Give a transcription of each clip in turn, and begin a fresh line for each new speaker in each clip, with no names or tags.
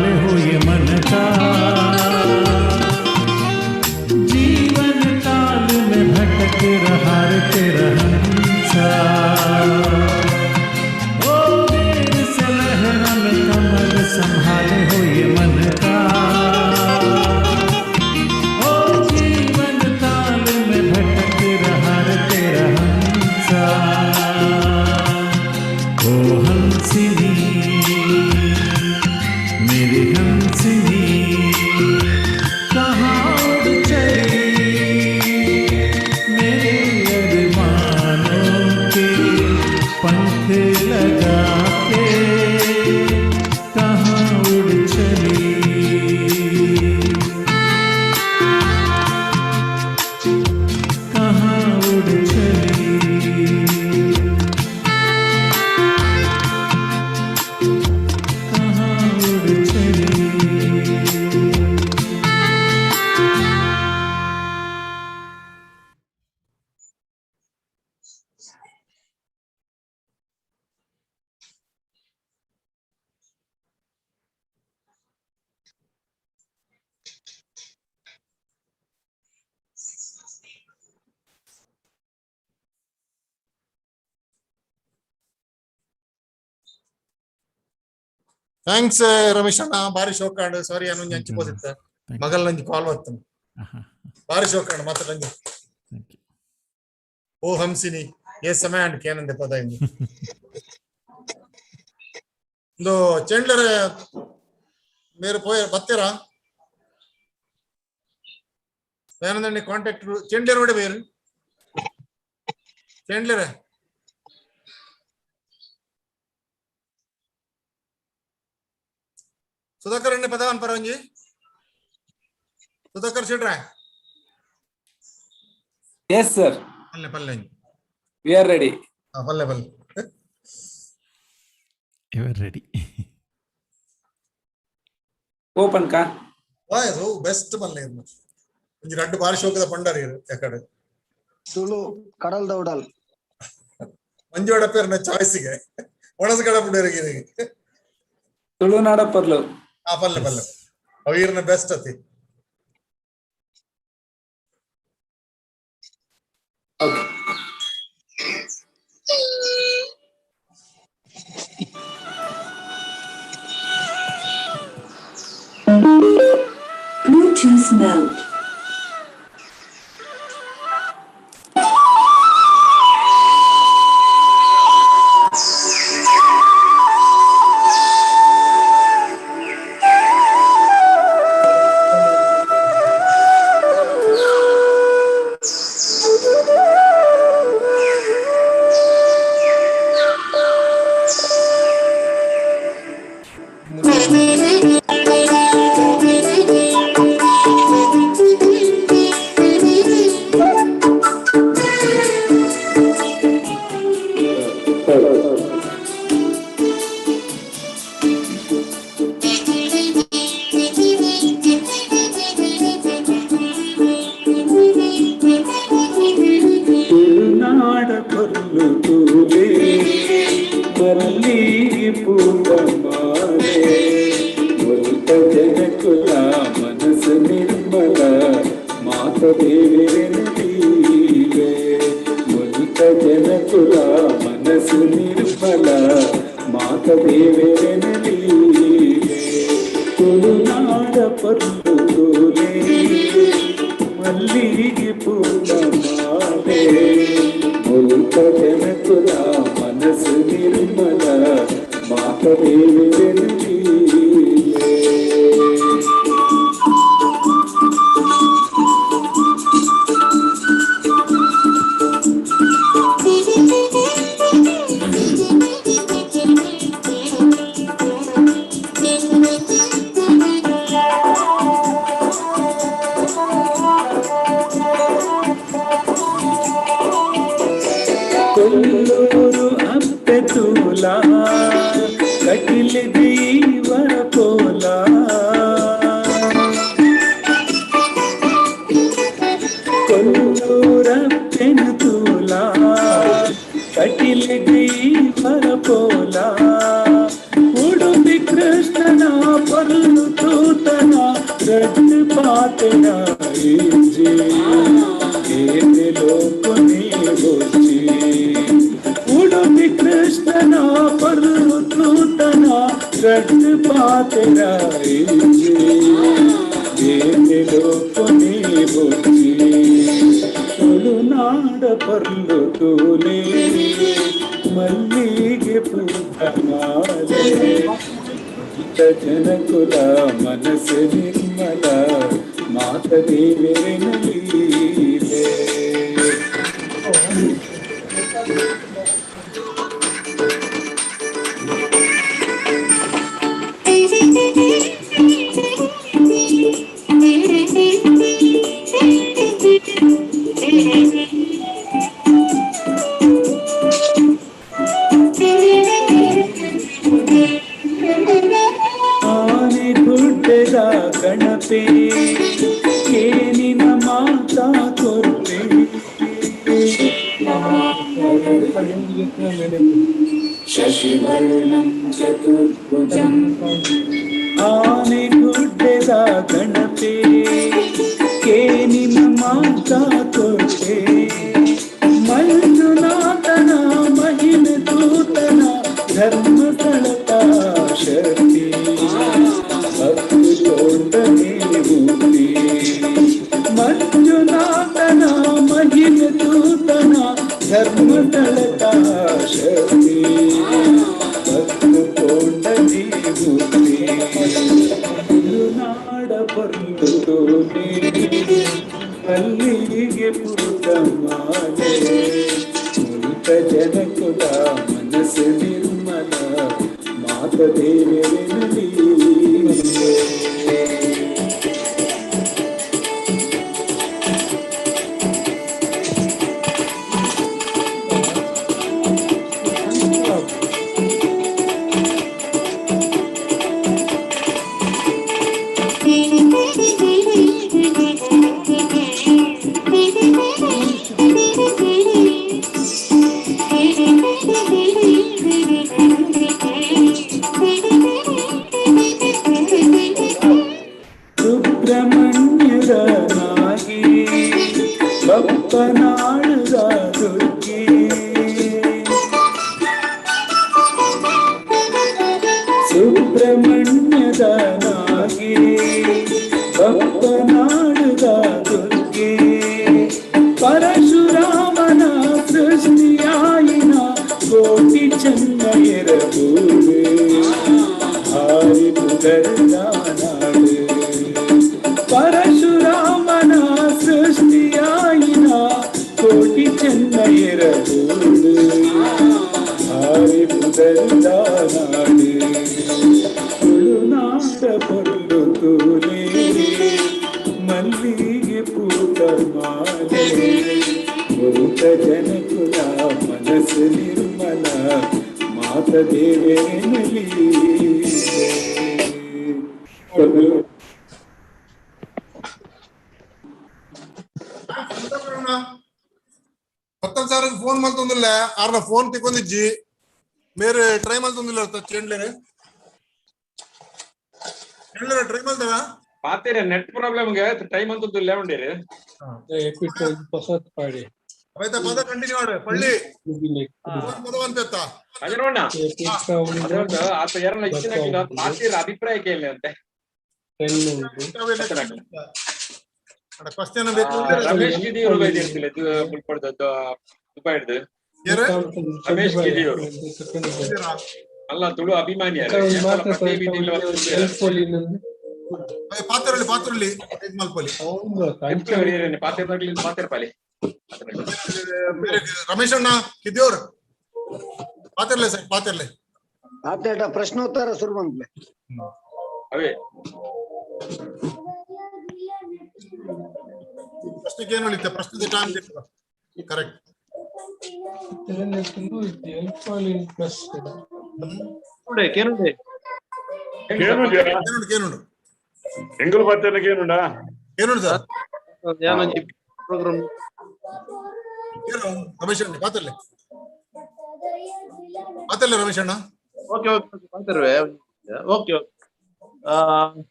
संभाले हो ये मन का। जीवन काल में भटक रहा रे तेरा हंसा। ओ देर से लहरा में कमल संभाले हो ये मन का। ओ जीवन काल में भटक रहा रे तेरा हंसा। ओ हंसिनी मेरी हंसिनी कहाँ उड़ चली। मेरे अरमानों के पंख लगा के कहाँ उड़ चली। कहाँ उड़ चली।
ಥ್ಯಾಂಕ್ಸ್ ರಮೇಶ್ ಅಣ್ಣ, ಬಾರಿ ಶೋಕಾಂಡ್. ಸಾರಿ ಅನ್ನೊಂದು ಹಂಚಿపోದಿತ್ತ ಮಗಲ್ ನಂಜಿ ಕಾಲ್ ಬರ್ತನು. ಬಾರಿ ಶೋಕಾಂಡ್ ಮಾತಾಡಂಜಿ. ಓ ಹಂಸಿನಿ ಏ ಸಮಯ ಅಂಡ್ ಕೇನಂದೆ ಪದ ಇಂದು ಒಂದು ಚೆಂಡ್ಲರ ಮೇರೆ ಪೋಯ ಬತ್ತೀರಾ ಏನಂದ್ರೆ ಕಾಂಟ್ಯಾಕ್ಟ್ ಚೆಂಡ್ಲರ ಒಡೆ ಬೇರು ಚೆಂಡ್ಲರ ಸುಧಾಕರ್ ಅಣ್ಣ ಪದವನ್ ಪರವಂಜಿ ಸುಧಾಕರ್ ಸಿಡ್ರ.
Yes sir.
ಪಲ್ಲೆ ಪಲ್ಲೆ
We are ready.
ಪಲ್ಲೆ ಪಲ್ಲೆ
You are ready.
Open ka.
Y ಅದು ಬೆಸ್ಟ್ ಪಲ್ಲೆ ಇದು. ಒಂಜಿ ರಡ್ಡು ಬಾರಿ ಶೋಕದ ಪಂಡಾರಿ ಇದು ಯಾಕಡೆ
ತುಳು ಕಡಲ್ ದೌಡಲ್
ಮಂಜುವಾಡ ಪೇರ್ನ ಚಾಯ್ಸಿಗೆ ಒಣಸಗಡ ಪುಡರಿಗೆ
ತುಳುನಾಡ ಪರ್ಲು.
ಆ ಪಲ್ಲೆ ಪಲ್ಲೆ ಅವೀರ್ನ ಬೆಸ್ಟ್ ಅತಿ.
Okay.
Bluetooth mode.
Udupi Krishna na parla
रट पातेरा ఏదో కొని వచ్చి తొలునాడ పర్లు తోలే మల్లిగే పూతమాలే ಜನಕುಲ ಮನಸ್ಸು ನಿರ್ಮಲ ಮಾತದೇವೇನಲೀಲೆ ಗಣಪೇ ಏನಿನ ಮಾತಾ ಕೊರ್ಪೆ ಶಶಿವರ್ಣಂ ಚತುರ್ಭುಜಂ ಆನೆ ಗುಡ್ಡೆದ ಗಣಪೇ ಏನಿನ ಮಾತಾ ಕೊರ್ಪೆ ಮಂಜುನಾಥನ ಮಹಿಮ ದೂತನ ಧರ್ಮಸ್ಥಳದ ಶಕ್ತಿ ಮಂಜುನಾಥನ ಮಹಿಮ ದೂತನ ಧರ್ಮದಳದ ಶಕ್ತಿ ಭಕ್ತಕೊಂಡ ನೀಗುತ್ತಿ ನಾಡ ಪರ್ಲುತೋನೆ ಅಲ್ಲಿಗೆ ಪುರುತ ಮಾಲೆ ಮುರುತ ಜನಕುಲ ಮನಸ್ಸು ನಿರ್ಮಲ ಮಾತದೇವೇನಲಿ ಬಪ್ಪನಾಡುಗ ದುರ್ಗೆ ಸುಬ್ರಹ್ಮಣ್ಯದ ನಾಗಿ ಬಪ್ಪನಾಡುಗ ದುರ್ಗೆ ಪರಶುರಾಮನ ಸೃಷ್ಟಿಯಾಯಿನ ಕೋಟಿ ಚೆನ್ನೈರಬೂವೆ ಹಾರಿ ಪುಗರ್ದ ನಾಡು ಪರಶುರಾಮನ ಸೃಷ್ಟಿಯಾಯಿನ ಕೋಟಿ ಚೆನ್ನೈರಬೂಡು ಹಾರಿ ಪುಗರ್ದ ನಾಡು ತುಳುನಾಡ ಪೊರ್ಲು ತೋಲೆ ಮಲ್ಲಿಗೆ ಪೂತ ಮಾಲೆ ಮುರುತ ಜನಕುಲ ಮನಸ್ಸು ನಿರ್ಮಲ ಮಾತದೇವೇನಲಿ
మొత్తం సార్ ఫోన్ మళ్తుందిలే ఆర్న ఫోన్ తికొందిజ్జి మీరు ట్రై మళ్తుందిలే చేయండి ట్రై మళ్తావా
ಪಾತೀರ ನೆಟ್ ಪ್ರಾಬ್ಲಮ್ ಗೆ ಟೈಮ್ ಅಂತೂ ಇಲ್ಲ ಉಂಡಿರಿ
అయితే పద కంటిన్యూ ఆడు పళ్ళి పదవంత
ಅದಿರೋಣ ಆತ ಯಾರನ್ನ ಇಚ್ಚಿನ ಪಾತೀರ ಅಭಿಪ್ರಾಯ ಕೇಳಿ ಅಂತೆ
ಕ್ವಶನ್
ರಮೇಶ್ ಗಿಡಿ ಅವರು ಬೈದಿರ್ತಿಲ್ಲ ಮುಳ್ಪಡ್ದದ್ದು ದುಬೈಡ್ದು ರಮೇಶ್ ಗಿಡಿ ಅವರು ಅಲ್ಲ ತುಳು ಅಭಿಮಾನಿ
ಪಾತ್ರಳ್ಳಿ ಪಾತ್ರಳ್ಳಿ ಮಲ್ಪಲ್ಲಿ
ಪಾತಿರ್ಪಾಲಿ
ರಮೇಶ್ ಅಣ್ಣ ಕಿದ್ಯೋರ್ ಪಾತಿರ್ಲೆ ಸರ್ ಪಾತಿರ್ಲೆ
ಆತ ಪ್ರಶ್ನೋತ್ತರ ಶುರು ಬಂದ್ಲೆ
ಅವೇ
ಪ್ರಶ್ನೆಗೆ ಏನು ಹೇಳಿದ್ದೆ ಪ್ರಶ್ನೆ ಟೈಮ್ ಕರೆಕ್ಟ್
ಎಂಗಲ್ ಪಾತ್ರೆ ಕೇನುಂಡ
ಏನುಂಡು ಸರ್ ರಮೇಶ್ ಅಣ್ಣ ಪಾತ್ರಲೆ ಪಾತ್ರಲೆ ರಮೇಶ್ ಅಣ್ಣ
ಓಕೆ ಓಕೆ ಪಾತ್ರವೇ ಓಕೆ ಓಕೆ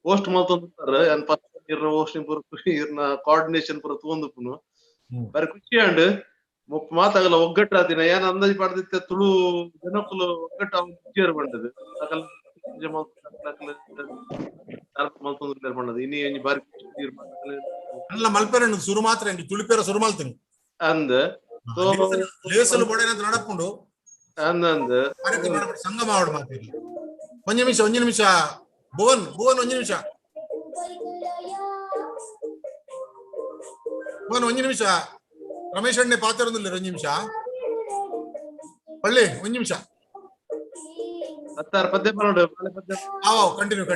ಹೋಸ್ಟ್ ಮಾತೊಂದು ಫಸ್ಟ್ ಹೋಸ್ಟಿಂಗ್ ಪೂರ ಖುಷಿ ಇರ್ನ ಕೋಆರ್ಡಿನೇಷನ್ ಪೂರ ತಗೊಂಡು ಬರಿ ಖುಷಿ ಅಂಡ್ ಮುಪ್ಪ ಮಾತಾಗಲ್ಲ ಒಗ್ಗಟ್ಟಾದಿನ ಏನ್ ಅಂದಾಜಿ ಪಡೆದಿತ್ತೆ ತುಳು ಜನಕ್ಕಲು ಒಗ್ಗಟ್ಟ ಉಜ್ಜೇರ್ ಬಂಡದು ಅಕಲ್ ಮಲ್ತೊಂದು ಬಂಡದು ಇನಿ ಒಂಜಿ ಬಾರಿ
ಅಲ್ಲ ಮಲ್ಪೆರ ಸುರು ಮಾತ್ರ ಎಂಕ್ ತುಳಿಪೇರ ಸುರು ಮಾಲ್ತೀನಿ
ಅಂದ
ಲೇಸಲು ಬೊಡೇನಂತ ನಡಪುಂಡು
ಅಂದ
ಸಂಗಮ ಆವಡ್ ಮಾತಿರ್ಲಿ ಒಂಜಿ ನಿಮಿಷ ಭುವನ್ ಒಂಜಿ ನಿಮಿಷ ಭುವನ್ ಒಂಜಿ ನಿಮಿಷ ರಮೇಶ್ ಅಣ್ಣೆ ಪಾತ್ರೊಂದಿಲ್ಲ ಒಂಜಿ ನಿಮಿಷ ಪಳ್ಳಿ ಒಂಜಿ ನಿಮಿಷ
ಹತ್ತಾರು ಪದ್ಯ ಬರೋಡು ಪದ್ಯ
continue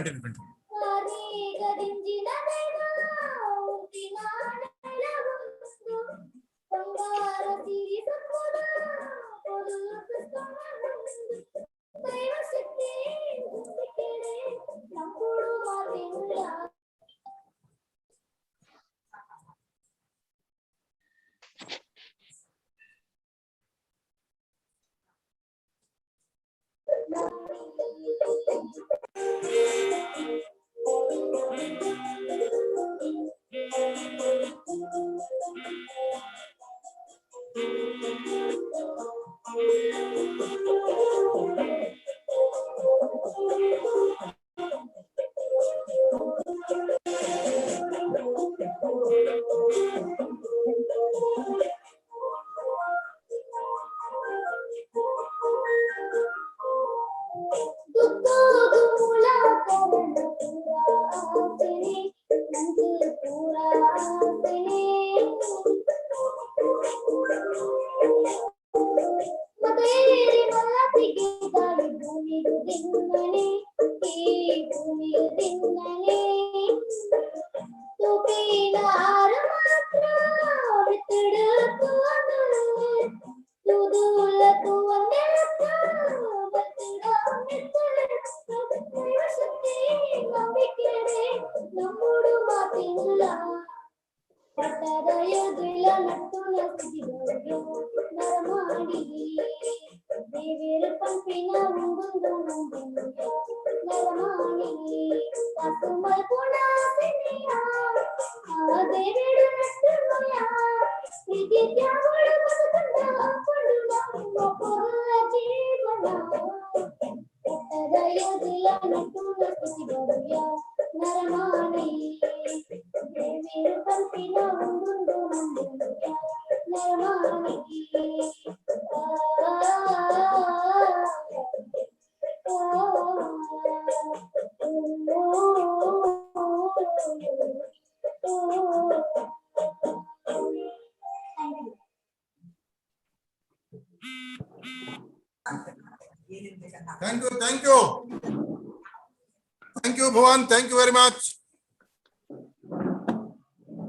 thank you Bhuvan, thank you very much.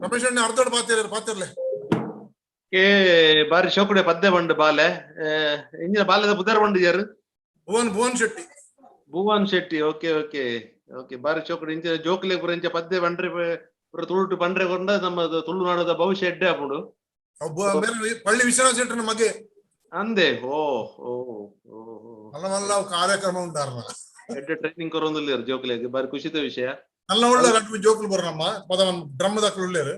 Ramesh ಅಣ್ಣ ಅರ್ಧೋಡ್ ಪಾತಿರ್ಲೆ
ಬಾರಿ ಶೋಕುಡೆ ಪದ್ಯ ಬಂಡು ಬಾಲೆ ಇಂಜಿನ ಬಾಲ್ಯದ ಬುಧರ್ ಬಂಡು ಯಾರು Bhuvan Shetty. Okay okay okay ಬಾರಿ ಶೋಕುಡೆ ಇಂಚ ಜೋಕ್ಲೆ ಪುರ ಇಂಚ ಪದ್ಯ ಬಂಡ್ರೆ ಪುರ ತುಳುಟು ಪಂಡ್ರೆ ಕೊಂಡ ನಮ್ಮದು ತುಳುನಾಡದ ಭವಿಷ್ಯ ಎಡ್ಡೆ ಆಪುಂಡು
ಪಳ್ಳಿ ವಿಶ್ವನಾಥ್ ಶೆಟ್ಟರ್ ಮಗೆ
ಅಂದೆ. ಓ ಓ
ಅಲ್ಲ ಕಾರ್ಯಕ್ರಮ ಉಂಟಾರ
ಎಡ್ಡೆ ಟ್ರೈನಿಂಗ್ ಕೊರೊಂದುಲ್ಲೇರು ಜೋಕ್ಲೆಗೆ ಬಾರಿ ಖುಷಿತ ವಿಷಯ.
നല്ല ಒಳ್ಳೆ ಜೋಕುಲು ಬರೋಣಮ್ಮ ಪದವನ್ ಡ್ರಮ್ ದಾಖಲು ಉಳ್ಳೇರು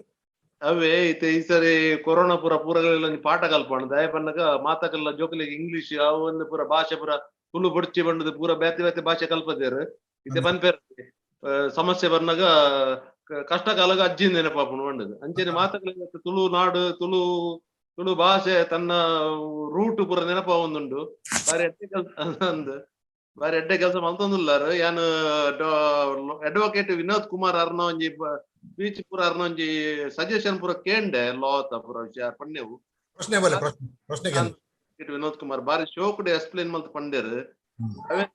ಅವೇ ಈ ಸರಿ ಕೊರೋನಾ ಪೂರ ಪೂರಗಳೆಲ್ಲ ಪಾಠ ಕಲ್ಪಣ ದಯ ಪನ್ನಗ ಮಾತಕಲ್ಲ ಜೋಕಲಿಗೆ ಇಂಗ್ಲಿಷ್ ಅವು ಒಂದು ಪೂರ ಭಾಷೆ ಪೂರ ತುಳು ಬೊಡ್ಚಿ ಬಂಡದ ಪೂರ ಬ್ಯಾತಿ ಬ್ಯಾತಿ ಭಾಷೆ ಕಲ್ಪದೇರು ಇತ್ತೆ ಬಂದ್ಪೇರ್ ಸಮಸ್ಯೆ ಬಂದಾಗ ಕಷ್ಟ ಕಾಲಗ ಅಜ್ಜಿ ನೆನಪಾಪುಣ ಬಂಡದು ಅಂಚೆನೆ ಮಾತಕಲ್ಲ ತುಳು ನಾಡು ತುಳು ತುಳು ಭಾಷೆ ತನ್ನ ರೂಟ್ ಪೂರ ನೆನಪ ಒಂದುಂಡು ಬಾರಿ ಎಡ್ಡೆ ಕೆಲಸ ಅಂದು ಬಾರಿ ಎಡ್ಡೆ ಕೆಲಸ ಮಲ್ತೊಂದುಲ್ಲಾರು ಯಾನು ಅಡ್ವೊಕೇಟ್ ವಿನೋದ್ ಕುಮಾರ್ ಅರ್ನ ಒಂಜಿ ಸ್ಪೀಚ್ ಪೂರ ಅರ್ನ ಒಂಜಿ ಸಜೆಷನ್ ಪೂರ ಕೇಂಡೆ ಲಾತ ಪೂರ ವಿಷಯ ಪಂಡೆವು ವಿನೋದ್ ಕುಮಾರ್ ಬಾರಿ ಶೋಕುಡೆ ಎಕ್ಸ್ಪ್ಲೇನ್ ಮಲ್ತ್ ಪಂಡೇರು ಅವೇ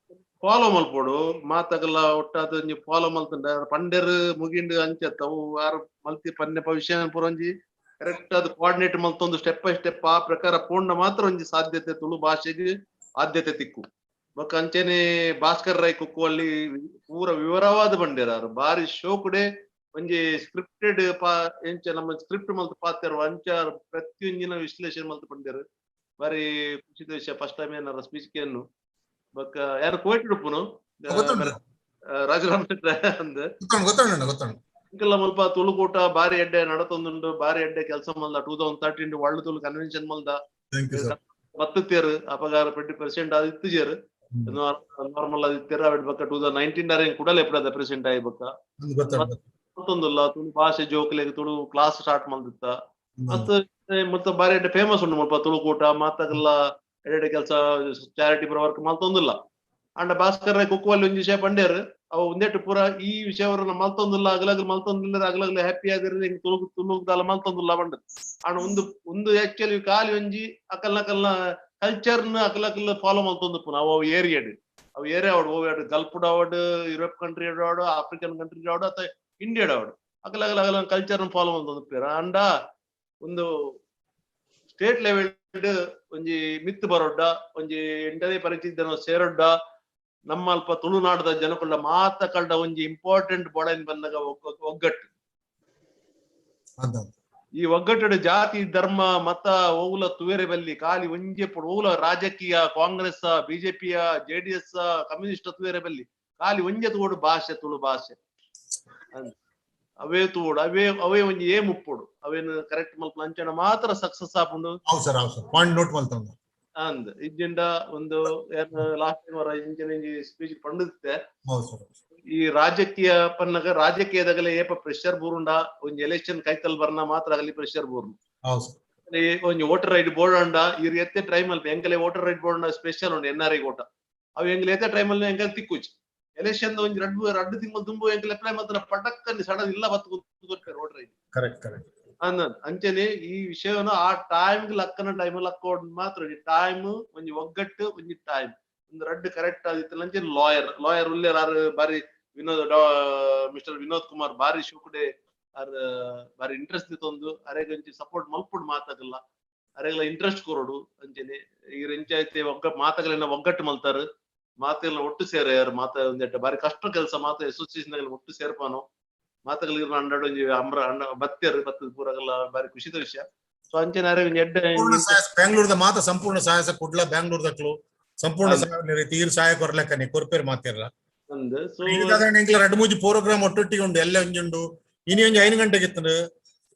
ಫಾಲೋ ಮಲ್ಪೋಡು ಮಾತಗಲ್ಲ ಒಟ್ಟಾದ ಒಂಜಿ ಫಾಲೋ ಮಲ್ತಂಡ ಪಂಡೇರು ಮುಗಿಂಡು ಅಂಚತ್ತವು ಆರು ಮಲ್ತಿ ಪನ್ನೆ ವಿಷಯ ಪೂರ ಒಂಜಿ ಕರೆಕ್ಟ್ ಅದು ಕೋಆರ್ಡಿನೇಟ್ ಮಲ್ತೊಂದು ಸ್ಟೆಪ್ ಬೈ ಸ್ಟೆಪ್ ಆ ಪ್ರಕಾರ ಪೋಂಡ ಮಾತ್ರ ಒಂಜಿ ಸಾಧ್ಯತೆ ತುಳು ಭಾಷೆಗೆ ಆದ್ಯತೆ ತಿಕ್ಕು ಬೊಕ್ಕ ಅಂಚೆನೆ ಭಾಸ್ಕರ್ ರೈ ಕುಕ್ಕುವಲ್ಲಿ ಪೂರ ವಿವರವಾದ ಬಂಡೇರಾರು ಬಾರಿ ಶೋಕುಡೆ ಒಂಜಿ ಸ್ಕ್ರಿಪ್ಟೆಡ್ ಎಂಚ ನಮ್ಮ ಸ್ಕ್ರಿಪ್ಟ್ ಮಲ್ತ ಪಾತ್ಯರು ಅಂಚ ಪ್ರತಿಯೊಂದಿನ ವಿಶ್ಲೇಷಣೆ ಮಲ್ತ ಬಂಡೇರು ಬಾರಿ ಖುಷಿದ ವಿಷಯ. ಫಸ್ಟ್ ಟೈಮ್ ಏನಾರ ಸ್ಪೀಚ್ ಕೇನು ಬೊಕ್ಕ ಯಾರು ಕೋಟ್ ಉಡುಪುನು ರಾಜರಾಮ್ ಶೆಟ್ರ ಅಂದ್ ಇಂಕಲ್ಲ ಮುಲ್ಪ ತುಳುಕೂಟ ಬಾರಿ ಎಡ್ಡೆ ನಡತೊಂದುಂಡು ಬಾರಿ ಎಡ್ಡೆ ಕೆಲಸ ಮಲ್ದ 2013 ವರ್ಲ್ಡ್ ತುಳು ಕನ್ವೆನ್ಷನ್ ಮಲ್ದ
ಥ್ಯಾಂಕ್ ಯು ಸರ್.
ಬತ್ತೇರು ಅಪಗಾರ 20% ಅದು ಇತ್ತಿಜೇರು ನಾರ್ಮಲ್ ಅದು ಇತ್ತೆರ ಅವಿಡ್ ಬಕ್ಕ 2019 ಕೂಡಲೇ ಎಪ್ಪದ ಪ್ರೆಸಿಡೆಂಟ್ ಆಗಿ ಬಕ್ಕ ಮತ್ತೊಂದುಲ್ಲ ತುಳು ಭಾಷೆ ಜೋಕ್ಲೆಗ್ ತುಳು ಕ್ಲಾಸ್ ಸ್ಟಾರ್ಟ್ ಮಲ್ದಿತ್ತ ಮತ್ತೆ ಬಾರಿ ಎಡ್ಡೆ ಫೇಮಸ್ ಉಂಡು ಮುಲ್ಪ ತುಳುಕೂಟ ಮಾತಾಗಲ್ಲ ಎಡೆ ಕೆಲಸ ಚಾರಿಟಿ ವರ್ಕ್ ಮಲ್ತೊಂದಿಲ್ಲ ಅಂಡ ಭಾಸ್ಕರ್ ಕುಕ್ಕುವಲ್ಲಿ ಒಂದ್ ವಿಷಯ ಪಂಡೇರ್ ಅವು ಒಂದೇಟು ಪೂರ ಈ ವಿಷಯವನ್ನ ಮಲ್ತೊಂದಿಲ್ಲ ಅಗಲಗ್ಲ ಮಲ್ತೊಂದಿಲ್ಲ ಅಗಲಗ್ಲ ಹ್ಯಾಪಿ ಆಗಿರಲಿ ತುಳುಗುದಲ್ಲ ಮಲ್ತೊಂದಿಲ್ಲ ಬಂಡ ಅಂಡ ಒಂದು ಆಕ್ಚುಲಿ ಕಾಲಿ ಒಂಜಿ ಅಕಲ್ನ ಕಲ್ಚರ್ನ ಅಕಲಕಲ್ ಫಾಲೋ ಮಲ್ತೊಂದು ಪುನ ಅವು ಏರಿಯಾ ಅವಡು ಓವಾಡು ಗಲ್ಫ್ಡ್ award Europe country award African country award ಅಥವಾ ಇಂಡಿಯಾಡ್ ಅವಾರ್ಡ್ ಅಕಲಗಲ ಕಲ್ಚರ್ ಫಾಲೋ ಮಲ್ತೊಂದು ಪೇರ ಅಂಡ ಒಂದು ಸ್ಟೇಟ್ ಲೆವೆಲ್ ಒಂಜಿ ಮಿತ್ ಬರೋಡ್ಡ ಒಂಜಿ ಎಂಟನೇ ಪರಿಚಯ ಸೇರೊಡ್ಡ ನಮ್ಮ ಅಲ್ಪ ತುಳುನಾಡದ ಜನಕುಲ್ಲ ಮಾತ ಕಲ್ಡ ಒಂಜಿ ಇಂಪಾರ್ಟೆಂಟ್ ಬೋಡನ್ ಬಂದಾಗ ಒಗ್ಗಟ್ಟು. ಈ ಒಗ್ಗಟ್ಟು ಜಾತಿ ಧರ್ಮ ಮತ ಓವುಲ ತುವೇರೆ ಬಲ್ಲಿ ಖಾಲಿ ಒಂಜೆ ಓವುಲ ರಾಜಕೀಯ ಕಾಂಗ್ರೆಸ್ ಬಿಜೆಪಿಯ ಜೆಡಿಎಸ್ ಕಮ್ಯುನಿಸ್ಟ್ ತುವೇರೆ ಬಲ್ಲಿ ಖಾಲಿ ಒಂಜೆ ತೋಡು ಭಾಷೆ ತುಳು ಭಾಷೆ ಅವೇ ತೋಡು ಅವೇ ಒಂಜಿ ಏ ಮುಪ್ಪುಡು ಅವೇನು ಕರೆಕ್ಟ್ ಮಲ್ಪ ಅಂಚನ ಮಾತ್ರ ಸಕ್ಸಸ್ ಆಪುಂಡು.
ಪಾಯಿಂಟ್ ನೋಟ್ ಮಲ್ತಂದ
ಅಂದ್ ಇಜ್ಜಿಂಡ ಒಂದು ಲಾಸ್ಟ್ ಟೈಮ್ ಅವರ ಇಂಚಿನ ಸ್ಪೀಚ್ ಪಂಡಿತ್ತೆ ಈ ರಾಜಕೀಯ ಪನ್ನಗ ರಾಜಕೀಯದಾಗಲ ಏಪ ಪ್ರೆಷರ್ ಬೂರುಂಡ ಒಂಜಿ ಎಲೆಕ್ಷನ್ ಕೈತಲ್ ಬರ್ನ ಮಾತ್ರ ಆಗಲಿ ಪ್ರೆಷರ್ ಬೂರ್ನು ಒಂಜಿ ವೋಟರ್ ಐಡಿ ಬೋರ್ಡ್ ಅಂಡ ಇವ್ರು ಎತ್ತೆ ಟೈಮ್ ಅಲ್ಲಿ ಎಂಕಲೆ ವೋಟರ್ ಐಡಿ ಬೋರ್ಡ್ ಸ್ಪೆಷಲ್ ಉಂಡು NRI ಓಟ ಅವು ಎಂಗ್ಲ ಎತ್ತೆ ಟೈಮ್ ಅಲ್ಲಿ ಎಂಕಲ್ ತಿಕ್ಕುಚಿ ಎಲೆಕ್ಷನ್ ಒಂಜಿ ರಡ್ಡು ತಿಂಗಳು ತುಂಬು ಎಂಕಲ್ ಅಪ್ಲೈ ಮಾಡ್ತಾನೆ ಪಟಕ್ಕಲ್ಲಿ ಸಡನ್ ಇಲ್ಲ ಬತ್ತು ಕೊಡ್ತಾರೆ ವೋಟರ್ ಐಡಿ ಕರೆಕ್ಟ್ ಅಂಚನೆ ಈ ವಿಷಯವನ್ನು ಆ ಟೈಮ್ ಲಕ್ಕನ ಟೈಮಲ್ಲಿ ಲಕ್ಕೋಡ್ ಮಾತ್ರ ಟೈಮ್ ಒಂಜಿ ಒಗ್ಗಟ್ಟು ಒಂಜಿ ಟೈಮ್ ಒಂದು ರಡ್ಡು ಕರೆಕ್ಟ್ ಆಗಿತ್ತಲ್ಲ ಅಂಚೆ ಲಾಯರ್ ಉಲ್ಲೇರ್ ಆರು ಬಾರಿ ಮಿಸ್ಟರ್ ವಿನೋದ್ ಕುಮಾರ್ ಬಾರಿ ಶುಕುಡೆ ಬಾರಿ ಇಂಟ್ರೆಸ್ಟ್ ಇತ್ತೊಂದು ಅರೆಗಂಚಿ ಸಪೋರ್ಟ್ ಮಲ್ಪುಡ್ ಮಾತಾಗಲ್ಲ ಅರೆಗಳ ಇಂಟ್ರೆಸ್ಟ್ ಕೊರೋಡು ಅಂಚನೆ ಈ ರೆಂಚಾಯ್ತಿ ಮಾತುಗಳನ್ನ ಒಗ್ಗಟ್ಟು ಮಲ್ತಾರು ಮಾತೆಲ್ಲ ಒಟ್ಟು ಸೇರ ಮಾತ ಒಂದೆಟ್ಟ ಬಾರಿ ಕಷ್ಟ ಕೆಲಸ ಮಾತ ಅಸೋಸಿಯೇಷನ್ ಒಟ್ಟು ಸೇರ್ಪಾನು ಮಾತುಗಳಿಗೆ ಅಂಡಾಡು ಬತ್ತೇರು ಬತ್ತದ ಪೂರಗಲ್ಲ ಬಾರಿ ಖುಷಿದ ವಿಷಯ. ಸೊ ಅಂಚನೆ ಅರೆ
ಬ್ಯಾಂಗ್ಳೂರ್ದ ಮಾತ ಸಂಪೂರ್ಣ ಸಹಾಯ ಕೊಡ್ಲ ಬ್ಯಾಂಗ್ಳೂರ್ದಕ್ಲು ಸಂಪೂರ್ಣ ತೀರ್ ಸಹಾಯ ಕೊರ್ಲಕ್ಕನೆ ಕೊರ್ಪೇರ್ ಮಾತಿರಲ್ಲ ಎರಡು ಮೂಜಿ ಪ್ರೋಗ್ರಾಮ್ ಒಟ್ಟೊಟ್ಟಿಗೆ ಉಂಡು ಎಲ್ಲ ಒಂಜುಂಡು ಇನಿ ಒಂಜಿ 5 ಗಂಟೆಗೆ ಇತ್ತು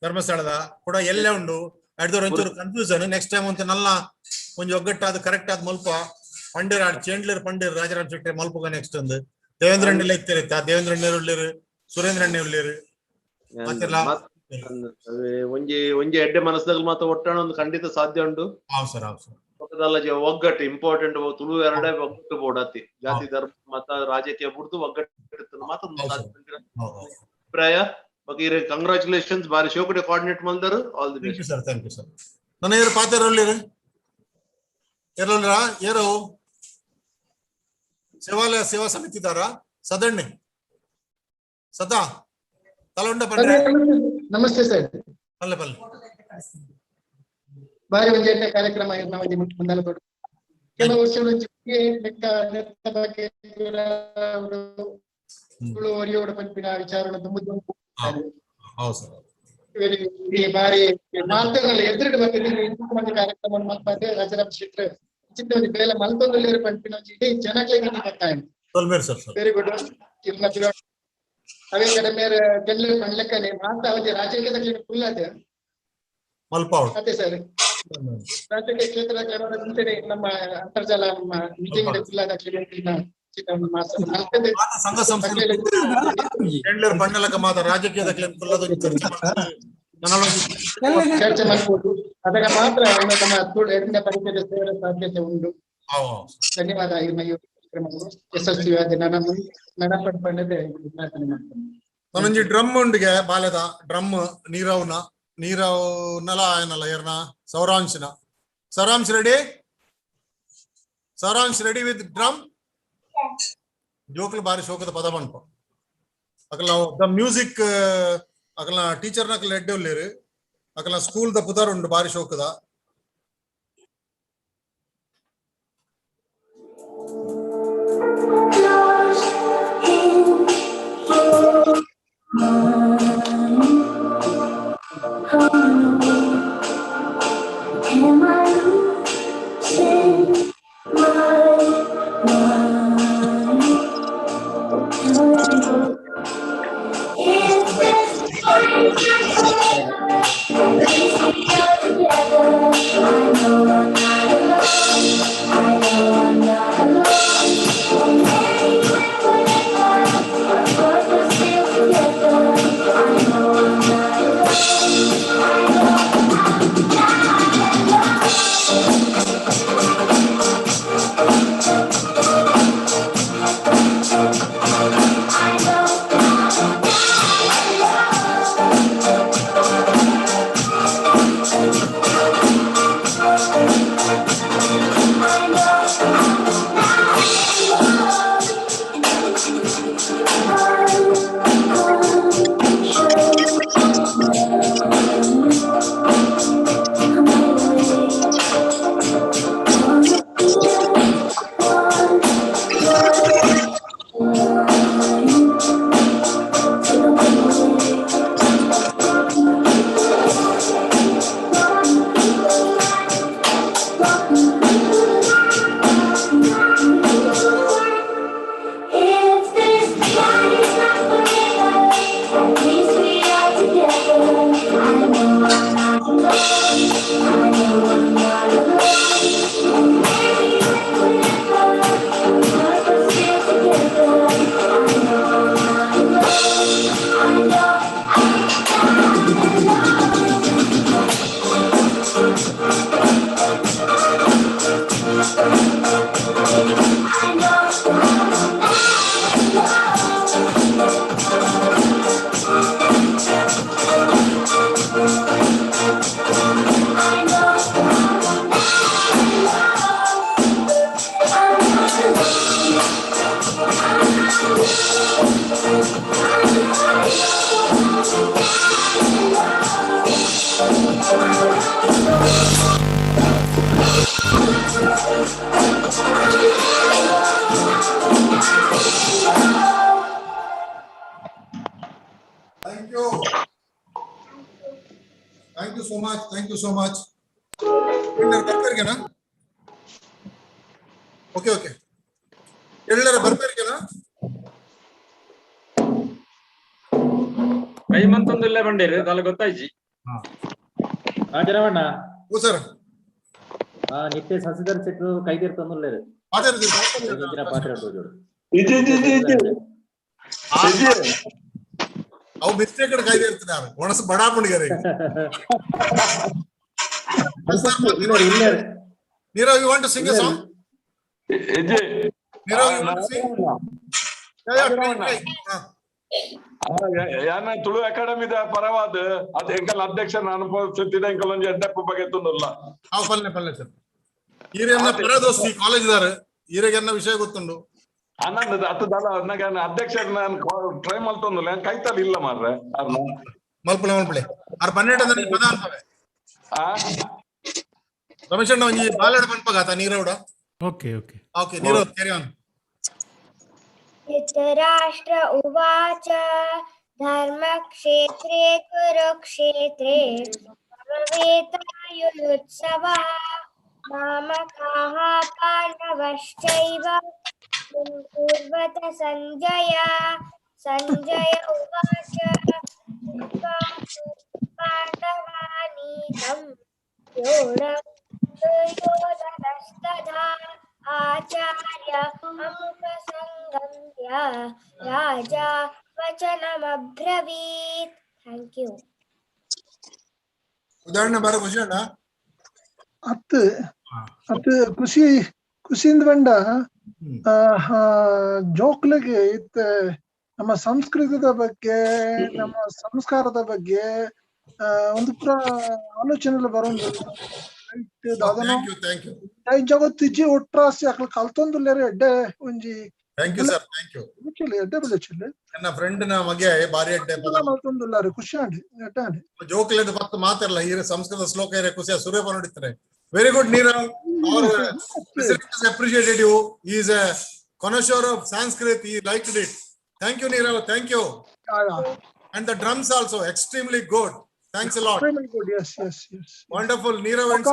ಧರ್ಮಸ್ಥಳದ ಕೂಡ ಎಲ್ಲ ಉಂಡು ಅಡ್ದವ್ರು ಒಂಚೂರು ಕನ್ಫ್ಯೂಸನ್ ನೆಕ್ಸ್ಟ್ ಟೈಮ್ ಅಂತ ನಲ್ಲ ಒಂಜಿ ಒಗ್ಗಟ್ಟಾದ ಕರೆಕ್ಟ್ ಆದ ಮಲ್ಪ ಪಂಡೇರ್ ಚೇಂಡ್ಲೇರ್ ಪಂಡೇರ್ ರಾಜರಾಮ್ ಶೆಟ್ಟಿ ಮಲ್ಪಗ ನೆಕ್ಸ್ಟ್ ಒಂದು ದೇವೇಂದ್ರ ಅಣ್ಣೆಲ್ಲ ಇತ್ತಿರತ್ತ ದೇವೇಂದ್ರ ಅಣ್ಣೇರು ಉಳ್ಳೇರು ಸುರೇಂದ್ರ ಅಣ್ಣೆ ಉಳ್ಳೇರು
ಒಂಜಿ ಎಡ್ಡೆ ಮನಸ್ದಾಗ ಮಾತ್ರ ಒಟ್ಟಾಣ ಒಂದು ಖಂಡಿತ ಸಾಧ್ಯ ಉಂಡು. ಒಗ್ಗಟ್ಟು ಇಂಪಾರ್ಟೆಂಟ್ ತುಳು ಎರಡೇ ಒಗ್ಗಟ್ಟು ಬೋಡತಿ ಜಾತಿ ಧರ್ಮ ಮತ ರಾಜಕೀಯ ಬಿಡ್ತು ಒಗ್ಗಟ್ಟು ಮಾತ್ರ ಅಭಿಪ್ರಾಯ ಬಗ್ಗೆ ಕಂಗ್ರಾಚುಲೇಷನ್ಸ್ ಬಾರಿ ಶೋಕಡೆ ಕೋಆರ್ಡಿನೇಟ್ ಮಾಡಿದರು. All the best
sir. Thank you sir. ನನ್ನ ಏರು ಪಾತ್ರ ಏರು ಸೇವಾ ಸಮಿತಿ ದಾರ ಸದಣ್ಣೆ ಸದಾ ತಲೊಂಡ ಪಂಡ್ರೆ
ನಮಸ್ತೆ ಸರ್.
ಪಲ್ಲೆ ಪಲ್ಲೆ
ಬಾರಿ ಒಂದು ಕಾರ್ಯಕ್ರಮ ಮುಂದಲ ಕೆಲವು ವರ್ಷಗಳ ಲೆಕ್ಕ ಬಗ್ಗೆ ಒರಿಯೋಡ ಪಂಪಿನ ವಿಚಾರ ಬಾರಿ ಮಾತುಗಳು ಎದುರು ಬಗ್ಗೆ ಕಾರ್ಯಕ್ರಮ ಮಾಡ್ತಾರೆ ರಾಜರಾಮ್ ಶೆಟ್ರ್ ಚಿಂತ ಒಂದು ಬೇಲ ಮಲ್ತೊಂದು ಪಂಪಿನ ಇಡೀ ಜನಕ್ಕೆ ವೆರಿ ಗುಡ್. ಅವೇ ಕಡೆ ಮೇರೆ ಜನರು ಪಂಡ್ಲೆಕ್ಕನೆ ಮಾತಾ ಅವಧಿ ರಾಜಕೀಯದಲ್ಲಿ ಫುಲ್ ಅದೇ ಅದೇ ಸರ್ ರಾಜಕೀಯ ಕ್ಷೇತ್ರದ ಮುಂಚೆನೆ ನಮ್ಮ ಅಂತರ್ಜಾಲ ಮೀಟಿಂಗ್ ಫುಲ್ ಆದ
ಸಂಘ ಸಂಸ್ಥೆ ರಾಜಕೀಯದ
ಚರ್ಚೆ ಮಾಡ್ಬೋದು ಅದರ ಮಾತ್ರ ನಮ್ಮ ಎರಡನೇ ಪರಿಚಯದ ಸೇರ ಸಾಧ್ಯತೆ ಉಂಟು. ಧನ್ಯವಾದ. ಯಶಸ್ವಿಯಾಗಿ ನಡಪಡಿದೆ ಪ್ರಾರ್ಥನೆ ಮಾಡ್ತೇನೆ.
ನನಂಜಿ ಡ್ರಮ್ ಉಂಡಿಗೆ ಬಾಲ್ಯದ ಡ್ರಮ್ ನೀರವ್ನಲ ಏನಲ್ಲ ಏರ್ನ ಸೌರಾಂಶ್ ರೆಡಿ ವಿತ್ ಡ್ರಮ್ ಜೋಕ್ಲು ಬಾರಿ ಶೋಕದ ಪದ ಬಂತು ಅಕಲ ದ ಮ್ಯೂಸಿಕ್ ಅಕಲ ಟೀಚರ್ ನಕಲ ಎಡ್ಡೆ ಉಳ್ಳೇರು ಅಕಲ ಸ್ಕೂಲ್ ದ ಪುದಾರ್ ಉಂಡು ಬಾರಿ ಶೋಕದ Thank you. Thank you so much. Thank you so much. ಬರ್ತಾರಿಗೆನಾ? Okay okay. ಎಲ್ಲರ ಬರ್ತಾರಿಗೆನಾ?
ಕೈ ಮಂತೊಂದಿಲ್ಲ ಬಂಡೇರಿ ಅದಲ್ಲ ಗೊತ್ತಾಯ್ಜಿ.
ಜರವಣ್ಣ
ಓ ಸರ್.
ನಿತ್ಯ ಸಸಿಧರ್ ಸೆಟ್ಟು ಕೈದಿರ್ತಂದುಲ್ಲೆ ಪಾತ್ರೆ
ಅವು ಮಿಸ್ಟೇಕ್ ಕಾಯ್ದೆ ಇರ್ತಾರೆ ಒಣಸ ಬಡಾಪುಣಿಗರೆ Nirav you want to sing a song Nirav you want to sing
ಯಾನ ತುಳು ಅಕಾಡೆಮಿದ ಪರವಾದ ಅದು ಎಂಕಲ್ ಅಧ್ಯಕ್ಷ ನಾನು ಸುತ್ತಿದ ಎಂಕಲ್ ಒಂದು ಎಡ್ಡಪ್ಪ ಬಗ್ಗೆ ತುಂಡಲ್ಲ
ಪಲ್ಲೆ ಪಲ್ಲೆ ಸರ್ ಈರೆನ್ನ ಪರದೋಸ್ತಿ ಕಾಲೇಜ್ ದಾರ ಈರೆಗೆನ್ನ ವಿಷಯ ಗೊತ್ತುಂಡು
ಅನ್ನಂದ ಹತ್ತು ದಳ ನನಗೆ ಅಧ್ಯಕ್ಷ ನಾನು ಟ್ರೈ ಮಾಡ್ತಂದಿಲ್ಲ ಕೈತಲ್ಲಿ ಇಲ್ಲ ಮಾರ್ರೆ
ಮಲ್ಪಳೆ ಮಲ್ಪಳೆ ಆರ್ 12 ಪದ ಅಂತವೆ ರಮೇಶ್ ಅಣ್ಣ ಒಂಜಿ ಬಾಲಡ ಪನ್ಪಗಾತ ನೀರವಡ
okay okay
okay Nirav carry on
Dhritarashtra ಉವಾಚ ಧರ್ಮಕ್ಷೇತ್ರೇ ಕುರುಕ್ಷೇತ್ರೇ ಸರ್ವೇತಾಯುರುತ್ಸವಃ ಮಾಮಕಾಃ ಪಾಂಡವಶ್ಚೈವ ಕುರ್ವತ ಸಂಜಯ ಸಂಜಯ ಉವಾಚ ಪಾಂಡವಾನೀಕಂ ಯೋಧನಸ್ತಥಾ ಆಚಾರ್ಯ ಅಮುಕ ಸಂಗಮ್ಯ ರಾಜ ವಚನಮಬ್ರವೀತ್. Thank you.
ಉದಾಹರಣೆ ಬಾರ ಖುಷಿ ಅಣ್ಣ
ಅತ್ ಖುಷಿಯಿಂದ ಬಂಡ ಜೋಕ್ಲಿಗೆ ಇತ್ತ ನಮ್ಮ ಸಂಸ್ಕೃತದ ಬಗ್ಗೆ ನಮ್ಮ ಸಂಸ್ಕಾರದ ಬಗ್ಗೆ ಒಂದು ಪುರ ಆಲೋಚನೆ ಬರೋದು ಜಗತ್ತಿಜ್ಜಿ ಒಟ್ರಾಸಿ ಅಕ್ಲ ಕಲ್ತೊಂದುಲ್ಲೇರೆ ಎಡ್ಡೆ ಒಂಜಿ
thank you sir thank you
ಎಡ್ಡೆ ಬೆಳೆಚಿಲ್ಲ
ನನ್ನ ಫ್ರೆಂಡ್ ನ ಮಗೆ ಬಾರಿ ಎಡ್ಡೆ
ಮಲ್ತೊಂದುಲ್ಲಾರೆ ಖುಷಿ ಆಂಡಿ ಎಡ್ಡೆ
ಜೋಕ್ಲೆಟ್ ಪತ್ತು ಮಾತಾರಲ್ಲ ಈ ಸಂಸ್ಕೃತ ಶ್ಲೋಕ ಇರೇ ಖುಷಿ ಸೂರ್ಯಪ ನೋಡಿತಾರೆ very good Nirav our president has appreciated you. He is a connoisseur of Sanskrit. He liked it. Thank you, Nirav. Thank you. And the drums also extremely good. Thanks a lot.
Extremely good. Yes.
Wonderful, Nirav. And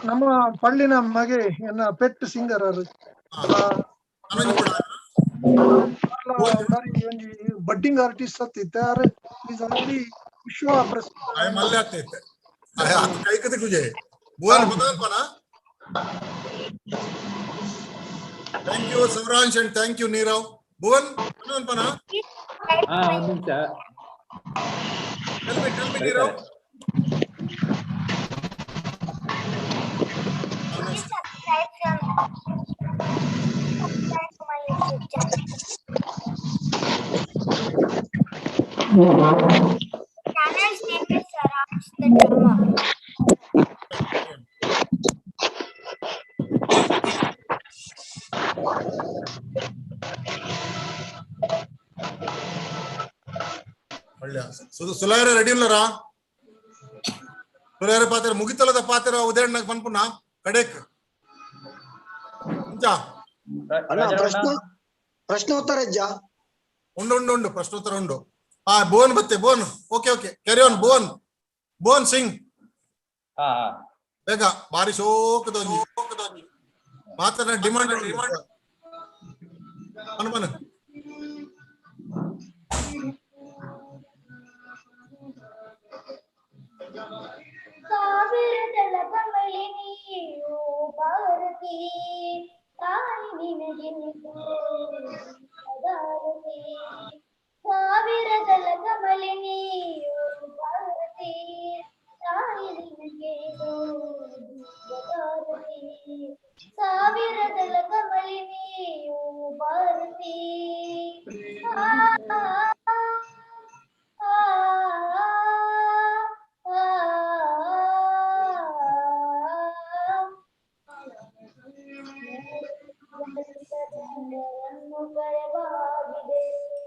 ನಮ್ಮ ಪಳ್ಳಿನ ಮಗೆ ಎನ್ನ pet singer budding artist ಇದ್ದಾರೆ. ವಿಶ್ವ ಪ್ರಸಿದ್ಧ
ಕೈ ಕತೆ ಕುಜೆ ಭುವನ್ ಬದಲ್ಪನ. Thank you Sauransh and thank you Nirav. Bhuvan ಬದಲ್ಪನ.
ಒಂದ್ ನಿಮಿಷ.
Tell me Nirav.
Channel's name is Saransh the Drummer.
ಒಳ್ಳೆ ಸುಲಾಯರ ರೆಡಿ ಇಲ್ಲರಾ? ಸುಲಾಯರ ಪಾತ್ರ ಮುಗಿತಲ್ಲದ ಪಾತ್ರ ಉದಾಹರಣೆಗೆ ಪನ್ಪುನ ಕಡೆಕ್
ಪ್ರಶ್ನೋತ್ತರ
ಉಂಡು ಪ್ರಶ್ನೋತ್ತರ ಉಂಡು. ಭುವನ್ ಬತ್ತೆ Bhuvan. Okay carry on Bhuvan Singh ಬೇಗ. ಬಾರಿ ಶೋಕದೊಂದು ಮಾತನ್ನ ಡಿಮಾಂಡ್ ಬನ್.
ಸಾವಿರದಳ ಕಮಲಿನಿಯೋ ಭಾರತಿ ತಾಯಿ ನಿನಗೆನಿತು ಭಾರತಿ. ಸಾವಿರದಳ ಕಮಲಿನಿಯೋ ಭಾರತಿ ತಾಯಿ ನಿನಗೆನಿತು ಭಾರತಿ. ಸಾವಿರದಳ ಕಮಲಿನಿಯೋ ಭಾರತಿ.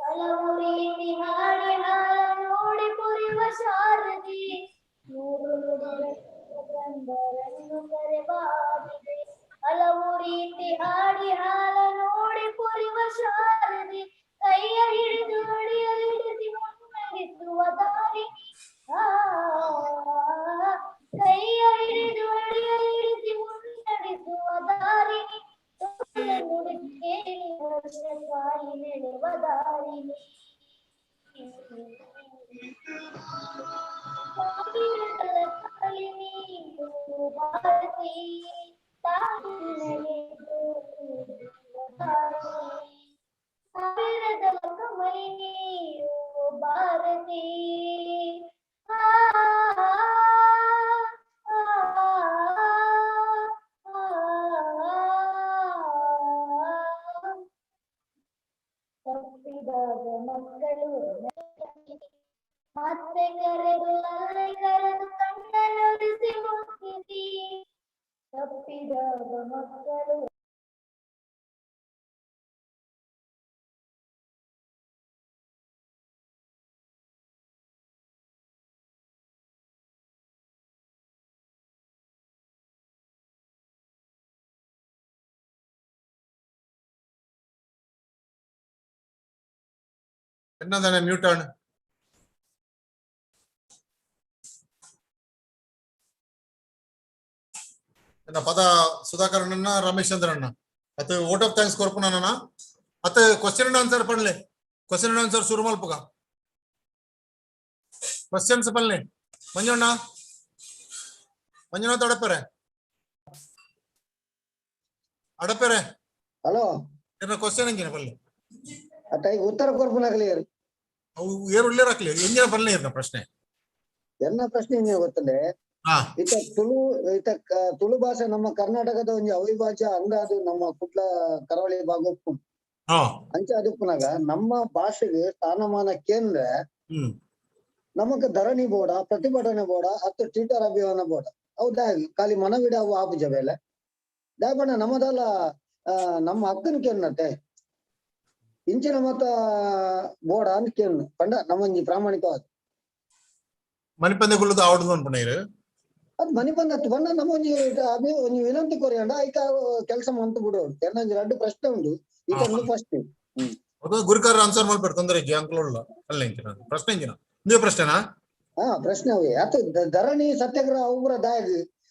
ಹಲವು ರೀತಿ ಹಾಡಿ ಹಾಲ ನೋಡಿ ಪುರಿವ ಶಾರದಿ. ಗಂಧರನ್ನು ಕರೆಬಾಗಿದೆ. ಹಲವು ರೀತಿ ಹಾಡಿ ಹಾಲ ನೋಡಿ ಪುರಿವ ಶಾರದಿ. ಕೈಯ ಹಿಡಿದು ಅಡಿಯಲಿಡಿಸಿ ಮುನ್ನಡೆಸುವ ದಾರಿ. ಕೈಯ ಹಿಡಿದು ಅಡಿಯಲಿಡಿಸಿ ಮುನ್ನಡೆಸುವ ದಾರಿನಿ. ಕಾಲಿ ನೆಡುವ ದಾರಿನಿ. ಭಾರತಿ ತಾಯಿ ಸಾವಿರದ ಕಮಲಿನಿಯೋ ಭಾರತಿ. ತಪ್ಪಿದಾಗ ಮಕ್ಕಳು ಮತ್ತೆ ಕರೆದು ಅಲ್ಲೇ ಕರೆದು ಕಣ್ಣನೊರೆಸಿ ಮುಗಿಸಿ. ತಪ್ಪಿದಾಗ ಮಕ್ಕಳು
എന്നതാണ് മ്യൂട്ടാണ്. ಪದ ಸುಧಾಕರ್ ಅಣ್ಣ ರಮೇಶ್ ಚಂದ್ರ ಅಣ್ಣ ಅತ್ ವೋಟ್ ಆಫ್ ಥ್ಯಾಂಕ್ಸ್ ಕೊರ್ಪುನ ಅತ್ ಕ್ವಶನ್ ಅಂಡ್ ಆನ್ಸರ್ ಪನ್ಲೆ. ಕ್ವಶನ್ ಅಂಡ್ ಆನ್ಸರ್ ಶುರು ಮಲ್ಪುಗ. ಕ್ವಶನ್ಸ್ ಪನ್ಲೆ ಮಂಜುನಾಥ್ ಅಡಪೆರೆ
ಹಲೋ
ಕ್ವಶನ್ ಎಂಜಿನ ಪನ್ಲೆ
ಉತ್ತರ ಕೊರ್ಪುನಾಗಲಿ
ಅವು ಏರು ಉಳ್ಳೇರಾಕ್ಲಿ ಎಂಜಿನ ಪನ್ಲೆ ಇರ್ನ ಪ್ರಶ್ನೆ.
ಎನ್ನ ಪ್ರಶ್ನೆ ಗೊತ್ತಂದ್ರೆ ಇತ ತುಳು ಭಾಷೆ ನಮ್ಮ ಕರ್ನಾಟಕದ ಒಂದು ಅವಿಭಾಜ್ಯ ಅಂಗ. ಅದು ನಮ್ಮ ಕುಟ್ಲ ಕರಾವಳಿ ಭಾಗ ಉಪ್ಪುಂಡು ಅಂಚೆ ಅದುಪ್ಪುನಾಗ ನಮ್ಮ ಭಾಷೆಗೆ ಸ್ಥಾನಮಾನ ಕೇಂದ್ರ ನಮಕ್ ಧರಣಿ ಬೋಡ ಪ್ರತಿಭಟನೆ ಬೋಡ ಹತ್ತು ಟ್ವಿಟರ್ ಅಭಿಯಾನ ಬೋಡ ಹೌದಾ ಖಾಲಿ ಮನವಿಡ ಅವು ಆಪುಜ ಬೇಲೆ ದಾಪಣ ನಮ್ಮದಲ್ಲ. ನಮ್ಮ ಅಕ್ಕನ ಕೇನ್ನತ್ತೆ ಇಂಚಿನ ಮತ್ತ ಬೋಡ ಅಂತ ಕೇನ್ನು ಪಂಡ ನಮ್ಮಂಜಿ ಪ್ರಾಮಾಣಿಕವಾದ
ಮಣಿಪಂದೆ ಆವಡ್ದು ಅನ್ಪುಣೇರು
ಅದ್ ಮನಿ ಬಂದತ್ತು ಬಂದ ನಮ್ಮ ಒಂಜಿ ವಿನಂತಿ ಕೊರಿಯಂಡ ಐಕ ಕೆಲಸ ಮಂತು ಬಿಡೋಡು. ಎನ್ನೊಂಜಿ ಎರಡು ಪ್ರಶ್ನೆ ಉಂಟು ಈಗ ಫಸ್ಟ್
ಗುರುಕಾರ ಆನ್ಸರ್ ಮಾಡ್ಬೇಡ ತೊಂದರೆ ಅಂಕಲ್ ಅಲ್ಲ ಪ್ರಶ್ನೆ ಇಂಜಿನ ಪ್ರಶ್ನೆನಾ?
ಪ್ರಶ್ನೆ ಅವೇ ಅತ ಧರಣಿ ಸತ್ಯಾಗ್ರಹ ಅವ್ರ ದಾಯ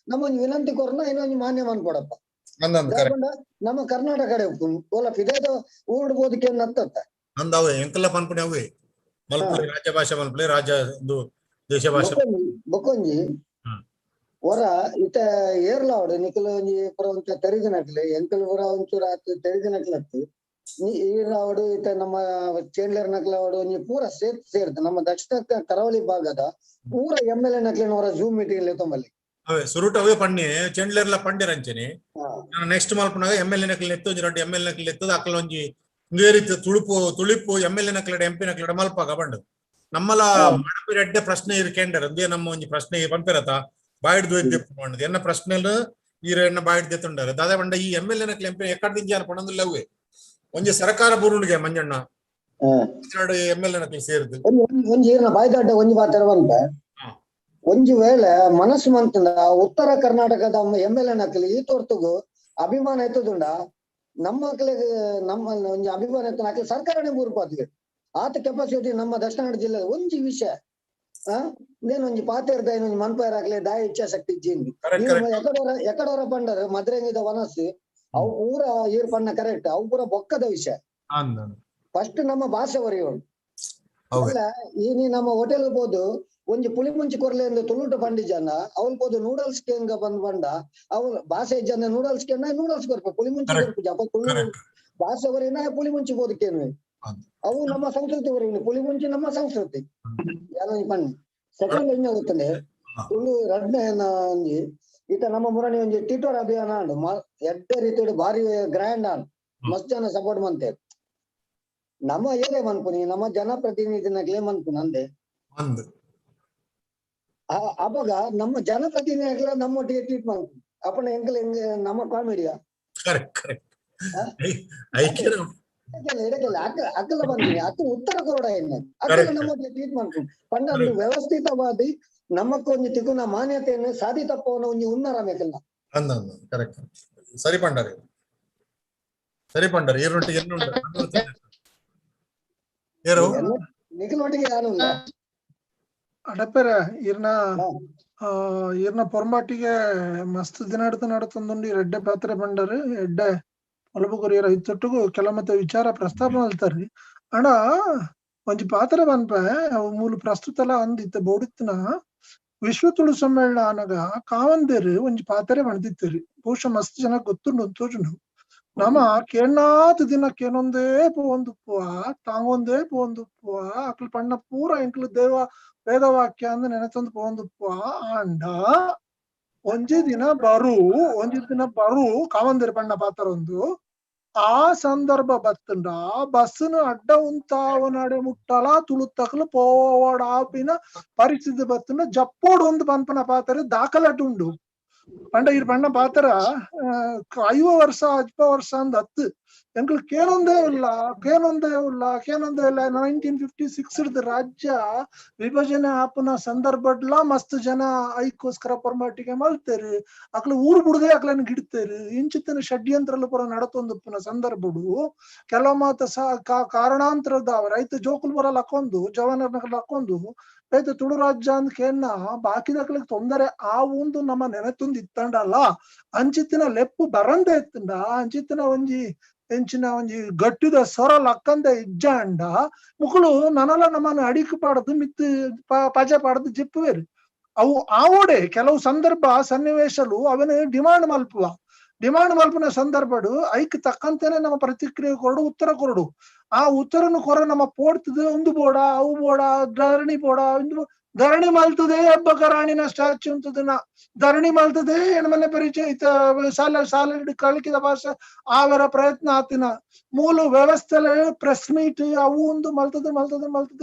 ನಮ್ಮೊಂಜಿ ವಿನಂತಿ ಕೊರನ ಇನ್ನೊಂಜಿ ಮಾನ್ಯ ಮನ್ಕೊಡಪ್ಪ. ನಮ್ಮ ಕರ್ನಾಟಕ ಕಡೆ ಓಲ ಪಿದೇದ ಊಡ್ಬೋದಕ್ಕೆ ನತ್ತ
ಅಂದವೆ ಎಂಕಲ್ಲ ಪನ್ಪುಣಿ ಅವೇ ಮಲ್ಪುಳಿ ರಾಜ್ಯ ಭಾಷೆ ಮಲ್ಪುಳಿ ರಾಜ್ಯ ದೇಶ ಭಾಷೆ
ಬೊಕೊಂಜಿ ಹೊರ ಇತ ಏರ್ಲಾವಡು ನಿಖಲು ಒಂಜಿ ಪುರ ಒಂಚ ತೆರಿದಿನಕ್ಲೆ ಎಂಕಲ್ ಪುರ ಒಂಚೂರ ಆತು ತೆರಿದಿನಕ್ಲತ್ತು ಈರಾವಡು ಇತ ನಮ್ಮ ಚೇಂಡ್ಲರ್ ನಕ್ಲಾವಡು ಒಂಜಿ ಪೂರ ಸೇರ್ತು ನಮ್ಮ ದಕ್ಷಿಣ ಕರಾವಳಿ ಭಾಗದ ಪೂರ MLA ನಕ್ಲಿನ ಹೊರ ಜೂಮ್ ಮೀಟಿಂಗ್ ತೊಂಬಲ್ಲಿ
ಅವೇ ಸುರುಟ್ ಅವೇ ಪಣ್ಣಿ ಚೆಂಡ್ಲೆರ್ಲ ಪಂಡಿರಂಚನೆ ನೆಕ್ಸ್ಟ್ ಮಲ್ಪನಾಗ MLA ನಕ್ಲೆ ಎತ್ತು ಒಂಜಿ 2 MLA ನಕ್ಲೆ ಎತ್ತದ ಅಕ್ಲ ಒಂಜಿ ಇಂಗೇರಿತ್ ತುಳುಪು MLA ನಕ್ಲೆಡ MP ನಕ್ಲೆಡ ಮಲ್ಪಾಗ ಬಂಡು ನಮ್ಮಲ ಮಡಪಿ ಎಡ್ಡೆ ಪ್ರಶ್ನೆ ಇರ್ಕೆಂಡರ್ ಅಂದೇ ನಮ್ಮ ಒಂಜಿ ಪ್ರಶ್ನೆ ಪಂಪಿರತ ಬಾಯಿಡ್ ದೊಯ್ದು ಎನ್ನ ಪ್ರಶ್ನೆಲು ಈರ ಎನ್ನ ಬಾಯಿಡ್ ದೆತ್ತುಂಡಾರು ದಾದ ಬಂಡ ಈ MLA ನಕ್ಲೆ MP ಎಕ್ಕಡ್ದಿಂಜಿ ಅನ್ಪಣಂದುಲ್ಲ ಅವೇ ಒಂಜಿ ಸರ್ಕಾರ ಬುರುಳಿಗೆ ಮಂಜಣ್ಣ MLA ನಕ್ಲೆ ಸೇರಿದ್ದು
ಒಂಜಿ ಈರ್ನ ಬಾಯ್ದಾಟ ಒಂಜಿ ಪಾತ್ರ ಬಂತ ಒಂಜಿ ವೇಳೆ ಮನಸ್ಸು ಮಂತಂದ ಉತ್ತರ ಕರ್ನಾಟಕದ MLA ನಕ್ಲಿ ಈ ತೋರ್ತುಗು ಅಭಿಮಾನ ಎತ್ತದುಂಡ ನಮ್ಮ ಮಕ್ಳಿಗೆ ನಮ್ಮ ಒಂಜಿ ಅಭಿಮಾನ ಎತ್ತ ನಕ್ಲಿ ಸರ್ಕಾರನೇ ಬೂರ್ಪಾತ್ಗೆ ಆತ ಕೆಪಾಸಿಟಿ ನಮ್ಮ ದಕ್ಷಿಣ ಕನ್ನಡ ಜಿಲ್ಲೆ ಒಂಜಿ ವಿಷಯ నేను ಒಂಜಿ ಪಾತೆರ್ದ ಇನ್ನೊಂದು ಮನ್ಪೇರಾಗ್ಲಿ ದಾಯ ಇಚ್ಛಾಶಕ್ತಿ ಇಜ್ಜಿಂది ಎಕಡವರ ಪಂಡರ್ ಮದ್ರೆಂಗಿದ ವನಸ್ ಅವು ಪೂರ ಈರ್ ಪಣ್ಣ ಕರೆಕ್ಟ್ ಅವು ಪೂರ ಬೊಕ್ಕದ ವಿಷಯ ಫಸ್ಟ್ ನಮ್ಮ ಭಾಷೆ ಬರೆಯೋಳು ಈ ನಮ್ಮ ಹೋಟೆಲ್ ಬೋದು ಒಂಜಿ ಪುಳಿ ಮುಂಚಿ ಕೊರ್ಲೆ ಎಂದು ತುಳುಟ ಪಂಡಿಜನ ಅವ್ಲು ಬೋದು ನೂಡಲ್ಸ್ ಕೇಂಗ ಬಂದ ಅವ್ಲು ಭಾಷೆ ಜನ ನೂಡಲ್ಸ್ ಕೇಂದ್ರ ನೂಡಲ್ಸ್ ಕೊರ್ಪ ಪುಳಿ ಮುಂಚಿ ಕೊರ್ಪುಜ ಅಪ್ಪ ತುಳು ಭಾಷೆ ಬರೀನ ಪುಳಿ ಮುಂಚಿ ಬೋದು ಕೇನು ಅವು ನಮ್ಮ ಸಂಸ್ಕೃತಿ ಬರೀನಿ ಪುಳಿ ಮುಂಚಿ ನಮ್ಮ ಸಂಸ್ಕೃತಿ ಪಣ್ಣಿ ಸೆಕೆಂಡ್ ಹೆಂಗೆ ಗೊತ್ತಂದ್ರೆ ತುಳು ರಡ್ನೆ ಒಂಜಿ ಈತ ನಮ್ಮ ಮುರಣಿ ಒಂಜಿ ಟಿಟೋರ್ ಅಭಿಯಾನ ಅಂಡು ಎಡ್ಡೆ ರೀತಿ ಭಾರಿ ಗ್ರ್ಯಾಂಡ್ ಆನ್ ಮಸ್ತ್ ಜನ ಸಪೋರ್ಟ್ ಮಂತೇರು ನಮ್ಮ ಏರೇ ಮನ್ಪುನಿ ನಮ್ಮ ಜನಪ್ರತಿನಿಧಿನಾಗ್ಲೇ ಮನ್ಪುನಿ ಅಂದೆ ಅವಾಗ ನಮ್ಮ ಜನಪ್ರತಿನಿಧಿಗಳ ನಮ್ಮೊಟ್ಟಿಗೆ ಟ್ರೀಟ್ ಮಾಡ್ತೀನಿ ಅಪ್ಪನ ಎಂಕಲ್ ಹೆಂಗ ನಮ್ಮ ಕಾಮಿಡಿಯಾ ಅಕ್ಕಲ ಬಂದಿನಿ ಅಕ್ಕ ಉತ್ತರ ಕೊರಡ ಹೆಣ್ಣು ಅಕ್ಕಲ ನಮ್ಮೊಟ್ಟಿಗೆ ಟ್ರೀಟ್ ಮಾಡ್ತೀನಿ ಪಂಡ ವ್ಯವಸ್ಥಿತವಾದಿ ನಮ್ಮಕ್ಕೊಂಜಿ ತಿಗುನ ಮಾನ್ಯತೆಯನ್ನು ಸಾಧಿತಪ್ಪವನ ಒಂಜಿ ಉನ್ನರ ಮೇಕಲ್ಲ
ಸರಿ ಪಂಡರಿ ಸರಿ ಪಂಡರಿ ಏರೊಟ್ಟಿಗೆ
ನಿಖಿಲೊಟ್ಟಿಗೆ ಯಾರು ಇಲ್ಲ
ಅಡಪೆರ ಈರ್ನ ಪೊರ್ಮಾಟಿಗೆ ಮಸ್ತ್ ದಿನ ನಡತೊಂದುಂಡು ಎಡ್ಡೆ ಪಾತ್ರೆ ಬಂಡರು ಎಡ್ಡೆ ಒಲಬುಗುರಿಯರ ಇತ್ತೊಟ್ಟಿಗೂ ಕೆಲಮತ್ತೆ ವಿಚಾರ ಪ್ರಸ್ತಾಪ ಮಲ್ತಾರ್ರಿ ಅಣ್ಣ ಒಂಜಿ ಪಾತ್ರೆ ಬನ್ಪ ಅವು ಮೂಲು ಪ್ರಸ್ತುತ ಅಂದಿತ್ತ ಬೋಡಿತ್ತನ ವಿಶ್ವ ತುಳು ಸಮ್ಮೇಳನ ಅನಗ ಕಾವಂದೇರು ಒಂಜಿ ಪಾತ್ರೆ ಬಣ್ದಿತ್ತರಿ ಬಹುಶಃ ಮಸ್ತ್ ಜನ ಗೊತ್ತುಂಡು ತೋಜುಂಡು ನಮ ಕೇನಾತ್ ದಿನ ಕೇನೊಂದೇ ಪೋಂದುಪ್ಪುವ ತಾಂಗೊಂದೇ ಪೋಂದುಪ್ಪುವ ಅಕ್ಲು ಪಣ್ಣ ಪೂರ ಎಂಕ್ಲು ವೇದವಾಕ್ಯ ಅಂದ್ ನೆನೆತೊಂದು ಪೋಂದುಪ್ಪುವ ಅಂಡ ಒಂಜಿ ದಿನ ಬರು ಕಾವಂದೇರು ಪಣ್ಣ ಪಾತ್ರ ಒಂದು ಆ ಸಂದರ್ಭ ಬತ್ತಂಡ ಬಸ್ಸನ್ನು ಅಡ್ಡ ಉಂತಾವನಡೆ ಮುಟ್ಟಲ ತುಳುತ್ತಕ್ಲು ಪೋವಡಾಪಿನ ಪರಿಸ್ಥಿತಿ ಬತ್ತಂಡ ಜಪ್ಪೋಡು ಒಂದು ಪಂಪನ ಪಾತ್ರ ದಾಖಲಾಟ ಉಂಡು ಪಂಡ ಇರ್ ಪಣ್ಣ ಪಾತ್ರ 50 ವರ್ಷ 10 ವರ್ಷ ಅಂದ್ ಹತ್ತು ಎಂಕ್ಲು ಕೇನೊಂದೇ ಇಲ್ಲ 1956 ರಾಜ್ಯ ವಿಭಜನೆ ಆಪನ ಸಂದರ್ಭಡ್ಲ ಮಸ್ತ್ ಜನ ಐಕೋಸ್ಕರ ಪೊರ್ಮಾಟಿಗೆ ಮಲ್ತೇರು ಅಕ್ಲ ಊರು ಬಿಡದೆ ಅಕ್ಲನ್ ಗಿಡ್ತೇರು ಇಂಚಿತ್ತಿನ ಷಡ್ಯಂತ್ರಲು ಪುರ ನಡತೊಂದುಪ್ಪನ ಸಂದರ್ಭಡು ಕೆಲವು ಮಾತ ಕಾರಣಾಂತರದ ರೈತ ಜೋಕುಲ್ ಬರಲ್ಲ ಹಾಕೊಂಡು ಜವಾನರ್ನಕಲ್ ಹಾಕೊಂಡು ರೈತ ತುಳು ರಾಜ್ಯ ಅಂದ್ ಕೇನ್ನ ಬಾಕಿದಕ್ಲಿಗೆ ತೊಂದರೆ ಆ ಒಂದು ನಮ್ಮ ನೆನೆತುಂದು ಇತ್ತಂಡಲ್ಲ ಅಂಚಿತ್ತಿನ ಲೆಪ್ಪು ಬರಂದೆ ಇತ್ತಂಡ ಅಂಚಿತ್ತಿನ ಎಂಚಿನ ಒಂಜಿ ಗಟ್ಟಿದ ಸೊರಲ್ ಅಕ್ಕಂದ ಇಜ್ಜಾಂಡ ಮುಕುಳು ನನಲ ನಮ್ಮನ್ನು ಅಡಿಕೆ ಪಾಡದು ಮಿತ್ತು ಪಜೆ ಪಾಡದು ಜಿಪ್ಪುವೇರು ಅವು ಆವೋಡೆ ಕೆಲವು ಸಂದರ್ಭ ಸನ್ನಿವೇಶಲು ಅವನು ಡಿಮಾಂಡ್ ಮಲ್ಪುನ ಸಂದರ್ಭಡು ಐಕ್ ತಕ್ಕಂತೇನೆ ನಮ್ಮ ಪ್ರತಿಕ್ರಿಯೆ ಕೊರಡು ಉತ್ತರ ಕೊರಡು ಆ ಉತ್ತರನು ಕೊರ ನಮ್ಮ ಪೋಡ್ತದೆ ಒಂದು ಬೋಡ ಅವು ಬೋಡ ಧರಣಿ ಮಲ್ತದೆ ಹಬ್ಬ ಕರಾಣಿನ ಸ್ಟ್ಯಾಚ್ಯೂ ಅಂತದನ್ನ ಧರಣಿ ಮಲ್ತದೆ ಹೆಣ್ಮನೆ ಪರಿಚಯ ಸಾಲ ಕಳಕಿದ ಭಾಷೆ ಆವರ ಪ್ರಯತ್ನ ಆತಿನ ಮೂಲ ವ್ಯವಸ್ಥೆ ಪ್ರೆಸ್ ಮೀಟ್ ಅವು ಒಂದು ಮಲ್ತದೆ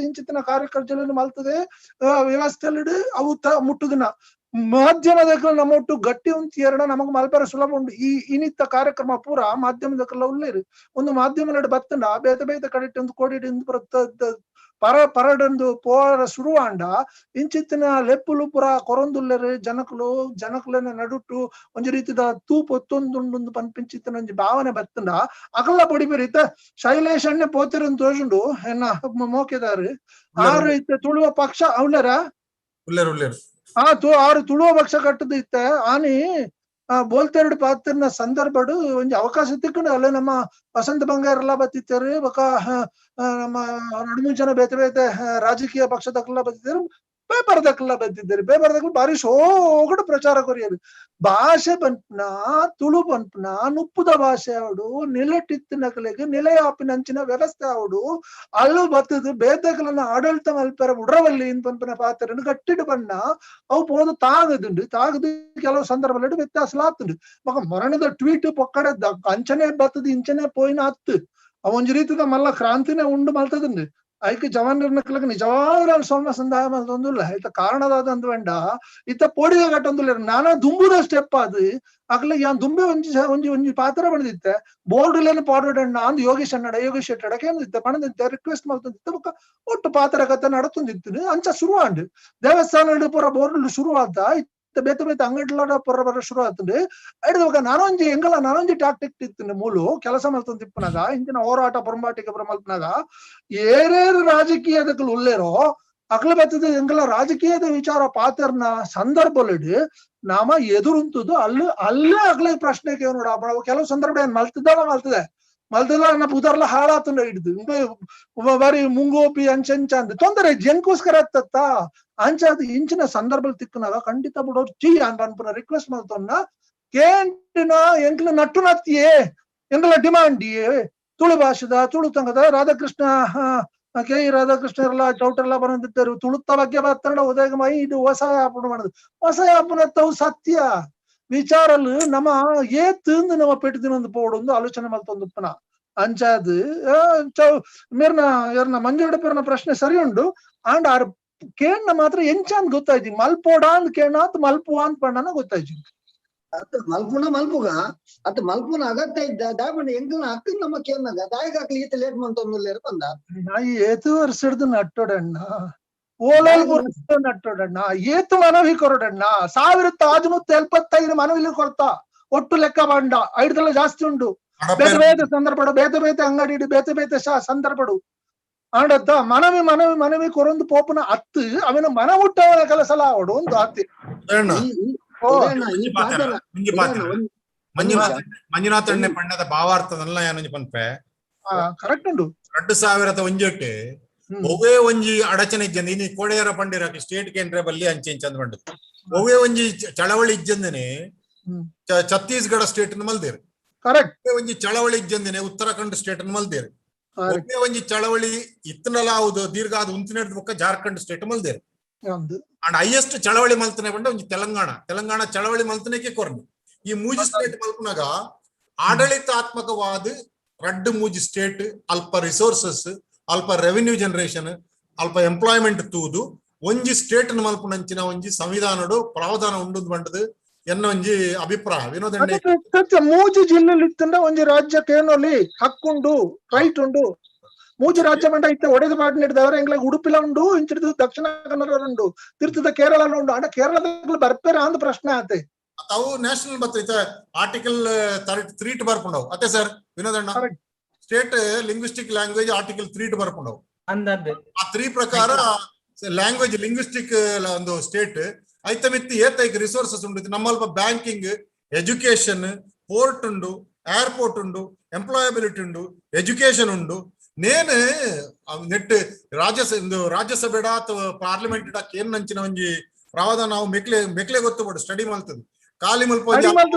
ಇಂಚಿತ್ತಿನ ಕಾರ್ಯಕರ್ತೆಗಳು ಮಲ್ತದೆ ವ್ಯವಸ್ಥೆ ಅವು ಮುಟ್ಟುದಿನ ಮಾಧ್ಯಮದ ನಮ್ಮೊಟ್ಟು ಗಟ್ಟಿ ಉಂಟು ನಮಗ್ ಮಲ್ಪರ ಸುಲಭ ಉಂಟು ಈ ಇನಿತ್ತ ಕಾರ್ಯಕ್ರಮ ಪೂರ ಮಾಧ್ಯಮದಕ್ಕೆಲ್ಲ ಉಳ್ಳೇರು ಒಂದು ಮಾಧ್ಯಮ ಬತ್ತಂಡ ಬೇತ ಕಡಿಟ್ಟು ಒಂದು ಕೋಡಿ ಪರಡೊಂದು ಪೋರ ಶುರುವಾಂಡ ಇಂಚಿತ್ತಿನ ಲೆಪ್ಪುಲು ಪುರ ಕೊರೊಂದುಲ್ಲೆರು ಜನಕುಲನ ನಡುಟ್ಟು ಒಂಜಿ ರೀತಿದ ತೂಪು ಒತ್ತೊಂದುಂಡು ಪನ್ಪಿಂಚಿತ್ತಿನ ಒಂಜಿ ಭಾವನೆ ಬತ್ತಂಡ ಅಕಲ್ಲ ಪೊಡಿಬೇರಿತ ಶೈಲೇಶ್ ಅಣ್ಣೆ ಪೋತಿರನ್ ತೋಜುಂಡು ಎನ್ನ ಮೋಕೆದಾರು ಆರು ಇತ್ತ ತುಳುವ ಪಕ್ಷ ಅವಳರ ಆರು ತುಳುವ ಪಕ್ಷ ಕಟ್ಟದ ಇತ್ತ ಆನಿ ಬೋಲ್ತೆರಡು ಪಾತ್ರನ ಸಂದರ್ಭಡು ಒಂಜಿ ಅವಕಾಶ ತಿಕ್ಕೊಂಡು ಅಲ್ಲೇ ನಮ್ಮ ವಸಂತ ಬಂಗಾರೆಲ್ಲ ಬತ್ತಿತ್ತೇರು ಬೊಕ ನಮ್ಮ 2-3 ಜನ ಬೇತೆ ರಾಜಕೀಯ ಪಕ್ಷದಕ್ಕೆಲ್ಲ ಬತ್ತಿದ್ದೇರು ಪೇಪರ್ ದಕ್ಕಲ್ಲ ಬಂದಿದ್ದಾರೆ ಪೇಪರ್ ದಕ್ಕಲು ಬಾರಿ ಶೋಗಡು ಪ್ರಚಾರ ಕೊರಿಯರು ಭಾಷೆ ಬಂಟ್ನ ತುಳು ಬಂಟ್ನ ನುಪ್ಪುದ ಭಾಷೆ ಅವಡು ನಿಲಟಿತ್ತಿನಕಲೆಗೆ ನಿಲಯಾಪಿನಂಚಿನ ವ್ಯವಸ್ಥೆ ಅವಡು ಅಲ್ಲು ಬತ್ತದು ಬೇದಕಲನ್ನ ಆಡಳಿತ ಮಲ್ಪರ ಉಡ್ರವಲ್ಲಿ ಪಂಪನ ಪಾತ್ರನು ಗಟ್ಟಿಡು ಬಣ್ಣ ಅವು ಪೋದು ತಾಗದುಂಡು ತಾಗದು ಕೆಲವು ಸಂದರ್ಭದಲ್ಲಿ ವ್ಯತ್ಯಾಸಲಾತುಂಡು ಮಗ ಮರಣದ ಟ್ವೀಟ್ ಪೊಕ್ಕಡೆ ಅಂಚನೆ ಬತ್ತದು ಇಂಚನೆ ಪೋಯಿನ ಹತ್ತು ಅವೊಂದು ರೀತಿದ ಮಲ್ಲ ಕ್ರಾಂತಿನೇ ಉಂಡು ಮಲ್ತದಂಡು ಐಕೆ ಜವಾನರ್ನಕ್ಲಕ ನಿಜವಾದ ಸೊನ್ನ ಸಂದಾಯ ಮಲ್ತೊಂದುಲ್ಲ ಐತ ಕಾರಣದಾದ ಅಂದ್ವೆಂಡ ಇತ್ತ ಪೋಡಿಗೆ ಕಟ್ಟೊಂದುಲ್ಲ ನಾನಾ ದುಂಬುದ ಸ್ಟೆಪ್ ಅದು ಅಕ್ಲ ಯಾನ್ ದುಂಬೆ ಒಂಜಿ ಪಾತ್ರ ಬಣದಿತ್ತೆ ಬೋರ್ಡ್ ಪಾಡೋಡಣ್ಣ ಅಂದ್ ಯೋಗೇಶ್ ಅಣ್ಣಡ ಯೋಗೇಶ್ ಶೆಟ್ಟಡಕ್ಕೆ ಏನಿತ್ತೆ ಪಣದಿತ್ತೆ ರಿಕ್ವೆಸ್ಟ್ ಮಾಡ್ತಂದಿತ್ತೆ ಬೊಕ್ಕ ಒಟ್ಟು ಪಾತ್ರ ಕತೆ ನಡತೊಂದಿತ್ತು ಅಂಚ ಶುರುವಾಂಡ್ ದೇವಸ್ಥಾನ ಪೂರ ಬೋರ್ಡ್ ಶುರುವಾದ ಬೇತೆ ಬೇತೆ ಅಂಗಡಿಲ ಪೊರ ಶುರು ಆತುಂಡು ಐಡ್ದು ನಾನೊಂಜಿ ಟಾಕ್ಟಿಕ್ ಇತ್ತು ಮೂಲು ಕೆಲಸ ಮಲ್ತೊಂದಿಪ್ಪನಾಗ ಇಂಚಿನ ಹೋರಾಟ ಪೊರಂಬಾಟಿಗೆ ಪುರ ಮಲ್ಪನಾಗ ಏರೇರು ರಾಜಕೀಯದಕ್ಕಲು ಉಳ್ಳೇರೋ ಅಕ್ಲ ಬೆತ್ತದ ಎಂಗಲ ರಾಜಕೀಯದ ವಿಚಾರ ಪಾತ್ರನ ಸಂದರ್ಭದಲ್ಲಿ ನಾಮ ಎದುರುಂತದ್ದು ಅಲ್ಲೇ ಅಕ್ಲ ಪ್ರಶ್ನೆಗೆ ನೋಡ ಕೆಲವು ಸಂದರ್ಭ ಏನ್ ಮಲ್ತದ ನನ್ನ ಉದರ್ಲ ಹಾಳಾತುಂಡ ಹಿಡಿದು ಬಾರಿ ಮುಂಗೋಪಿ ಅಂಚಂಚ ಅಂದ್ ತೊಂದರೆ ಜಂಕೋಸ್ಕರ ಆಗ್ತತ್ತ ಅಂಚ ಅದು ಇಂಚಿನ ಸಂದರ್ಭ ತಿಕ್ಕನಾಗ ಖಂಡಿತ ಬಿಡೋರು ಚೀ ಅನ್ಪನ ರಿಕ್ವೆಸ್ಟ್ ಮಾಡ್ತೊನ್ನ ಕೇಂಟಿನ ಎಂಕ್ಲ ನಟ್ಟು ನತ್ತಿಯೇ ಎಂಗ್ಲ ಡಿಮಾಂಡಿಯೇ ತುಳು ಭಾಷೆದ ತುಳು ತಂಗದ ರಾಧಾಕೃಷ್ಣ ಕೆ ರಾಧಾಕೃಷ್ಣ ಎಲ್ಲ ಚೌಟೆಲ್ಲ ಬಂದಿದ್ದರು ತುಳುತ್ತ ಬಗ್ಗೆ ಮಾತಾಡ ಉದಯ ಮೈ ಇದು ಹೊಸ ಯಾಪನ ಮಾಡೋದು ಹೊಸ ಯಾಪನತ್ತವು ಸತ್ಯ ವಿಚಾರಲು ನಮ್ಮ ಏತಂದು ನಮ್ಮ ಪೆಟ್ಟಿದಿನೊಂದು ಪೋಡೊಂದು ಆಲೋಚನೆ ಮಲ್ತೊಂದುಪ್ಪನ ಅಂಚಾದು ಮೇರ್ನ ಮಂಜುಡಪ್ಪರ್ನ ಪ್ರಶ್ನೆ ಸರಿ ಉಂಡು ಅಂಡ್ ಆರ್ ಕೇಣ್ಣ ಮಾತ್ರ ಎಂಚಾಂದ್ ಗೊತ್ತಾಯ್ತಿ ಮಲ್ಪೋಡ ಅಂದ್ ಕೇಣಾತ್ ಮಲ್ಪುವ ಅಂತ ಪಣ್ಣನ ಗೊತ್ತಾಯ್ತಿ
ಅತ್ ಮಲ್ಪುಗ ಅತ್ ಮಲ್ಪುನ ಅಗತ್ಯ ಇದ್ದ ದಾಯಪಂಡ ಎಂಕಲ್ನ ಅಕ್ಕನ್ ನಮ್ಮ ಕೇಳ್ನಾಗ ದಾಯಿಗೆ ಹಾಕ್ಲಿ ಈತ ಲೇಟ್ ಮಂತೊಂದುಲ್ಲೇರು ಬಂದ
ನಾಯಿ ಏತು ವರ್ಷಡ್ದು ನಟ್ಟೋಡಣ್ಣ ಓಲಲ್ ನಟ್ಟೋಡಣ್ಣ ಏತು ಮನವಿ ಕೊರಡಣ್ಣ 1575 ಮನವಿಲಿ ಕೊಡ್ತಾ ಒಟ್ಟು ಲೆಕ್ಕ ಬಂಡ ಐದಲ್ಲ ಜಾಸ್ತಿ ಉಂಡು ಬೇತೆ ಬೇತೆ ಸಂದರ್ಭಡು ಬೇತೆ ಬೇತೆ ಅಂಗಡಿ ಬೇತೆ ಬೇತೆ ಸಂದರ್ಭಡು ಆಂಡತ್ತ ಮನವಿ ಕೊರೊಂದು ಪೋಪನ ಅತ್ತು ಅವನ ಮನ ಹುಟ್ಟವನ ಕೆಲಸಲ ಅವಡು ಒಂದು ಅತ್ತಿ
ಮಂಜುನಾಥ ಪಂಡದ ಭಾವಾರ್ಥದಲ್ಲ ಏನೊಂಜಿ ಪನ್ಪೆ
ಕರೆಕ್ಟ್ ಉಂಡು
2001 ಒವೇ ಒಂಜಿ ಅಡಚಣೆ ಇಜ್ಜಂದು ಇನಿ ಕೋಡೆಯರ ಪಂಡಿರಕ್ಕೆ ಸ್ಟೇಟ್ ಕೇಂದ್ರ ಬಲ್ಲಿ ಅಂಚೆ ಇಂಚಂದ್ ಬಂಡು ಒವೇ ಒಂಜಿ ಚಳವಳಿ ಇಜ್ಜಂದನೆ ಛತ್ತೀಸ್ಗಢ ಸ್ಟೇಟ್ ಮಲ್ದೇರು
ಕರೆಕ್ಟ್
ಒಂಜಿ ಚಳವಳಿ ಇಜ್ಜಂದನೆ ಉತ್ತರಾಖಂಡ್ ಸ್ಟೇಟ್ ಮಲ್ದೇರು ಒವೇ ಒಂಜಿ ಚಳವಳಿ ಇತ್ತನಲಾವುದು ದೀರ್ಘಾದ ಉಂತಿನೆಡ್ ಬೊಕ್ಕ ಜಾರ್ಖಂಡ್ ಸ್ಟೇಟ್ ಮಲ್ದೇರು ಅಂಡ್ ಹೈಯೆಸ್ಟ್ ಚಳವಳಿ ಮಲ್ತನೆ ಬಂಡ ಒಂಜಿ ತೆಲಂಗಾಣ ಚಳವಳಿ ಮಲ್ತನೆಗೆ ಕೊರ್ನಿ ಈ ಮೂಜಿ ಸ್ಟೇಟ್ ಮಲ್ಪನಾಗ ಆಡಳಿತಾತ್ಮಕವಾದ ರಡ್ಡು ಮೂಜಿ ಸ್ಟೇಟ್ ಅಲ್ಪ ರಿಸೋರ್ಸಸ್ ಅಲ್ಪ ರೆವಿನ್ಯೂ ಜನರೇಷನ್ ಅಲ್ಪ ಎಂಪ್ಲಾಯ್ಮೆಂಟ್ ತೂದು ಒಂಜಿ ಸ್ಟೇಟ್ ಮಲ್ಪನಂಚಿನ ಒಂಜಿ ಸಂವಿಧಾನಡು ಪ್ರಾವಧಾನ ಉಂಡು ಬಂಡದು ಎನ್ನ ಒಂಜಿ ಅಭಿಪ್ರಾಯ ವಿನೋದ
ಮೂಜಿ ಜಿಲ್ಲೆಲಿ ಇತ್ತಂದ್ರೆ ಒಂಜಿ ರಾಜ್ಯಕ್ಕೆ ಏನೋಲಿ ಹಕ್ಕುಂಡು ರೈಟ್ ಉಂಡು ಮೂಜಿ ರಾಜ್ಯ ಮಂಡ ಇತ್ತ ಒಡೆದು ಮಾಡಿದವರ ಎಂಗ್ಲ ಉಡುಪಿಲ ಉಂಡು ಇಂಚಿಡಿದು ದಕ್ಷಿಣ ಕನ್ನಡ ಉಂಡು ತಿರುತದ ಕೇರಳ ಉಂಡು ಅಂಡ ಕೇರಳದ ಬರ್ಪೇರ ಅಂದ್ ಪ್ರಶ್ನೆ ಆತೆ
ಅವು ನ್ಯಾಷನಲ್ ಬತ್ತ ಆರ್ಟಿಕಲ್ 33 ಬರ್ಕೊಂಡವು ಅತ್ತೆ ಸರ್ ವಿನೋದಣ್ಣ ಸ್ಟೇಟ್ ಲಿಂಗ್ವಿಸ್ಟಿಕ್ ಲ್ಯಾಂಗ್ವೇಜ್ ಆರ್ಟಿಕಲ್ 3 ಬರ್ಕೊಂಡವು ಆ 3 ಪ್ರಕಾರ ಲ್ಯಾಂಗ್ವೇಜ್ ಲಿಂಗ್ವಿಸ್ಟಿಕ್ ಒಂದು ಸ್ಟೇಟ್ ಐತ ಮಿತ್ತಿ ಏತೈಕ್ ರಿಸೋರ್ಸಸ್ ಉಂಡು ನಮ್ಮಲ್ಪ ಬ್ಯಾಂಕಿಂಗ್ ಎಜುಕೇಶನ್ ಪೋರ್ಟ್ ಉಂಡು ಏರ್ಪೋರ್ಟ್ ಉಂಡು ಎಂಪ್ಲಾಯಬಿಲಿಟಿ ಉಂಡು ಎಜುಕೇಶನ್ ಉಂಡು ನೇನು ನೆಟ್ ರಾಜ್ಯಸಭೆಡ ಅಥವಾ ಪಾರ್ಲಿಮೆಂಟ್ ಡಾಕ್ ಏನ್ ನಂಚಿನ ಒಂಜಿ ಪ್ರಾವಧಾನ ನಾವು ಮೆಕ್ಲೆ ಗೊತ್ತು ಸ್ಟಡಿ ಮಾಡ್ತದೆ ಖಾಲಿ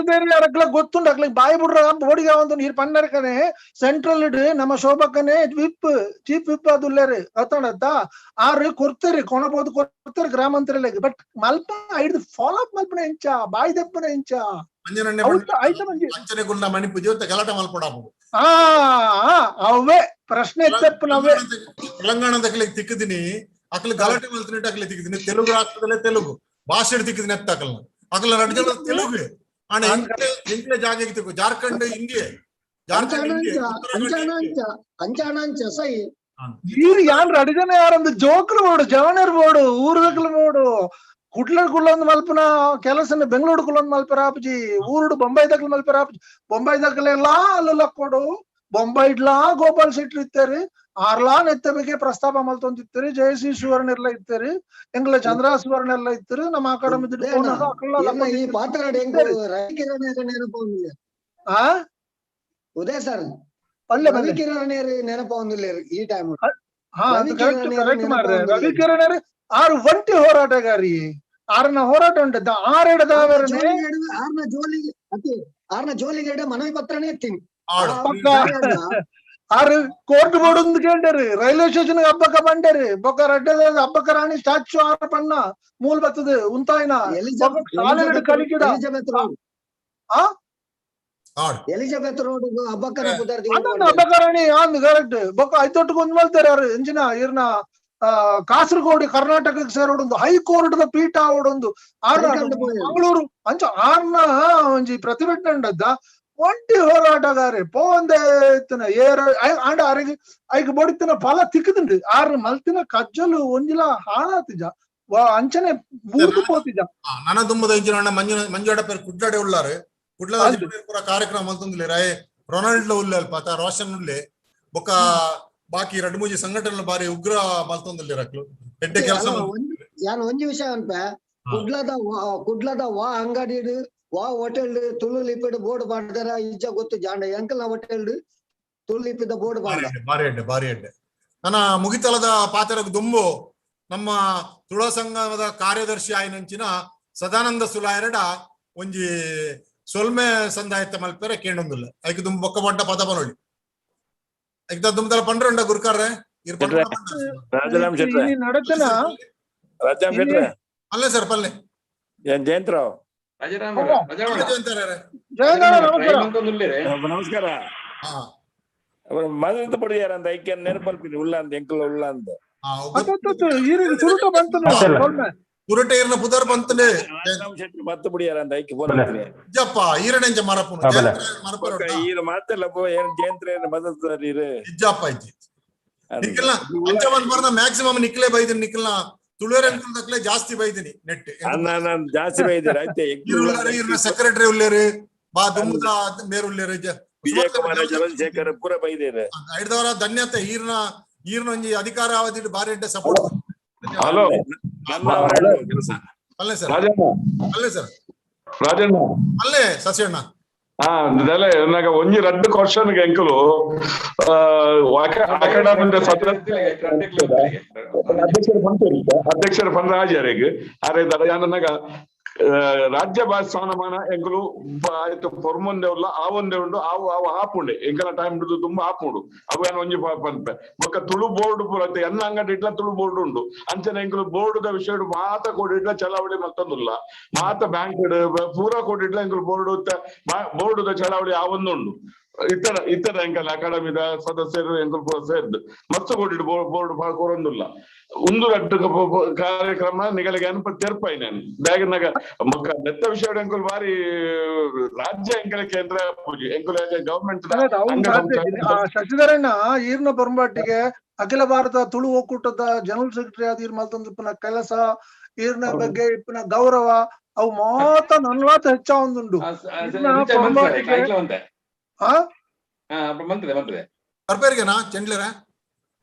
ಗೊತ್ತುಂಡು ಅಕ್ಲಿಗೆ ಬಾಯಿ ಬಿಡ್ರ ಬೋಡಿಗೆ ಒಂದು ನೀರ್ ಪನ್ನರ್ಕನೆ ಸೆಂಟ್ರಲ್ ನಮ್ಮ ಶೋಭಕ್ಕನೆ ಚೀಫ್ ವಿಪ್ ಅದುಲ್ಲೇರಿ ಅತ್ತಣತ್ತ ಆರು ಕೊಡ್ತೇರಿ ಕೊಣಬಹುದು ಕೊಡ್ತೇರಿ ಗ್ರಾಮಾಂತರಗಳಿಗೆ ಬಟ್ ಮಲ್ಪ ಐದು ಫಾಲೋ ಅಪ್ ಮಲ್ಪನೆ ಇಂಚ ಬಾಯಿ ದಪ್ಪನೆ ಇಂಚ
ಅಂಚನೆಗೊಂಡ ಮಣಿಪುಜಿ ಗಲಾಟೆ ಮಲ್ಪಡಾಬಹುದು
ಅವೇ ಪ್ರಶ್ನೆ ಎತ್ತಪ್ಪ ನಾವೇ
ತೆಲಂಗಾಣದ ತಿಕ್ಕಿದೀನಿ ಅಕ್ಲ ಗಲಾಟೆ ಮಲ್ತಿನ ಅಕ್ಲೆ ತಿಕ್ಕಿದೀನಿ ತೆಲುಗು ರಾಷ್ಟ್ರದಲ್ಲೇ ತೆಲುಗು ಭಾಷೆ ತಿಕ್ಕಿದೀನಿ ಎತ್ತ ಅಕಲ್ನ ಅಕಲ ನಡ್ಜಲ ತೆಲುಗು ಆಣ ಇಂಕ್ಲೆ ಜಾಗ ತಿಕ್ಕು ಜಾರ್ಖಂಡ್ ಇಂಡಿಯಾ
వీరు యాన్ అడిగనే యారందు జోకులు పోడు జవనర్ పోడు ఊరుదకులు పోడు ಕುಡ್ಲೊಂದು ಮಲ್ಪನ ಕೆಲಸನ ಬೆಂಗಳೂರು ಕುಲ್ಲೊಂದು ಮಲ್ಪರಾಪಜಿ ಊರುಡು ಬೊಂಬೈ ದಕ್ಕಲು ಮಲ್ಪರಾಪಜಿ ಬೊಂಬೈ ದಕ್ಕಲೆಲ್ಲ ಅಲ್ಲ ಕೊಡು ಬೊಂಬೈಡ್ಲಾ ಗೋಪಾಲ್ ಶೆಟ್ಟಿ ಇತ್ತೇರಿ ಆರ್ಲಾ ನೆತ್ತಬೇಕೆ ಪ್ರಸ್ತಾಪ ಮಲ್ತೊಂದಿತ್ತೇರಿ ಜಯಶ್ರೀ ಸುವರ್ಣ ಎಲ್ಲ ಇತ್ತೇರಿ ಎಂಗ್ಲ ಚಂದ್ರ ಸುವರ್ಣ ಎಲ್ಲ ಇತ್ತೇರಿ ನಮ್ಮ ಅಕಾಡೆಮಿ
ಉದಯ ಸರ್ ನೆನಪ ಹೊಂದಿಲ್ಲ ಈ ಟೈಮ್
ಹಾ ಅದು ಕರೆಕ್ಟ್ ಮಾಡ್ರೆ ರವಿಕಿರಣ್ ಆರು ಒಂಟಿ ಹೋರಾಟಗಾರಿ ಆರನ ಹೋರಾಟ ಉಂಟದ ಆರೆಡದಾವರನೆ
ಆರ್ನ ಜೋಲಿಗೆ ಮನವಿ ಪತ್ರನೇ ಎತ್ತೀನಿ
ಆರು ಕೋರ್ಟ್ ಬೋರ್ಡ್ ಒಂದು ಕೇಳ್ರಿ ರೈಲ್ವೆ ಸ್ಟೇಷನ್ ಹಬ್ಬಕ್ಕ ಬಂಡರಿ ಬೊಕ್ಕ ರಡ್ಡದ ಹಬ್ಬಕ್ಕ ರಾಣಿ ಸ್ಟ್ಯಾಚ್ಯೂ ಆರ ಪಣ್ಣ ಮೂಲ್ ಬರ್ತದೆ ಉಂತಾಯ್ನ ಶಾಲೆಗಳು ಕಲಿಕಿದ
ಎಲಿಜಬೆತ್ ರೋಡ್ ಹಬ್ಬಕ್ಕನ
ಹಬ್ಬಕ್ಕ ರಾಣಿ ಅಂದ್ ಕರೆಕ್ಟ್ ಬೊಕ್ಕ ಐತೊಟ್ಟಿಗೆ ಒಂದ್ ಮಾಡ್ತಾರೆ ಯಾರು ಎಂಜಿನ ಇರ್ನ ಕಾಸರಗೋಡು ಕರ್ನಾಟಕಕ್ಕೆ ಸೇರೋಡೊಂದು ಹೈಕೋರ್ಟ್ ದ ಪೀಠ ಆವಡೊಂದು ಮಂಗಳೂರು ಅಂಚ ಆರ್ನ ಒಂಜಿ ಪ್ರತಿಭಟನೆ ಉಂಡದ್ದ ಒಂಟಿ ಹೋರಾಟಗಾರೆ ಪೋಂದೆ ಏರ ಆಂಡ ಅರಿಗೆ ಐಕ್ ಬೊಡಿತಿನ ಫಲ ತಿಕ್ಕದುಂಡು ಆರು ಮಲ್ತಿನ ಕಜ್ಜಲು ಒಂಜಿಲ ಹಾಳಾತಿಜ ಅಂಚನೆ ಮೂರ್ದು ಪೋತಿಜ
ನನ್ನ ದುಂಬದ ಇಂಚಿನ ಮಂಜುಡ ಪೇರು ಕುಡ್ಲಾಡೆ ಉಳ್ಳಾರು ಕುಡ್ಲದ ಪೂರ ಕಾರ್ಯಕ್ರಮ ಮಲ್ತೊಂದಿಲ್ಲ ರಾಯ್ ರೊನಾಲ್ಡ್ ಉಲ್ಲೆ ಅಲ್ಪ ಆತ ರೋಷನ್ ಉಲ್ಲೆ ಬೊಕ್ಕ ಬಾಕಿ ಎರಡು ಮೂಜಿ ಸಂಘಟನೆ ಬಾರಿ ಉಗ್ರ ಮಲ್ತೊಂದಿಲ್ಲ ಎಡ್ಡೆ ಕೆಲಸ
ಯಾನ್ ಒಂಜಿ ವಿಷಯ ಅನ್ಪ ಕುಡ್ಲದ ವಾ ಅಂಗಡಿ ವಾ ಹೋಟೆಲ್ ತುಳು ಲಿಪಿಡ್ ಬೋರ್ಡ್ ಮಾಡ್ದಾರ ಇಜ್ಜ ಗೊತ್ತು ಜಾಂಡ ಎಂಕಲ್ನ ಹೋಟೆಲ್ ತುಳು ಲಿಪಿದ ಬೋರ್ಡ್
ಬಾರಿ ಎಡ್ಡೆ ನನ್ನ ಮುಗಿತಲದ ಪಾತ್ರಕ್ಕೆ ದುಂಬು ನಮ್ಮ ತುಳ ಸಂಘದ ಕಾರ್ಯದರ್ಶಿ ಆಯ್ನಂಚಿನ ಸದಾನಂದ ಸುಲಾಯರಡ ಒಂಜಿ ಸೊಲ್ಮೆ ಸಂದಾಯತ್ತ ಮಲ್ಪೆರೆ ಕೇಳೊಂದಿಲ್ಲ ಐಕ್ ದುಂಬು ಬೊಕ್ಕ ಬಂಟ ಪದ ಬನೊಳ್ಳಿ ಐಕ್ ದುಂಬದಲ ಪಂಡ್ರಂಡ ಗುರ್ಕಾರ್ರೆ
ನಡತನ
ಅಲ್ಲೇ ಸರ್ ಪಲ್ಲೆ
ಜಯಂತರಾವ್ ನಮಸ್ಕಾರ ಮದಂತ ಪಡಿಯಾರಂತ ಐಕ್ಯ ನೆನಪಲ್ಪಿನಿ ಉಲ್ಲ ಅಂತ ಎಂಕಲ್ ಉಲ್ಲ ಅಂತ
ಪುರಟ ಇರ್ನ ಪುದರ್ ಬಂತನೆ
ಮತ್ತ ಪಡಿಯಾರಂತ ಐಕ್ಯ ಫೋನ್
ಇಜ್ಜಪ್ಪ ಈರಡೆಂಚ ಮರಪುನ
ಈರ ಮಾತೆಲ್ಲ ಏನ್ ಜಯಂತ್ರ ಮದತ್
ಇಜ್ಜಪ್ಪ ಇಜ್ಜಿ ನಿಖಲ್ನ ಅಂಚ ಬಂದ್ ಬರ್ದ ಮ್ಯಾಕ್ಸಿಮಮ್ ನಿಕ್ಲೆ ಬೈದಿನಿ ನಿಖಲ್ನ ತುಳುವರ್ ಅಂಕಲ್ದಕ್ಲೆ ಜಾಸ್ತಿ ಬೈದಿನಿ ನೆಟ್
ಜಾಸ್ತಿ ಬೈದಿರ ಐತೆ
ಸೆಕ್ರೆಟರಿ ಉಳ್ಳೇರು ಬಾ ದುಮ್ಮದ ಮೇರ್ ಉಳ್ಳೇರು
ವಿಜಯ ಕುಮಾರ ಚಂದ್ರಶೇಖರ್ ಪೂರ ಬೈದೇರು
ಐದವರ ಧನ್ಯತೆ ಈರ್ನ ಒಂಜಿ ಅಧಿಕಾರ ಅವಧಿ ಬಾರಿ ಎಡ್ಡೆ ಸಪೋರ್ಟ್
ಹಲೋ
ಅಲ್ಲೇ ಸರ್ ಅಲ್ಲೇ ಸರ್
ರಾಜಣ್ಣ
ಅಲ್ಲೇ ಸಸ್ಯಣ್ಣ
ಒಂಜಿ ರಡ್ಡು ಕ್ವಶನ್ ಎಂಕಲು ಅಕಾಡೆಮಿ ಅಧ್ಯಕ್ಷರ ಪಂದ್ರಾಜಾರಿಗೆ ಅರೆ ದಯಾನಗ ರಾಜ್ಯ ಭಾಷೆ ಸ್ಥಾನಮಾನ ಎಂಕಲು ಆಯ್ತು ಪೊರ್ಮೊಂದೆ ಉಲ್ಲ ಆವೊಂದೆ ಉಂಡು ಆವು ಆಪುಂಡೆ ಎಂಕಲ ಟೈಮ್ ತುಂಬಾ ಆಪುಂಡು ಅವು ಏನು ಒಂಜಿ ಪಂಪೆ ಬೊಕ್ಕ ತುಳು ಬೋರ್ಡ್ ಪೂರ ಎನ್ನ ಅಂಗಡಿ ಇಟ್ಲ ತುಳು ಬೋರ್ಡ್ ಉಂಡು ಅಂಚನೆ ಎಂಕಲು ಬೋರ್ಡ್ ದ ವಿಷಯ ಮಾತ ಕೊಡಿಟ್ಲ ಚಲಾವಳಿ ಮತ್ತೊಂದುಲ್ಲ ಮಾತ ಬ್ಯಾಂಕ್ ಪೂರ ಕೊಡಿಟ್ಲ ಎಂಕಲು ಬೋರ್ಡ್ ದ ಚಲಾವಳಿ ಆವೊಂದುಂಡು ಇತರ ಎಂಕಲ್ ಅಕಾಡೆಮಿದ ಸದಸ್ಯರು ಎಂಕಲ್ ಪೂರ ಸೇರ್ದು ಮಸ್ತ್ ಕೊಟ್ಟಿಟ್ಟು ಬೋರ್ಡ್ ಕೊರೊಂದುಲ್ಲ ಒಂದು ರಡ್ಡು ಕಾರ್ಯಕ್ರಮ ನಿಗಳಿಗೆ ಅನ್ಪ ತೆರ್ಪಾಯಿ ನಾನು ಬ್ಯಾಗಿನಾಗ ಮಕ್ಕ ನೆತ್ತ ವಿಷಯ ಎಂಕಲ್ ಬಾರಿ ರಾಜ್ಯ ಎಂಕಲ ಕೇಂದ್ರ ಪೂಜೆ ಎಂಕಲ್ ಗವರ್ಮೆಂಟ್
ಶಶಿಧರಣ್ಣ ಈರ್ನ ಬೊಂಬಾಟಿಗೆ ಅಖಿಲ ಭಾರತ ತುಳು ಒಕ್ಕೂಟದ ಜನರಲ್ ಸೆಕ್ರೆಟರಿ ಆದ ಈರ್ ಮಲ್ತೊಂದು ಇಪ್ಪನ ಕೆಲಸ ಈರ್ನ ಬಗ್ಗೆ ಇಪ್ಪನ ಗೌರವ ಅವು ಮಾತ ನನ್ವಾತ ಹೆಚ್ಚ ಒಂದುಂಡು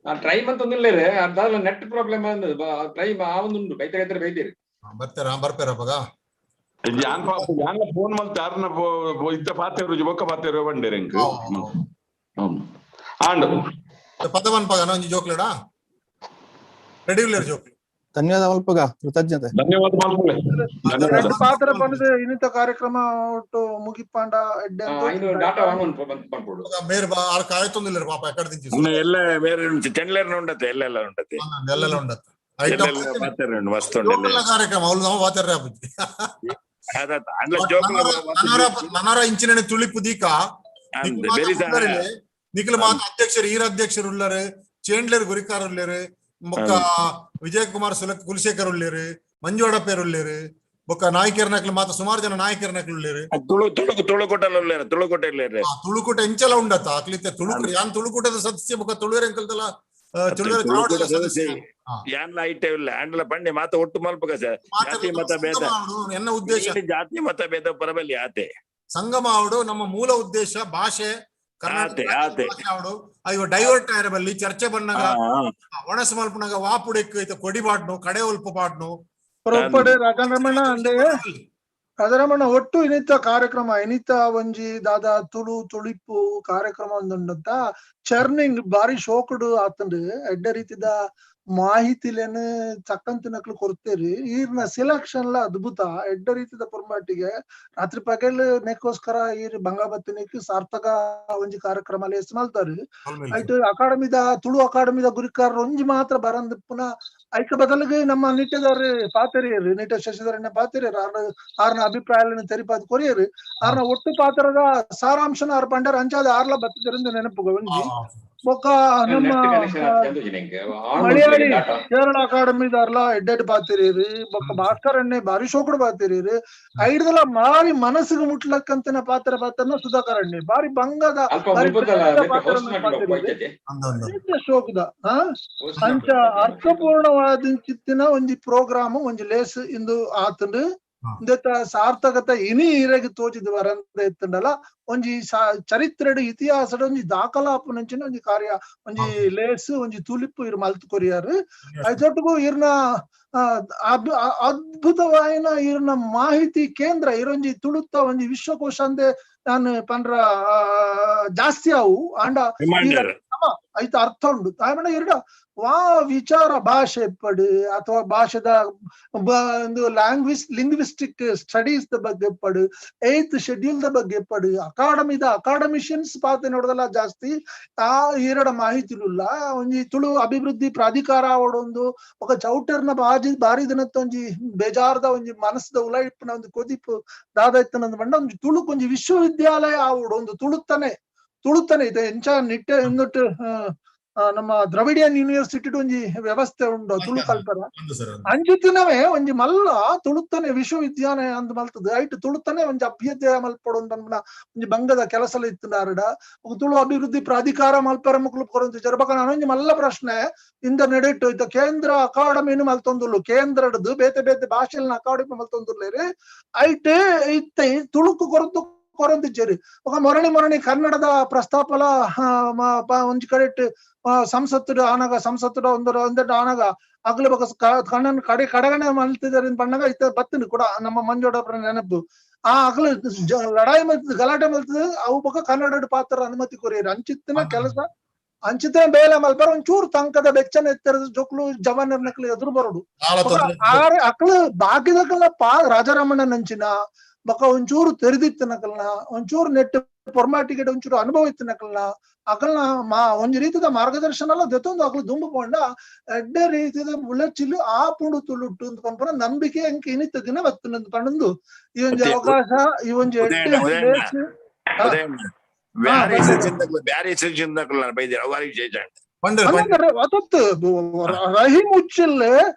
ಟ್ರೈ ಮಂತೊಂದಿಲ್ಲ ಅದಾದ ನೆಟ್ ಪ್ರಾಬ್ಲಮ್ ಟ್ರೈ ಆವೊಂದುಂಡು ಬೈತ ಕೈತರ ಬೈತೀರಿ
ಬರ್ಪೇರಪ್ಪಗ
ಫೋನ್ ಮಲ್ತ ಯಾರನ್ನ ಇದ್ದ ಪಾತ್ರ ಬೊಕ್ಕ ಪಾತ್ರ ಬಂಡೇರಿ ಎಂಕ್ ಆಂಡ್
ಪದವನ್ ಪಗ ಒಂಜಿ ಜೋಕ್ಲೆಡಾ ರೆಡಿ ಉಳ್ಳೇರ್ ಜೋಕ್ಲೆ
ಧನ್ಯವಾದ ಮಲ್ಪಗ ಕೃತಜ್ಞತೆ
ಧನ್ಯವಾದ
ಪಾತ್ರ ಬಂದು ಇನ್ನಿತ ಕಾರ್ಯಕ್ರಮ ಒಟ್ಟು ಮುಗಿಪಾಂಡ
ಮೇರ್ ಕಾಯ್ತೊಂದಿಲ್ಲ ಪಾಪ ಎಕಡೆ ದಿಂಚಿ
ಎಲ್ಲ ಬೇರೆ ಚೆಂಡ್ಲೇರ್ನ ಉಂಡತೆ ಎಲ್ಲೆಲ್ಲ ಉಂಡತೆ
ಎಲ್ಲೆಲ್ಲ ಉಂಡತೆ
ಮಸ್ತ್
ಕಾರ್ಯಕ್ರಮ ಅವ್ಲು ನಾವು ವಾತಾರ ನನಾರ ಇಂಚಿನ ತುಳಿಪು ದೀಕ ನಿಖಿಲ ಮಾತ ಅಧ್ಯಕ್ಷರು ಈರ ಅಧ್ಯಕ್ಷರು ಉಳ್ಳರು ಚೇಂಡ್ಲೇರ್ ಗುರಿಕಾರ ಉಳ್ಳರು ಬೊಕ್ಕ ವಿಜಯ್ ಕುಮಾರ್ ಕುಲಶೇಖರ್ ಉಳ್ಳೇರು ಮಂಜೋಡ ಪೇರ್ ಉಳ್ಳೇರು ಬೊಕ್ಕ ನಾಯಕರ್ನಕ್ಲು ಮಾತ ಸುಮಾರು ಜನ ನಾಯಕರ್ನಕ್ಲು ಉಳ್ಳೇರು ತುಳುಕೋಟ ಎಂಚಲ ಉಂಡತ್ತ ಅಕ್ಲಿತ್ತೆ ತುಳುಕೋಟ ಯಾನ್ ತುಳುಕೋಟದ ಸದಸ್ಯ ಬೊಕ್ಕ ತುಳುವೇರ್ ಎಂಕಲ್ದಲ್ಲ
ಪಂಡೆ ಮಾತ ಒಟ್ಟು ಮಲ್ಪಕ ಜಾತಿ ಮತ ಭೇದ
ಎನ್ನ ಉದ್ದೇಶ
ಜಾತಿ ಮತ ಭೇದ ಪರಬಲಿ ಆತೆ
ಸಂಗಮ ಅವಡು ನಮ್ಮ ಮೂಲ ಉದ್ದೇಶ ಭಾಷೆ ಡೈವರ್ಟ್ ಆಯರಬಲ್ಲಿ ಚರ್ಚೆ ಬಣ್ಣಗ ಒಣಸ ಮಲ್ಪನಾಗ ವಾಪುಡೆಕ್ ಕೊಡಿ ಪಾಡ್ನು ಕಡೆ ಒಲ್ಪ ಪಾಡ್ನು
ರಾಜಾರಾಮಣ್ಣ ಒಟ್ಟು ಇನ್ನಿತ ಕಾರ್ಯಕ್ರಮ ಇನ್ನಿತ ಒಂಜಿ ದಾದ ತುಳು ತುಳಿಪು ಕಾರ್ಯಕ್ರಮ ಒಂದುಂಡಂತ ಚರ್ನಿಂಗ್ ಬಾರಿ ಶೋಕುಡು ಆತಂಡು ಎಡ್ಡ ರೀತಿದ ಮಾಹಿತಿಲೇನು ಚಕ್ಕಂತಿನಕ್ಲು ಕೊಡ್ತೇರಿ ಈರ್ನ ಸೆಲೆಕ್ಷನ್ ಲ ಅದ್ಭುತ ಎಡ್ಡ ರೀತಿದ ಫಾರ್ಮ್ಯಾಟಿಗೆ ರಾತ್ರಿ ಪಗಲ್ ನೆಕ್ಕೋಸ್ಕರ ಈರ್ ಬಂಗಾಬತ್ತಿನಿಕ್ ಸಾರ್ಥಕ ಒಂಜಿ ಕಾರ್ಯಕ್ರಮ ಲೇಸ್ ಮಲ್ತಾರು ಐಟ್ ಅಕಾಡೆಮಿದ ತುಳು ಅಕಾಡೆಮಿದ ಗುರಿಕಾರ ಒಂಜಿ ಮಾತ್ರ ಬರಂದ್ ಪುನಃ ಐಕ ಬದಲಿಗೆ ನಮ್ಮ ನಿಟ್ಟದವ್ರು ಪಾತೆರಿಯರು ನಿಟ್ಟ ಶಶಿಧರಣ್ಣ ಪಾತೆರಿಯರು ಆರ್ನ ಅಭಿಪ್ರಾಯ ತೆರಿಪಾದ್ ಕೊರಿಯರು ಆರ್ನ ಒಟ್ಟು ಪಾತ್ರದ ಸಾರಾಂಶನ ಆರ್ ಪಂಡರ್ ಅಂಚಾದ ಆರ್ಲ ಬತ್ತದರಿಂದ ನೆನಪು ಒಂಜಿ ಬೊಕ್ಕ ನಮ್ಮ ಮಲಯಾಳಿ ಕೇರಳ ಅಕಾಡೆಮಿ ದಾರ್ಲ ಎಡ್ಡೆಡ್ ಪಾತಿರೀರಿ ಬೊಕ್ಕ ಭಾಸ್ಕರ್ ಅಣ್ಣೆ ಬಾರಿ ಶೋಕುಡು ಪಾತಿರೀರಿ ಐಡ್ದಲ ಬಾರಿ ಮನಸ್ಸಿಗೆ ಮುಟ್ಲಕ್ಕಂತಿನ ಪಾತ್ರನ ಸುಧಾಕರ್ ಅಣ್ಣೆ ಬಾರಿ ಬಂಗದ ಶೋಕದ ಅಂಚ ಅರ್ಥಪೂರ್ಣವಾದ ಒಂಜಿ ಪ್ರೋಗ್ರಾಮ್ ಒಂಜಿ ಲೇಸ್ ಇಂದು ಆತಂಡು ಇಂದೆತ್ತ ಸಾರ್ಥಕತೆ ಇನಿ ಇರೆಗ್ ತೋಚಿದ್ ವರಂದ ಎತ್ತಂಡಲ ಒಂಜಿ ಚರಿತ್ರೆಡ್ ಇತಿಹಾಸಡ್ ಒಂಜಿ ದಾಖಲಾಪುನಂಚಿನ ಒಂಜಿ ಕಾರ್ಯ ಒಂಜಿ ಲೇಸ್ ಒಂಜಿ ತುಲಿಪು ಇರ್ ಮಲ್ತ್ ಕೊರಿಯಾರು ಐತೊಟ್ಟಿಗೂ ಇರ್ನ ಅದ್ಭುತವಾಯಿನ ಇರ್ನ ಮಾಹಿತಿ ಕೇಂದ್ರ ಇರೊಂಜಿ ತುಳುತ್ತ ಒಂಜಿ ವಿಶ್ವಕೋಶ ಅಂದೆ ನಾನು ಪಂಡ್ರ ಜಾಸ್ತಿ ಅವು ಆಂಡ ಐತ ಅರ್ಥ ಉಂಡು ತಾಯ್ಮಣ ಇರ್ಡ ವಾ ವಿಚಾರ ಭಾಷೆ ಪಡು ಅಥವಾ ಭಾಷೆದ ಒಂದು ಲಿಂಗ್ವಿಸ್ಟಿಕ್ ಸ್ಟಡೀಸ್ ದ ಬಗ್ಗೆ ಪಡು 8th ಶೆಡ್ಯೂಲ್ ದ ಬಗ್ಗೆ ಪಡು ಅಕಾಡೆಮಿಷಿಯನ್ಸ್ ಪಾತೆ ನೋಡದಲ್ಲ ಜಾಸ್ತಿ ಆ ಎರಡ ಮಾಹಿತಿಲುಲ್ಲ ಒಂಜಿ ತುಳು ಅಭಿವೃದ್ಧಿ ಪ್ರಾಧಿಕಾರ ಅವಡೊಂದು ఒక ಚೌಟರ್ನ ಬಾರಿ ದಿನತ್ತ ಒಂಜಿ ಬೇಜಾರ್ದ ಒಂಜಿ ಮನಸ್ಸದ ಉಲಾಯಿಪ್ಪನ ಒಂದು ಕೊದಿಪ್ಪು ದಾದಾಯ್ತನಂದು ಬಂಡ ಒಂಜಿ ತುಳು ಒಂಜಿ ವಿಶ್ವವಿದ್ಯಾಲಯ ಅವಡೊಂದು ತುಳುತ್ತಾನೆ ಇದೆ ಎಂಚ ನಿಟ್ಟೆ ಎಂದೊಟ್ಟು ನಮ್ಮ ದ್ರವಿಡಿಯನ್ ಯೂನಿವರ್ಸಿಟಿ ಒಂಜಿ ವ್ಯವಸ್ಥೆ ಉಂಡು ತುಳು ಕಲ್ಪರ ಅಂಚಿತ್ತಿನವೇ ಒಂಜಿ ಮಲ್ಲ ತುಳುತ್ತಾನೆ ವಿಶ್ವವಿದ್ಯಾಲಯ ಅಂದ್ ಮಲ್ತದ ಐಟ್ ತುಳುತ್ತಾನೆ ಒಂಜಿ ಅಭ್ಯುದಯ ಮಲ್ಪಡು ಒಂಜಿ ಬಂಗದ ಕೆಲಸ ಇತ್ತುಂಡಾರಡ ತುಳು ಅಭಿವೃದ್ಧಿ ಪ್ರಾಧಿಕಾರ ಮಲ್ಪರ ಮುಕ್ಲು ಕೊರಂತ ಜರ್ಬಕ ಒಂಜಿ ಮಲ್ಲ ಪ್ರಶ್ನೆ ಇಂದ ನೆಡಿಟ್ಟು ಇತ್ತ ಕೇಂದ್ರ ಅಕಾಡೆಮಿನು ಮಲ್ತೊಂದುಲ್ಲು ಕೇಂದ್ರಡ್ದು ಬೇತೆ ಬೇತೆ ಭಾಷೆಲ್ನ ಅಕಾಡೆಮಿ ಮಲ್ತೊಂದುಲ್ಲೇರಿ ಐಟ್ ಇತ್ತೆ ತುಳುಕು ಕೊರಂತಿಜ್ಜೇರಿ ఒక ಮೊರಣಿ ಕನ್ನಡದ ಪ್ರಸ್ತಾಪಲ ಒಂಜಿ ಕಡೆಟ್ ಸಂಸತ್ತು ಒಂದೆರಡು ಆನಗ ಅಗ್ಲ ಕಣ್ಣನ್ ಕಡೆಗಣೆ ಮಲ್ತಿದಾರೆ ಪಣ್ಣಗ ಇತ್ತ ಬತ್ತನು ಕೂಡ ನಮ್ಮ ಮಂಜೋಡ ನೆನಪು ಆ ಅಗ್ಲ ಲಡಾಯಿ ಮಲ್ತದ ಗಲಾಟೆ ಮಲ್ತದ ಅವು ಬೊಕ ಕನ್ನಡ ಪಾತ್ರ ಅನುಮತಿ ಕೊರಿಯರು ಅಂಚಿತ್ತಿನ ಕೆಲಸ ಅಂಚಿತ್ತಿನ ಬೇಲೆ ಮಲ್ಪರ ಒಂಚೂರು ತಂಕದ ಬೆಚ್ಚನ ಎತ್ತರದ ಜೊಕ್ಲು ಜವಾನರ್ ನಕ್ಲು ಎದುರು ಬರೋಡು ಅಕ್ಳು ಬಾಕಿದಕ್ಕೆಲ್ಲ ರಾಜಾರಾಮಣ್ಣ ನಂಚಿನ ಬೊಕ ಒಂಚೂರು ತೆರೆದಿತ್ತನಕಲ್ನ ಒಂಚೂರು ನೆಟ್ ಫಾರ್ಮ್ಯಾಟಿಗೆಡ್ ಒಂಚೂರು ಅನುಭವ ಇತ್ತನಕಲ್ನ ಅಕಲ್ನ ಒಂಜಿ ರೀತಿದ ಮಾರ್ಗದರ್ಶನ ಎಲ್ಲ ದೆತ್ತೊಂದು ಅಕ್ಲು ದುಂಬು ಪೋಂಡ ಎಡ್ಡೆ ರೀತಿದ ಮುಳಚಿಲು ಆ ಪುಂಡು ತುಳುಟ್ಟು ಅಂತ ಪಂಪನ ನಂಬಿಕೆ ಅಂಕ ಇನಿತ್ತ ದಿನ ಬತ್ತನಂದು ಪಂಡು ಈ ಒಂಜಿ ಅವಕಾಶ ಈ ಒಂಜಿ ರಹಿ ಮುಚ್ಚಿಲ್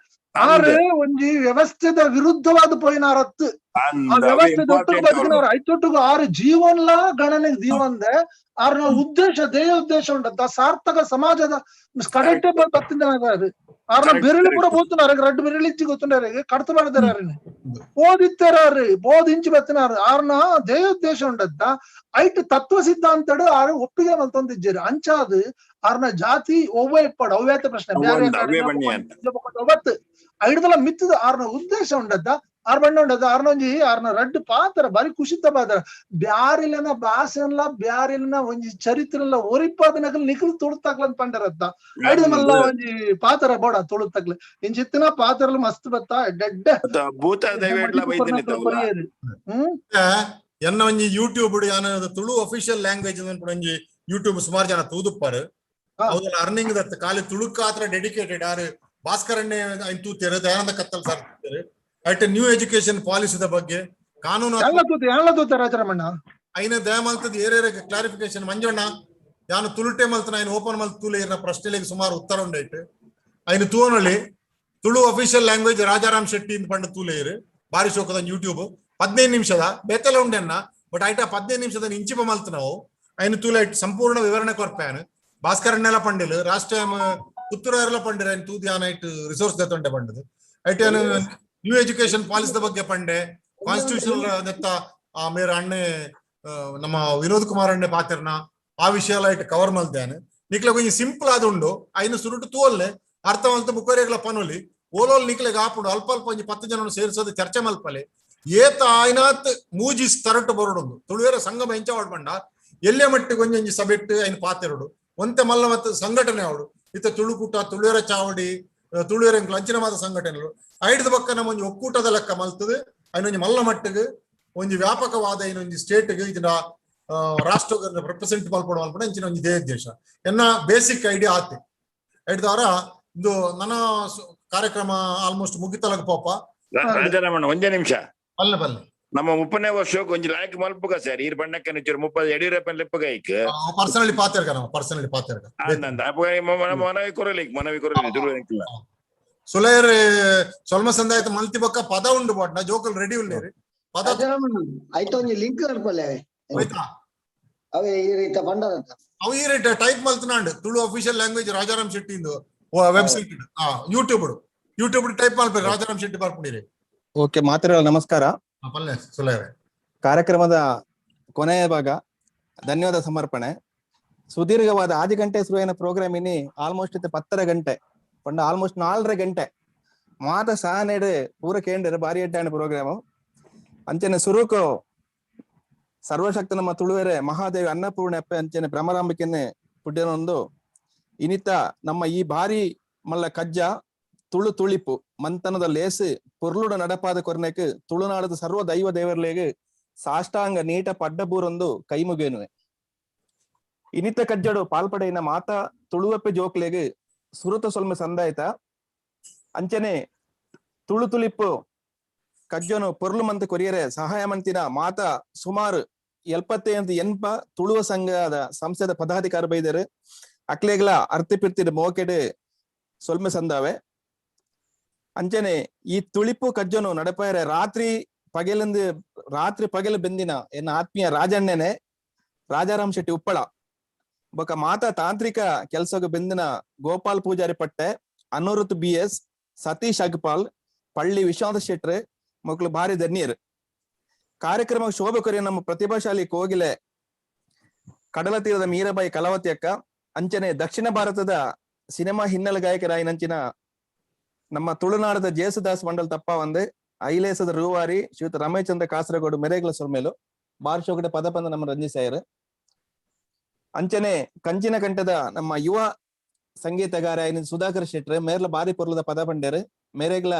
ಆರೆ ಒಂಜಿ ವ್ಯವಸ್ಥೆದ ವಿರುದ್ಧವಾದ ಪೋಯಿನಾರತ್ತು ಆ ವ್ಯವಸ್ಥೆ ದೊಟ್ಟು ಬದುಕಿನವ್ರು ಐತೊಟ್ಟಿಗೂ ಆರು ಜೀವನ್ಲ ಗಣನೆ ಜೀವಂದೆ ಆರ್ನ ಉದ್ದೇಶ ದೇಹ ಉದ್ದೇಶ ಉಂಟಂತ ಸಾರ್ಥಕ ಸಮಾಜದ ಕಡೆಟ್ಟೆ ಬತ್ತಿದ್ದಾರೆ ಆರ್ನ ಬೆರಳು ಕೂಡ ಬೋತುನಾರ ರಡ್ಡು ಬೆರಳಿಚ್ಚಿ ಗೊತ್ತುಂಡಾರಿಗೆ ಕಡ್ತು ಮಾಡಿದಾರೆ ಓದಿತ್ತಾರ್ರಿ ಬೋಧಿಂಚಿ ಬತ್ತಿನಾರ ಆರ್ನ ದೇಹ ಉದ್ದೇಶ ಉಂಟಂತ ಐಟ್ ತತ್ವ ಸಿದ್ಧಾಂತಡು ಆರು ಒಪ್ಪಿಗೆ ಮಲ್ತೊಂದಿಜ್ಜೇರಿ ಅಂಚಾದು ಆರ್ನ ಜಾತಿ ಒವ್ವ ಇಪ್ಪಡು ಅವ್ಯಾತ ಪ್ರಶ್ನೆ ಒಬ್ಬತ್ತು ಐಡದಲ್ಲ ಮಿತ್ತದ ಆರ್ನ ಉದ್ದೇಶ ಉಂಡದ್ದ ಆರ್ ಬಣ್ಣ ಉಂಡದ ಆರ್ನೊಂಜಿ ಆರ್ನ ರಡ್ಡು ಪಾತ್ರ ಬಾರಿ ಖುಷಿತ ಪಾತ್ರ ಬ್ಯಾರಿಲನ ಭಾಷೆಲ್ಲ ಬ್ಯಾರಿಲನ ಒಂಜಿ ಚರಿತ್ರೆಲ್ಲ ಒರಿಪಾದನಕಲ್ ನಿಖಲ್ ತುಳುತ್ತಾಕ್ಲಂತ ಪಂಡರತ್ತ ಐಡ ಮಲ್ಲ ಒಂಜಿ ಪಾತ್ರ ಬೋಡ ತುಳುತ್ತಾಕ್ಲ ಇಂಚಿತ್ತಿನ ಪಾತ್ರಲು ಮಸ್ತ್ ಬತ್ತ ಡೆಡ್ಡೆ
ಎನ್ನ ಒಂಜಿ ಯೂಟ್ಯೂಬ್ ತುಳು ಅಫಿಷಿಯಲ್ ಲ್ಯಾಂಗ್ವೇಜ್ ಒಂಜಿ ಯೂಟ್ಯೂಬ್ ಸುಮಾರು ಜನ ತೂದುಪ್ಪಾರು ಅವ್ರ ಅರ್ನಿಂಗ್ ದತ್ತ ಖಾಲಿ ತುಳುಕಾತ್ರ ಡೆಡಿಕೇಟೆಡ್ ಆರು ಭಾಸ್ಕರ್ ಅಣ್ಣೆ ತೂತಿರು ದಯಾನಂದ ಕತ್ತಲ್ ಸರ್ ತೂತಿರು ಐಟ್ ನ್ಯೂ ಎಜುಕೇಶನ್ ಪಾಲಿಸಿದ ಬಗ್ಗೆ ಕಾನೂನು ಐನ ದಯಮಲ್ತದ ಏರೇರೆ ಕ್ಲಾರಿಫಿಕೇಶನ್ ಮಂಜಣ್ಣ ಯಾನು ತುಳುಟೆ ಮಲ್ತನ ಐನ್ ಓಪನ್ ಮಲ್ತ ತೂಲೆ ಇರ ಪ್ರಶ್ನೆಗೆ ಸುಮಾರು ಉತ್ತರ ಉಂಡೈಟ್ ಐನು ತೂನಳಿ ತುಳು ಅಫಿಷಿಯಲ್ ಲ್ಯಾಂಗ್ವೇಜ್ ರಾಜಾರಾಮ್ ಶೆಟ್ಟಿ ಪಂಡ ತೂಲೆ ಇರು ಬಾರಿ ಶೋಕದ ಯೂಟ್ಯೂಬ್ 15 ನಿಮಿಷದ ಬೇತೆಲ್ಲ ಉಂಡೆನ್ನ ಬಟ್ ಐಟ 15 ನಿಮಿಷದ ಇಂಚಿಪ ಮಲ್ತ ನಾವು ಐನು ತೂಲೆ ಸಂಪೂರ್ಣ ವಿವರಣೆ ಕೊರ್ಪಾನು ಭಾಸ್ಕರ್ ಅಣ್ಣೆಲ್ಲ ಪಂಡಿಲ್ ರಾಷ್ಟ್ರ ಪುತ್ತೂರೆಲ್ಲ ಪಂಡಿರ ಐನ್ ತೂದಿ ಆನೈಟ್ ರಿಸೋರ್ಸ್ ದತ್ತೊಂಡೆ ಪಂಡದು ಐಟ್ ನ್ಯೂ ಎಜುಕೇಶನ್ ಪಾಲಿಸಿದ ಬಗ್ಗೆ ಪಂಡೆ ಕಾನ್ಸ್ಟಿಟ್ಯೂಷನಲ್ ದತ್ತ ಮೇರ ಅಣ್ಣೆ ನಮ್ಮ ವಿನೋದ್ ಕುಮಾರ್ ಅಣ್ಣೆ ಪಾತ್ರನ ಆ ವಿಷಯ ಎಲ್ಲ ಇಟ್ಟು ಕವರ್ ಮಲ್ತೇನೆ ನಿಕ್ಲೆ ಕೊಂಚ ಸಿಂಪಲ್ ಆದ ಉಂಡು ಐನು ಸುರುಟು ತೂವಲ್ಲೆ ಅರ್ಥ ಮಲ್ತ ಬುಕ್ಕರಿಗಳ ಪನೋಲಿ ಓಲೋಲ್ ನಿಕ್ಲೆಗೆ ಆಪುಂಡು ಅಲ್ಪ ಒಂಜಿ 10 ಜನ ಸೇರಿಸೋದು ಚರ್ಚೆ ಮಲ್ಪಲೆ ಏತ ಆಯ್ನಾತ್ ಮೂಜಿಸ್ ತರಟು ಬರೋಡು ತುಳುವೇರ ಸಂಗಮ ಎಂಚವಾಡ್ ಬಂಡ ಎಲ್ಲೆ ಮಟ್ಟಿಗೆ ಒಂಜಿ ಸಭೆಟ್ಟು ಐನ್ ಪಾತೆರಡು ಒಂತೆ ಮಲ್ಲ ಮತ್ತು ಸಂಘಟನೆ ಅವಡು ಇತ್ತ ತುಳುಕೂಟ ತುಳುವೇರ ಚಾವಡಿ ತುಳುವೇರ ಲಂಚಿನ ಮಾತ ಸಂಘಟನೆಗಳು ಐಡ್ದ ಪಕ್ಕ ನಮ್ಮ ಒಂಜಿ ಒಕ್ಕೂಟದ ಲೆಕ್ಕ ಮಲ್ತದೆ ಐನೊಂಜಿ ಮಲ್ಲ ಮಟ್ಟಿಗೆ ಒಂಜಿ ವ್ಯಾಪಕವಾದ ಇನ್ನೊಂಜಿ ಸ್ಟೇಟ್ಗೆ ಇದನ್ನ ರಾಷ್ಟ್ರ ರೆಪ್ರೆಸೆಂಟ್ ಮಲ್ಪಡ ಮಲ್ಪಡ ಇಂಚಿನ ಒಂಜಿ ದೇಶ ಎನ್ನ ಬೇಸಿಕ್ ಐಡಿಯಾ ಆತೆ ಐಡ್ದವರ ಇದು ನನ್ನ ಕಾರ್ಯಕ್ರಮ ಆಲ್ಮೋಸ್ಟ್ ಮುಗಿತಲಗ ಪೋಪ
ರಾಜಾರಾಮಣ್ಣ ಒಂದೇ ನಿಮಿಷ
ಬಲ್ಲೆ ಬಲ್ಲೆ
ನಮ್ಮ 30ನೇ ವರ್ಷಕ್ಕೆ ಒಂಜಿ ಲಾಯ್ಕ್ ಮಲ್ಪುಗ ಸರ್ ಈರ್ ಬಣ್ಣಕ್ಕೆ ನಿಚ್ಚರು 30 ಯಡಿಯೂರಪ್ಪನ ಲೆಪ್ಪಗ ಐಕ್
ಪರ್ಸನಲಿ ಪಾತೆರ್ಗ ನಾವು ಪರ್ಸನಲಿ ಪಾತೆರ್ಗ
ಮನವಿ ಕೊರಲಿ ತುಳುವೆಂಕಿಲ್ಲ
ಸುಲೇರ್ ಸೊಲ್ಮ ಸಂದಾಯತ ಮಲ್ತಿ ಬಕ್ಕ ಪದ ಉಂಡು ಬಾಟ್ನ ಜೋಕಲ್ ರೆಡಿ ಉಳ್ಳೇರಿ ಪದ
ಆಯ್ತು ಒಂಜಿ ಲಿಂಕ್ ನಡ್ಪಲ್ಲೆ
ಹೋಯ್ತಾ
ಅವೇ ಈ ರೀತಿ ಬಂಡದಂತ
ಅವು ಈ ರೀತಿ ಟೈಪ್ ಮಲ್ತನಾಂಡ್ ತುಳು ಅಫಿಷಿಯಲ್ ಲ್ಯಾಂಗ್ವೇಜ್ ರಾಜಾರಾಮ್ ಶೆಟ್ಟಿ ಇಂದು ವೆಬ್ಸೈಟ್ ಯೂಟ್ಯೂಬ್ ಟೈಪ್ ಮಾಡ್ಬೇಕು ರಾಜಾರಾಮ್ ಶೆಟ್ಟಿ ಬರ್ಕೊಂಡಿರಿ.
ಓಕೆ ಮಾತಿರಲ್ಲ ನಮಸ್ಕಾರ.
ಪಲ್ಲೆ ಸುಲೇರ್
ಕಾರ್ಯಕ್ರಮದ ಕೊನೆಯ ಭಾಗ ಧನ್ಯವಾದ ಸಮರ್ಪಣೆ. ಸುದೀರ್ಘವಾದ 10 ಗಂಟೆ ಶುರುವಿನ ಪ್ರೋಗ್ರಾಮ್ ಇನಿ ಆಲ್ಮೋಸ್ಟ್ 10 ಗಂಟೆ ಪಂಡ ಆಲ್ಮೋಸ್ಟ್ 4 ಗಂಟೆ ಮಾತ ಸಾನೇಡು ಪೂರ ಕೇಂದ್ರ ಬಾರಿ ಎಡ್ಡಾಣ ಪ್ರೋಗ್ರಾಮ್ ಅಂಚನೆ ಸುರುಕು ಸರ್ವಶಕ್ತ ನಮ್ಮ ತುಳುವೆರೆ ಮಹಾದೇವಿ ಅನ್ನಪೂರ್ಣ ಅಪ್ಪೆ ಅಂಚನೆ ಭ್ರಮರಾಂಬಿಕೆನೆ ಪುಡ್ಯನೊಂದು ಇನಿತ ನಮ್ಮ ಈ ಬಾರಿ ಮಲ್ಲ ಕಜ್ಜ ತುಳು ತುಳಿಪು ಮಂತನದ ಲೇಸು ಪೊರ್ಲುಡ ನಡಪಾದ ಕೊರ್ನೆಕ್ ತುಳುನಾಡದ ಸರ್ವ ದೈವ ದೇವರ್ಲೆಗ್ ಸಾಷ್ಟಾಂಗ ನೀಟ ಪಡ್ಡಬೂರೊಂದು ಕೈಮುಗೇನುವೆ ಇನಿತ ಕಜ್ಜಡು ಪಾಲ್ಪಡೆಯಿನ ಮಾತ ತುಳುವಪ್ಪೆ ಜೋಕ್ಲೆಗ್ ಸುರತ ಸೊಲ್ಮೆ ಸಂದಾಯ್ತ ಅಂಚನೆ ತುಳು ತುಳಿಪು ಕಜ್ಜನು ಪೊರ್ಲು ಮಂತ್ ಕೊರಿಯರೆ ಸಹಾಯ ಮಂತಿನ ಮಾತ ಸುಮಾರು 75 ತುಳುವ ಸಂಘದ ಸಂಸ್ಥೆದ ಪದಾಧಿಕಾರಿ ಬೈದರು ಅಕ್ಲೆಗ್ಲ ಅರ್ತಿಪಿರ್ತಿಡ್ ಮೋಕೆಡ್ ಸೊಲ್ಮೆ ಸಂದಾವೆ ಅಂಚನೆ ಈ ತುಳಿಪು ಕಜ್ಜನು ನಡಪಾಯರೆ ರಾತ್ರಿ ಪಗೆಲು ಬೆಂದಿನ ಎನ್ನ ಆತ್ಮೀಯ ರಾಜಣ್ಣನೆ ರಾಜಾರಾಮ್ ಶೆಟ್ಟಿ ಉಪ್ಪಳ ಬೊಕ ಮಾತಾ ತಾಂತ್ರಿಕ ಕೆಲ್ಸಗ ಬೆಂದಿನ ಗೋಪಾಲ್ ಪೂಜಾರಿ ಪಟ್ಟೆ ಅನುರುತ್ BS ಸತೀಶ್ ಅಗ್ಪಾಲ್ ಪಳ್ಳಿ ವಿಶ್ವನಾಥ ಶೆಟ್ರು ಮಕ್ಕಳು ಭಾರಿ ಧನ್ಯರು. ಕಾರ್ಯಕ್ರಮ ಶೋಭೆ ಕೊರಿಯ ನಮ್ಮ ಪ್ರತಿಭಾಶಾಲಿ ಕೋಗಿಲೆ ಕಡಲ ತೀರದ ಮೀರಾಬಾಯಿ ಕಲಾವತಿ ಅಕ್ಕ ಅಂಚನೆ ದಕ್ಷಿಣ ಭಾರತದ ಸಿನಿಮಾ ಹಿನ್ನೆಲೆ ಗಾಯಕರಾಯಿನಂಚಿನ ನಮ್ಮ ತುಳುನಾಡದ ಜೇಸುದಾಸ್ ಮಂಡಲ್ ತಪ್ಪ ಒಂದು ಐಲೇಸದ ರೂವಾರಿ ಶ್ರೀಯುತ ರಮೇಶ್ಚಂದ್ರ ಕಾಸರಗೋಡು ಮೆರೆಗ್ಲ ಸೊಲ್ಮೇಲು ಬಾರ್ ಶೋಗಡೆ ಪದಪಂದ ನಮ್ಮ ರಂಜಿಸಾಯರು ಅಂಚನೆ ಕಂಚಿನ ಕಂಠದ ನಮ್ಮ ಯುವ ಸಂಗೀತಗಾರ ಸುಧಾಕರ್ ಶೆಟ್ರು ಮೇರ್ಲ ಬಾರಿ ಪೊರ್ಲದ ಪದ ಪಂಡ್ಯರು ಮೇರೆಗ್ಲ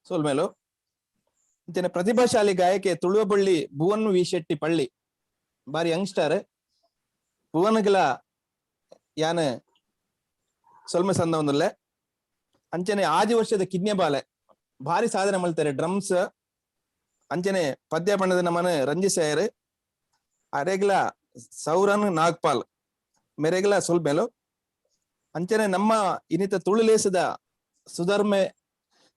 ಸೊಲ್ಮೇಲು ಅಂಚನೆ ಪ್ರತಿಭಾಶಾಲಿ ಗಾಯಕಿ ತುಳುವಬಳ್ಳಿ ಭುವನ್ ವಿ ಶೆಟ್ಟಿ ಪಳ್ಳಿ ಬಾರಿ ಯಂಗ್ಸ್ಟರ್ ಭುವನ್ಗಳ ಯಾನ ಸೊಲ್ಮೆ ಸಂದ ಒಂದಲ್ಲೇ ಅಂಚನೆ 6 ವರ್ಷದ ಕಿಡ್ನಿ ಬಾಲೆ ಭಾರಿ ಸಾಧನೆ ಮಾಡ್ತಾರೆ ಡ್ರಮ್ಸ್ ಅಂಚನೆ ಪದ್ಯ ಬಣ್ಣದ ನಮ್ಮನೆ ರಂಜಿಸಾಯರು ಅರೆಗ್ಲ ಸೌರನ್ ನಾಗ್ಪಾಲ್ ಮೆರೆಗ್ಲ ಸೊಲ್ಮೇಲು ಅಂಚನೆ ನಮ್ಮ ಇನಿತ ತುಳು ಲೇಸದ ಸುಧರ್ಮೆ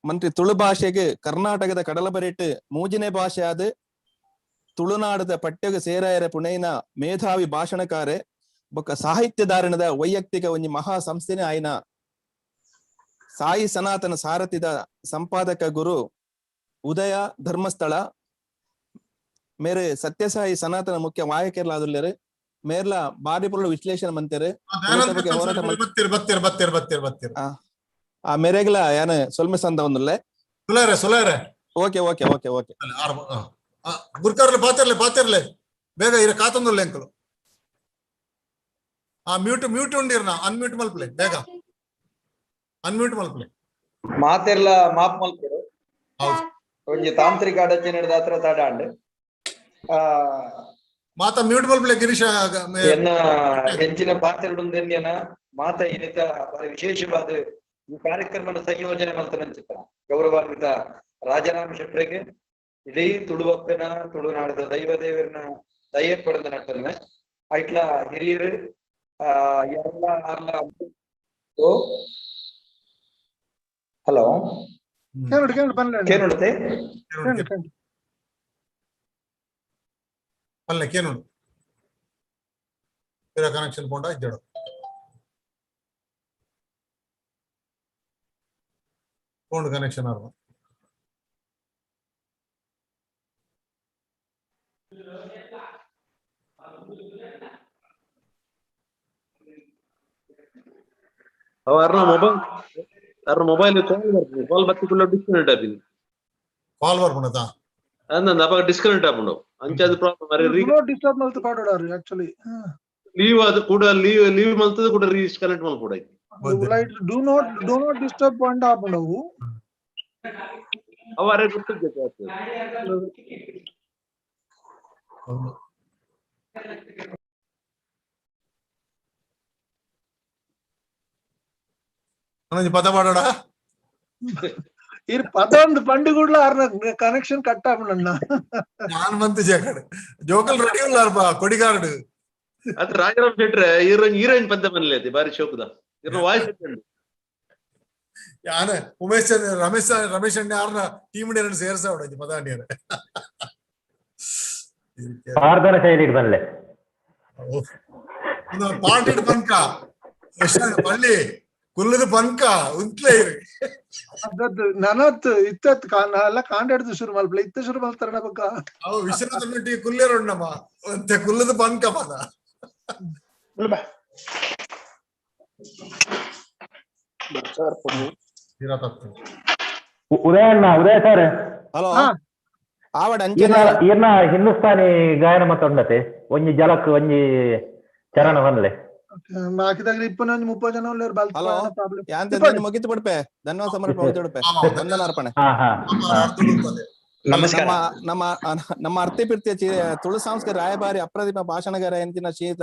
ಮಂತ್ರಿ ತುಳು ಭಾಷೆಗೆ ಕರ್ನಾಟಕದ ಕಡಲಬರೆಟ್ಟು ಮೂಜಿನೇ ಭಾಷೆ ಆದ ತುಳುನಾಡದ ಪಠ್ಯಗ ಸೇರಾಯರ ಪುಣೈನ ಮೇಧಾವಿ ಭಾಷಣಕಾರೆ ಬೊಕ್ಕ ಸಾಹಿತ್ಯಧಾರಣದ ವೈಯಕ್ತಿಕ ಒಂಜಿ ಮಹಾ ಸಂಸ್ಥೆನೇ ಆಯ್ನ ಸಾಯಿ ಸನಾತನ ಸಾರಥಿದ ಸಂಪಾದಕ ಗುರು ಉದಯ ಧರ್ಮಸ್ಥಳ ಮೇರೆ ಸತ್ಯಸಾಯಿ ಸನಾತನ ಮುಖ್ಯ ವಾಯಕರ್ಲಾದುಲ್ಲೇರು ಮೇರ್ಲ ಬಾರಿ ಪುರ್ಲ ವಿಶ್ಲೇಷಣೆ ಮಂತೇರು ಆ ಮೆರೆಗ್ಲ ಯಾನ ಸೊಲ್ಮೆ ಸಂದ ಒಂದುಲ್ಲೆ
ಸುಲೇರೆ
ಓಕೆ ಓಕೆ ಓಕೆ ಓಕೆ
ಗುರ್ಕರ್ಲೆ ಪಾತಿರ್ಲೆ ಬೇಗ ಇರ ಕಾತೊಂದುಲ್ಲೆ ಅಂಕಲು ಆ ಮ್ಯೂಟ್ ಉಂಡಿರ್ನ ಅನ್ಮ್ಯೂಟ್ ಮಲ್ಪಲೆ ಬೇಗ ಅನ್ಮ್ಯೂಟ್ ಮಲ್ಪಲೆ
ಮಾತೆಲ್ಲ ಮಾಪ್ ಮಲ್ಪಡು ಒಂಜಿ ತಾಂತ್ರಿಕ ಅಡಚಣೆ ಹಿಡಿದ ಹತ್ರ ತಡಾಂಡ್
ಮಾತ ಮ್ಯೂಟ್ ಮಲ್ಪಲೆ ಗಿರೀಶ
ಎನ್ನ ಹೆಂಚಿನ ಪಾತ್ರೆಡುಂದೆನ್ಯನ ಮಾತ ಇನಿತ ವಿಶೇಷವಾದ ಈ ಕಾರ್ಯಕ್ರಮದ ಸಂಯೋಜನೆ ಮಲ್ತನಂಚಿತ ಗೌರವಾನ್ವಿತ ರಾಜಾರಾಮ್ ಶೆಟ್ರಿಗೆ ಇಡೀ ತುಳುವಪ್ಪನ ತುಳುನಾಡದ ದೈವ ದೇವರನ್ನ ದಯೆ ಪಡೆದ ನಟನೆ ಐಟ್ಲ ಹಿರಿಯರು ಹಲೋ ಕೇನುಡುತ್ತೆ
ಪಲ್ಲೆ ಕೇನುಡು ಕನೆಕ್ಷನ್ ಪೋಂಡ ಇದ್ದೇಳು ಫೋನ್ ಕನೆಕ್ಷನ್ ಆರ್ವ
ಮೊಬೈಲ್ ಕಾಲ್ ಬರ್ತಿಲ್ಲ ಡಿಸ್ಕನೆಕ್ಟ್ ಆಗಿದೆ
ಕಾಲ್ ಬರ್ಪುಣತಾ
ಅಂದ ಅವಾಗ ಡಿಸ್ಕನೆಕ್ಟ್ ಆಗ್ಬಿಡು ಅಂಚೆ ಪ್ರಾಬ್ಲಮ್
ಡಿಸ್ಟರ್ಬ್ ಮಲ್ತು ಪಾಡೋಡಾರು ಆಕ್ಚುಲಿ
ಲೀವ್ ಅದು ಕೂಡ ಲೀವ್ ಮಲ್ತದ ಕೂಡ ಡಿಸ್ಕನೆಕ್ಟ್ ಮಾಡ್ಕೊಡ
light do not disturb point ಆಪುಂಡವು
ಅವರೇ ಗೊತ್ತಿರ್ತದೆ
ಪದ ಪಾಡೋಡ
ಇರ್ ಪದ ಒಂದು ಪಂಡು ಕೂಡ ಕನೆಕ್ಷನ್ ಕಟ್ ಆಪುಂಡ
ನಾನು ಬಂತು ಜಾಕಡೆ ಜೋಕಲ್ ರೆಡಿ ಉಳ್ಳಾರಪ್ಪ ಕೊಡಿಗಾರ್ಡ್
ಅದು ರಾಜರಾಮ್ ಶೆಟ್ರೆ ಹೀರೋಯಿನ್ ಪದ್ಯ ಮನೇಲಿ ಬಾರಿ ಶೋಕದ ಇವ್ರ ವಾಯ್ಸ್
ಯಾನ ಉಮೇಶ್ ರಮೇಶ್ ಅಣ್ಣ ಯಾರನ್ನ ಟೀಮ್ ಇಂಡಿಯಾ ಸೇರ್ಸ ಹೊಡೋದು ಪದಾಣಿಯರ
ಪ್ರಾರ್ಥನ ಶೈಲಿ ಬರಲೆ
ಪಾಟಿಡ್ ಪಂಕ ಪಳ್ಳಿ ಕುಲ್ಲದ ಪಂಕ ಉಂತ್ಲೆ
ಅದದ್ದು ನನತ್ ಇತ್ತತ್ ಎಲ್ಲ ಕಾಂಡಾಡ್ದು ಶುರು ಮಲ್ಪಲೆ ಇತ್ತ ಶುರು ಮಲ್ತಾರ ಬಕ್ಕ
ಅವು ವಿಶ್ವನಾಥ ನಟಿ ಕುಲ್ಲೇರೊಣ್ಣಮ್ಮ ಮತ್ತೆ ಕುಲ್ಲದ ಪಂಕ ಪದ
ಉದಯ ಸರ್
ಹಲೋ ಆವಡ
ಈರ್ನ ಹಿಂದೂಸ್ತಾನಿ ಗಾಯನ ಮತ್ತೊಂಡತೆ ಒಂಜಿ ಜಲಕ್ ಒಂಜಿ ಚರಣ ಬನ್ಲೆ
ಬಾಕಿದಾಗ 20-30 ಜನ ಉಳ್ಳಾರ
ಹಲೋ ಯಾಂತ ಮುಗಿತು ಬಿಡ್ಪೆ ಧನ್ಯವಾದ ಸಮರ್ಪಣೆ ಮುಗಿತು ಬಿಡ್ಪೆ ವಂದನಾರ್ಪಣೆ
ನಮಸ್ಕಾರ.
ನಮ್ಮ ಅರ್ಥಪಿರ್ತಿಯ ತುಳು ಸಾಂಸ್ಕೃತಿಕ ರಾಯಭಾರಿ ಅಪ್ರತಿಮ ಭಾಷಣಗಾರ ಎಂತಿನ ಶೀತ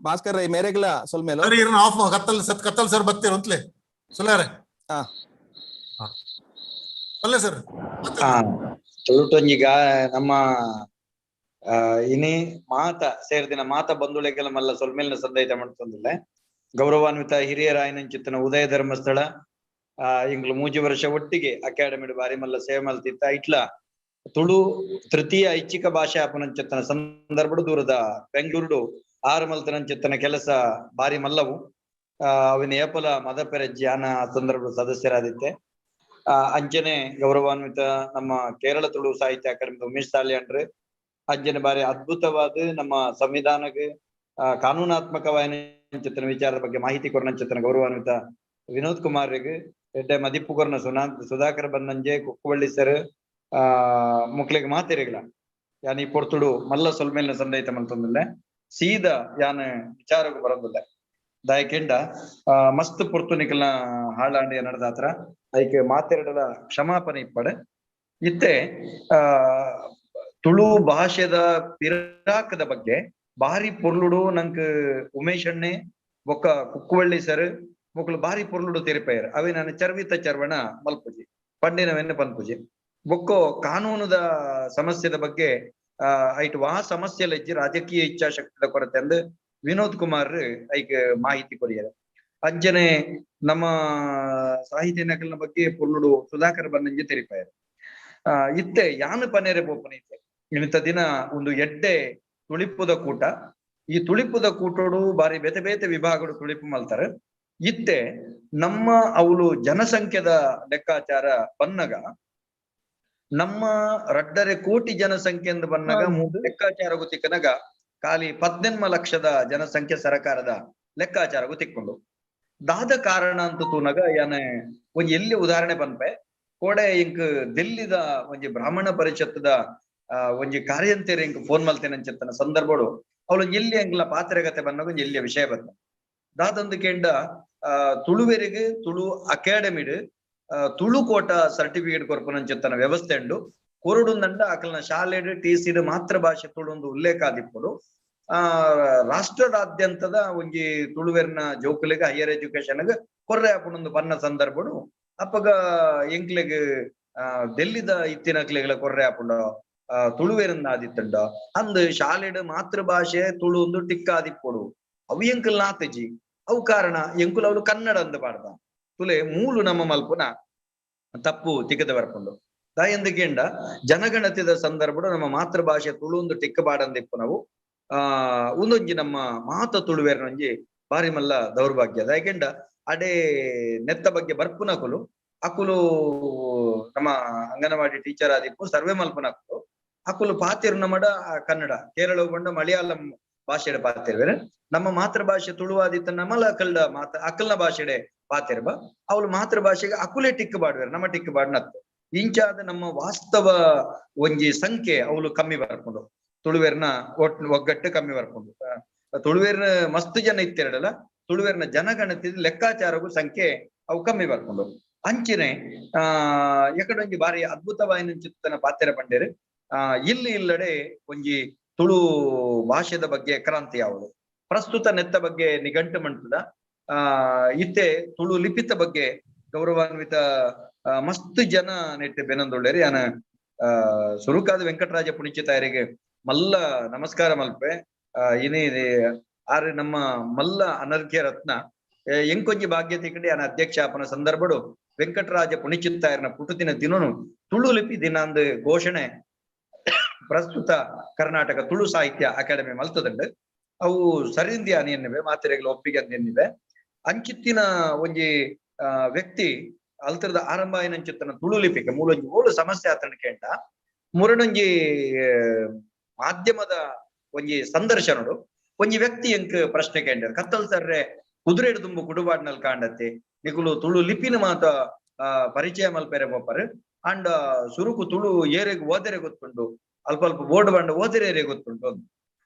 ಭಾಸ್ಕರ್ ರೈ ಮೇರೆಗ್ಲ ಸೊಲ್ಮೇಲು
ಆಫ್ ಕತ್ತಲ್ ಸರ್ ಬತ್ತೇರು ಅಂತಲೇ ಸುಲಾರೆ ಅಲ್ಲ ಸರ್
ತುಳುಟೊಂಜಿಗ ನಮ್ಮ ಇನಿ ಮಾತ ಸೇರ್ದಿನ ಮಾತ ಬಂಧುಳೆಗೆಲ್ಲ ಮಲ್ಲ ಸೊಲ್ಮೇಲಿನ ಸಂದೈತ ಮಾಡ್ತಂದಿಲ್ಲ ಗೌರವಾನ್ವಿತ ಹಿರಿಯರಾಯನಂಚಿತ್ತನ ಉದಯ ಧರ್ಮಸ್ಥಳ ಇಂಗ್ಲು 3 ವರ್ಷ ಒಟ್ಟಿಗೆ ಅಕಾಡೆಮಿ ಬಾರಿ ಮಲ್ಲ ಸೇವೆ ಮಲ್ತಿತ್ತ ಇಟ್ಲ ತುಳು ತೃತೀಯ ಐಚ್ಛಿಕ ಭಾಷಾ ಅಪನಂಚಿತ್ತನ ಸಂದರ್ಭಡು ದೂರದ ಬೆಂಗಳೂರು 6 ಮಲ್ತನಂಚಿತ್ತನ ಕೆಲಸ ಬಾರಿ ಮಲ್ಲವು ಅವಿನ ಏಪಲ ಮದಪೆರ ಜ್ಞಾನ ಸಂದರ್ಭ ಸದಸ್ಯರಾದಿತ್ತೆ ಅಂಜನೆ ಗೌರವಾನ್ವಿತ ನಮ್ಮ ಕೇರಳ ತುಳು ಸಾಹಿತ್ಯ ಅಕಾಡೆಮಿ ಉಮೇಶ್ ಸಾಲಿಯಂಡ್ರೆ ಅಂಜನೆ ಬಾರಿ ಅದ್ಭುತವಾದ ನಮ್ಮ ಸಂವಿಧಾನಕ್ಕೆ ಕಾನೂನಾತ್ಮಕವಾದ ವಿಚಾರದ ಬಗ್ಗೆ ಮಾಹಿತಿ ಕೊರನಂಚಿತ್ತನ ಗೌರವಾನ್ವಿತ ವಿನೋದ್ ಕುಮಾರ್ಗೆ ಎಡ್ಡೆ ಮದಿಪ್ಪು ಕೊರನ ಸುಧಾಕರ್ ಬನ್ನಂಜೆ ಕುಕ್ಕವಳ್ಳಿ ಸರ್ ಮುಕ್ಲಿಗೆ ಮಾತಿರಿಗಳ ಯಾನಿ ಪೊರ್ತುಡು ಮಲ್ಲ ಸೊಲ್ಮೇಲಿನ ಸಂದೈತ ಮಲ್ತೊಂದಿಲ್ಲ ಸೀದಾ ಯಾನ ವಿಚಾರಕ್ಕೆ ಬರೋದಿಲ್ಲ ದಾಯಕೆಂಡ ಮಸ್ತ್ ಪೊರ್ತು ನಿಕಲ್ನ ಹಾಳಾಂಡಿಯ ನಡೆದಾತ್ರ ಅದಕ್ಕೆ ಮಾತೆರಡಲ ಕ್ಷಮಾಪಣೆ ಇಪ್ಪಡೆ ಇತ್ತೆ ತುಳು ಭಾಷೆದ ಪಿರಾಕದ ಬಗ್ಗೆ ಬಾರಿ ಪೊರ್ಲುಡು ನಂಕ್ ಉಮೇಶ್ ಅಣ್ಣೆ ಬೊಕ್ಕ ಕುಕ್ಕವಳ್ಳಿ ಸರ್ ಮುಕ್ಳು ಬಾರಿ ಪೊರ್ಲುಡು ತೆರಿಪೆಯರ್ ಅವೇ ನಾನು ಚರ್ವಿತ ಚರ್ವಣ ಮಲ್ಪುಜಿ ಪಂಡಿನವೆನ್ನ ಪನ್ಪುಜಿ ಬೊಕ್ಕೋ ಕಾನೂನುದ ಸಮಸ್ಯೆದ ಬಗ್ಗೆ ಐಟು ಆ ಸಮಸ್ಯೆಲ ಇಜ್ಜಿ ರಾಜಕೀಯ ಇಚ್ಛಾಶಕ್ತಿದ ಕೊರತೆ ಅಂದ್ ವಿನೋದ್ ಕುಮಾರ್ ಐಕ್ ಮಾಹಿತಿ ಕೊರಿಯರು ಅಂಜನೆ ನಮ್ಮ ಸಾಹಿತ್ಯ ನಕಲಿನ ಬಗ್ಗೆ ಪೊರ್ಲುಡು ಸುಧಾಕರ್ ಬನ್ನಂಜಿ ತೆರಿಪೆಯರ್ ಇತ್ತೆ ಯಾನು ಪನೇರೆ ಬೋಪನ ಇತ್ತೆ ಇಂಥ ದಿನ ಒಂದು ಎಡ್ಡೆ ತುಳಿಪುದ ಕೂಟ ಈ ತುಳಿಪುದ ಕೂಟೋಡು ಬಾರಿ ಬೇತೆ ಬೇತೆ ವಿಭಾಗಗಳು ತುಳಿಪು ಮಲ್ತಾರೆ ಇತ್ತೆ ನಮ್ಮ ಅವಳು ಜನಸಂಖ್ಯೆದ ಲೆಕ್ಕಾಚಾರ ಬನ್ನಗ ನಮ್ಮ 2.5 ಕೋಟಿ ಜನಸಂಖ್ಯೆ ಎಂದು ಬನ್ನಗ ಲೆಕ್ಕಾಚಾರ ಗೊತ್ತಿಕ್ಕನಗ ಖಾಲಿ 18 ಲಕ್ಷದ ಜನಸಂಖ್ಯೆ ಸರಕಾರದ ಲೆಕ್ಕಾಚಾರ ಗೊತ್ತಿಕ್ಕೊಂಡು ದಾದ ಕಾರಣ ಅಂತ ತೂನಗ ಯಾನೆ ಒಂಜಿ ಎಲ್ಲಿ ಉದಾಹರಣೆ ಬನ್ಪೆ ಕೋಡೆ ಇಂಕ್ ದಿಲ್ಲಿದ ಒಂಜಿ ಬ್ರಾಹ್ಮಣ ಪರಿಷತ್ತದ ಒಂಜಿ ಕಾರ್ಯಂತೇರಿ ಇಂಕ್ ಫೋನ್ ಮಲ್ತೇನೆ ಅಂಚಿತ್ತನ ಸಂದರ್ಭಡು ಅವಳು ಎಲ್ಲಿ ಅಂಗ್ಲ ಪಾತ್ರೆಗತೆ ಬನ್ನಗ ಒಂಜಿ ಎಲ್ಲಿಯ ವಿಷಯ ಬಂದ ದಾದೊಂದು ಕೆಂಡ ತುಳುವೆರಿಗೆ ತುಳು ಅಕಾಡೆಮಿಡ್ ತುಳು ಕೋಟ ಸರ್ಟಿಫಿಕೇಟ್ ಕೊರ್ಪುನಂಚಿತ್ತನ ವ್ಯವಸ್ಥೆ ಉಂಡು ಕೊರಡುಂದಂಡ ಅಕಲ್ನ ಶಾಲೆಡ್ ಟಿಸಿಡ್ ಮಾತೃ ಭಾಷೆ ತುಳು ಒಂದು ಉಲ್ಲೇಖ ಆದಿಪ್ಪಡು ರಾಷ್ಟ್ರದಾದ್ಯಂತದ ಒಂಜಿ ತುಳುವೆರ್ನ ಜೋಕುಲೆಗೆ ಹೈಯರ್ ಎಜುಕೇಶನ್ ಕೊರ್ರೆ ಆಪುನೊಂದು ಬನ್ನ ಸಂದರ್ಭಡು ಅಪ್ಪಗ ಎಂಕ್ಲೆಗ್ ಡೆಲ್ಲಿದ ಇತ್ತಿನಕ್ಲೆಗಳ ಕೊರ್ರೆ ಆಪುಂಡ ತುಳುವೆರಿಂದ ಆದಿತ್ತಂಡ ಅಂದ್ ಶಾಲೆಡ್ ಮಾತೃ ಭಾಷೆ ತುಳು ಒಂದು ಟಿಕ್ಕ ಆದಿಪ್ಪಡು ಅವು ಎಂಕಲ್ ನಾತಜಿ ಅವು ಕಾರಣ ಎಂಕುಲ್ ಅವಳು ಕನ್ನಡ ಅಂದ ಪಾಡ್ದ ತುಲೆ ಮೂಲು ನಮ್ಮ ಮಲ್ಪುನ ತಪ್ಪು ತಿಕ್ಕದ ಬರ್ಕೊಂಡು ದಾಯಂದಿಗೆಂಡ ಜನಗಣತಿದ ಸಂದರ್ಭಡು ನಮ್ಮ ಮಾತೃ ಭಾಷೆ ತುಳು ಒಂದು ಟಿಕ್ಕ ಬಾಡಂದಿಪ್ಪು ನಾವು ಒಂದೊಂಜಿ ನಮ್ಮ ಮಾತ ತುಳುವೆರ್ನೊಂಜಿ ಬಾರಿ ಮಲ್ಲ ದೌರ್ಭಾಗ್ಯ ದಾಯಕೆಂಡ ಅಡೆ ನೆತ್ತ ಬಗ್ಗೆ ಬರ್ಪುನಕುಲು ಅಕುಲು ನಮ್ಮ ಅಂಗನವಾಡಿ ಟೀಚರ್ ಆದಿಪ್ಪು ಸರ್ವೆ ಮಲ್ಪುನ ಅಕುಲು ಪಾತಿರು ನಮ್ಮಡ ಕನ್ನಡ ಕೇರಳ ಬಂಡ ಮಲಯಾಳಂ ಭಾಷೆಡ ಪಾತಿರ್ವೇರೆ ನಮ್ಮ ಮಾತೃ ಭಾಷೆ ತುಳುವಾದಿತ್ತ ನಮ್ಮಲ ಅಕಲ್ನ ಭಾಷೆಡೆ ಪಾತಿರ್ಬ ಅವಳು ಮಾತೃ ಭಾಷೆಗೆ ಅಕುಲೆ ಟಿಕ್ ಬಾಡ್ವೇರು ನಮ್ಮ ಟಿಕ್ ಬಾಡ್ನತ್ತು ಇಂಚಾದ ನಮ್ಮ ವಾಸ್ತವ ಒಂಜಿ ಸಂಖ್ಯೆ ಅವಳು ಕಮ್ಮಿ ಬರ್ಕೊಂಡು ತುಳುವೇರ್ನ ಒಗ್ಗಟ್ಟು ಕಮ್ಮಿ ಬರ್ಕೊಂಡು ತುಳುವೇರ್ನ ಮಸ್ತ್ ಜನ ಇತ್ತಿರಡಲ್ಲ ತುಳುವೇರ್ನ ಜನಗಣತಿ ಲೆಕ್ಕಾಚಾರಗೂ ಸಂಖ್ಯೆ ಅವು ಕಮ್ಮಿ ಬರ್ಕೊಂಡು ಅಂಚಿನೆ ಎಕಡೊಂಜಿ ಬಾರಿ ಅದ್ಭುತವಾಯಿನ ಚಿತ್ತನ ಪಾತ್ರ ಪಂಡೇರು ಇಲ್ಲಿ ಇಲ್ಲಡೆ ಒಂಜಿ ತುಳು ಭಾಷೆದ ಬಗ್ಗೆ ಕ್ರಾಂತಿ ಯಾವುದು ಪ್ರಸ್ತುತ ನೆತ್ತ ಬಗ್ಗೆ ನಿಘಂಟು ಮಂಟದ ಇತ್ತೆ ತುಳು ಲಿಪಿತ ಬಗ್ಗೆ ಗೌರವಾನ್ವಿತ ಮಸ್ತ್ ಜನ ನೆಟ್ಟು ಬೆನಂದೊಳ್ಳೇರಿ ಯಾನ ಸುರುಕಾದ ವೆಂಕಟರಾಜ ಪುಣಿಚಿತಾಯರಿಗೆ ಮಲ್ಲ ನಮಸ್ಕಾರ ಮಲ್ಪೆ ಇನೇ ಆರೆ ನಮ್ಮ ಮಲ್ಲ ಅನರ್ಘ್ಯ ರತ್ನ ಎಂಕೊಂಜಿ ಭಾಗ್ಯತೆ ಕಡೆ ಯಾನ ಅಧ್ಯಕ್ಷ ಆಪನ ಸಂದರ್ಭಡು ವೆಂಕಟರಾಜ ಪುಣಿಚಿತ್ತಾಯರ್ನ ಪುಟುತಿನ ದಿನನು ತುಳು ಲಿಪಿ ದಿನಾಂದು ಘೋಷಣೆ ಪ್ರಸ್ತುತ ಕರ್ನಾಟಕ ತುಳು ಸಾಹಿತ್ಯ ಅಕಾಡೆಮಿ ಮಲ್ತದಂಡು ಅವು ಸರಿಂದಿ ಅನಿಯನ್ನಿವೆ ಮಾತೆರೆಗಳು ಒಪ್ಪಿಗೆ ಅಂದಿವೆ ಅಂಚಿತ್ತಿನ ಒಂಜಿ ವ್ಯಕ್ತಿ ಅಲ್ತರದ ಆರಂಭ ಏನಂಚಿತ್ತನ ತುಳು ಲಿಪಿಗೆ ಮೂಲೊಂಜಿ ಓಳು ಸಮಸ್ಯೆ ಆತನಕ್ಕೆ ಅಂತ ಮುರಣೊಂಜಿ ಮಾಧ್ಯಮದ ಒಂಜಿ ಸಂದರ್ಶನಡು ಒಂಜಿ ವ್ಯಕ್ತಿ ಎಂಕ್ ಪ್ರಶ್ನೆ ಕೇಂದ್ರ ಕತ್ತಲ್ ಸರ್ರೆ ಕುದುರೆಡು ತುಂಬು ಕುಡುಬಾಡ್ನಲ್ಲಿ ಕಾಂಡತ್ತೆ ನಿಗುಲು ತುಳು ಲಿಪಿನ ಮಾತ ಪರಿಚಯ ಮಲ್ಪೆರೆ ಬೋಪರ್ ಅಂಡ್ ಸುರುಕು ತುಳು ಏರೆಗ್ ಓದೆರೆ ಗೊತ್ತುಂಡು ಅಲ್ಪ ಅಲ್ಪ ಬೋರ್ಡ್ ಬಂಡ ಓದೆರೆ ಗೊತ್ತುಂಟು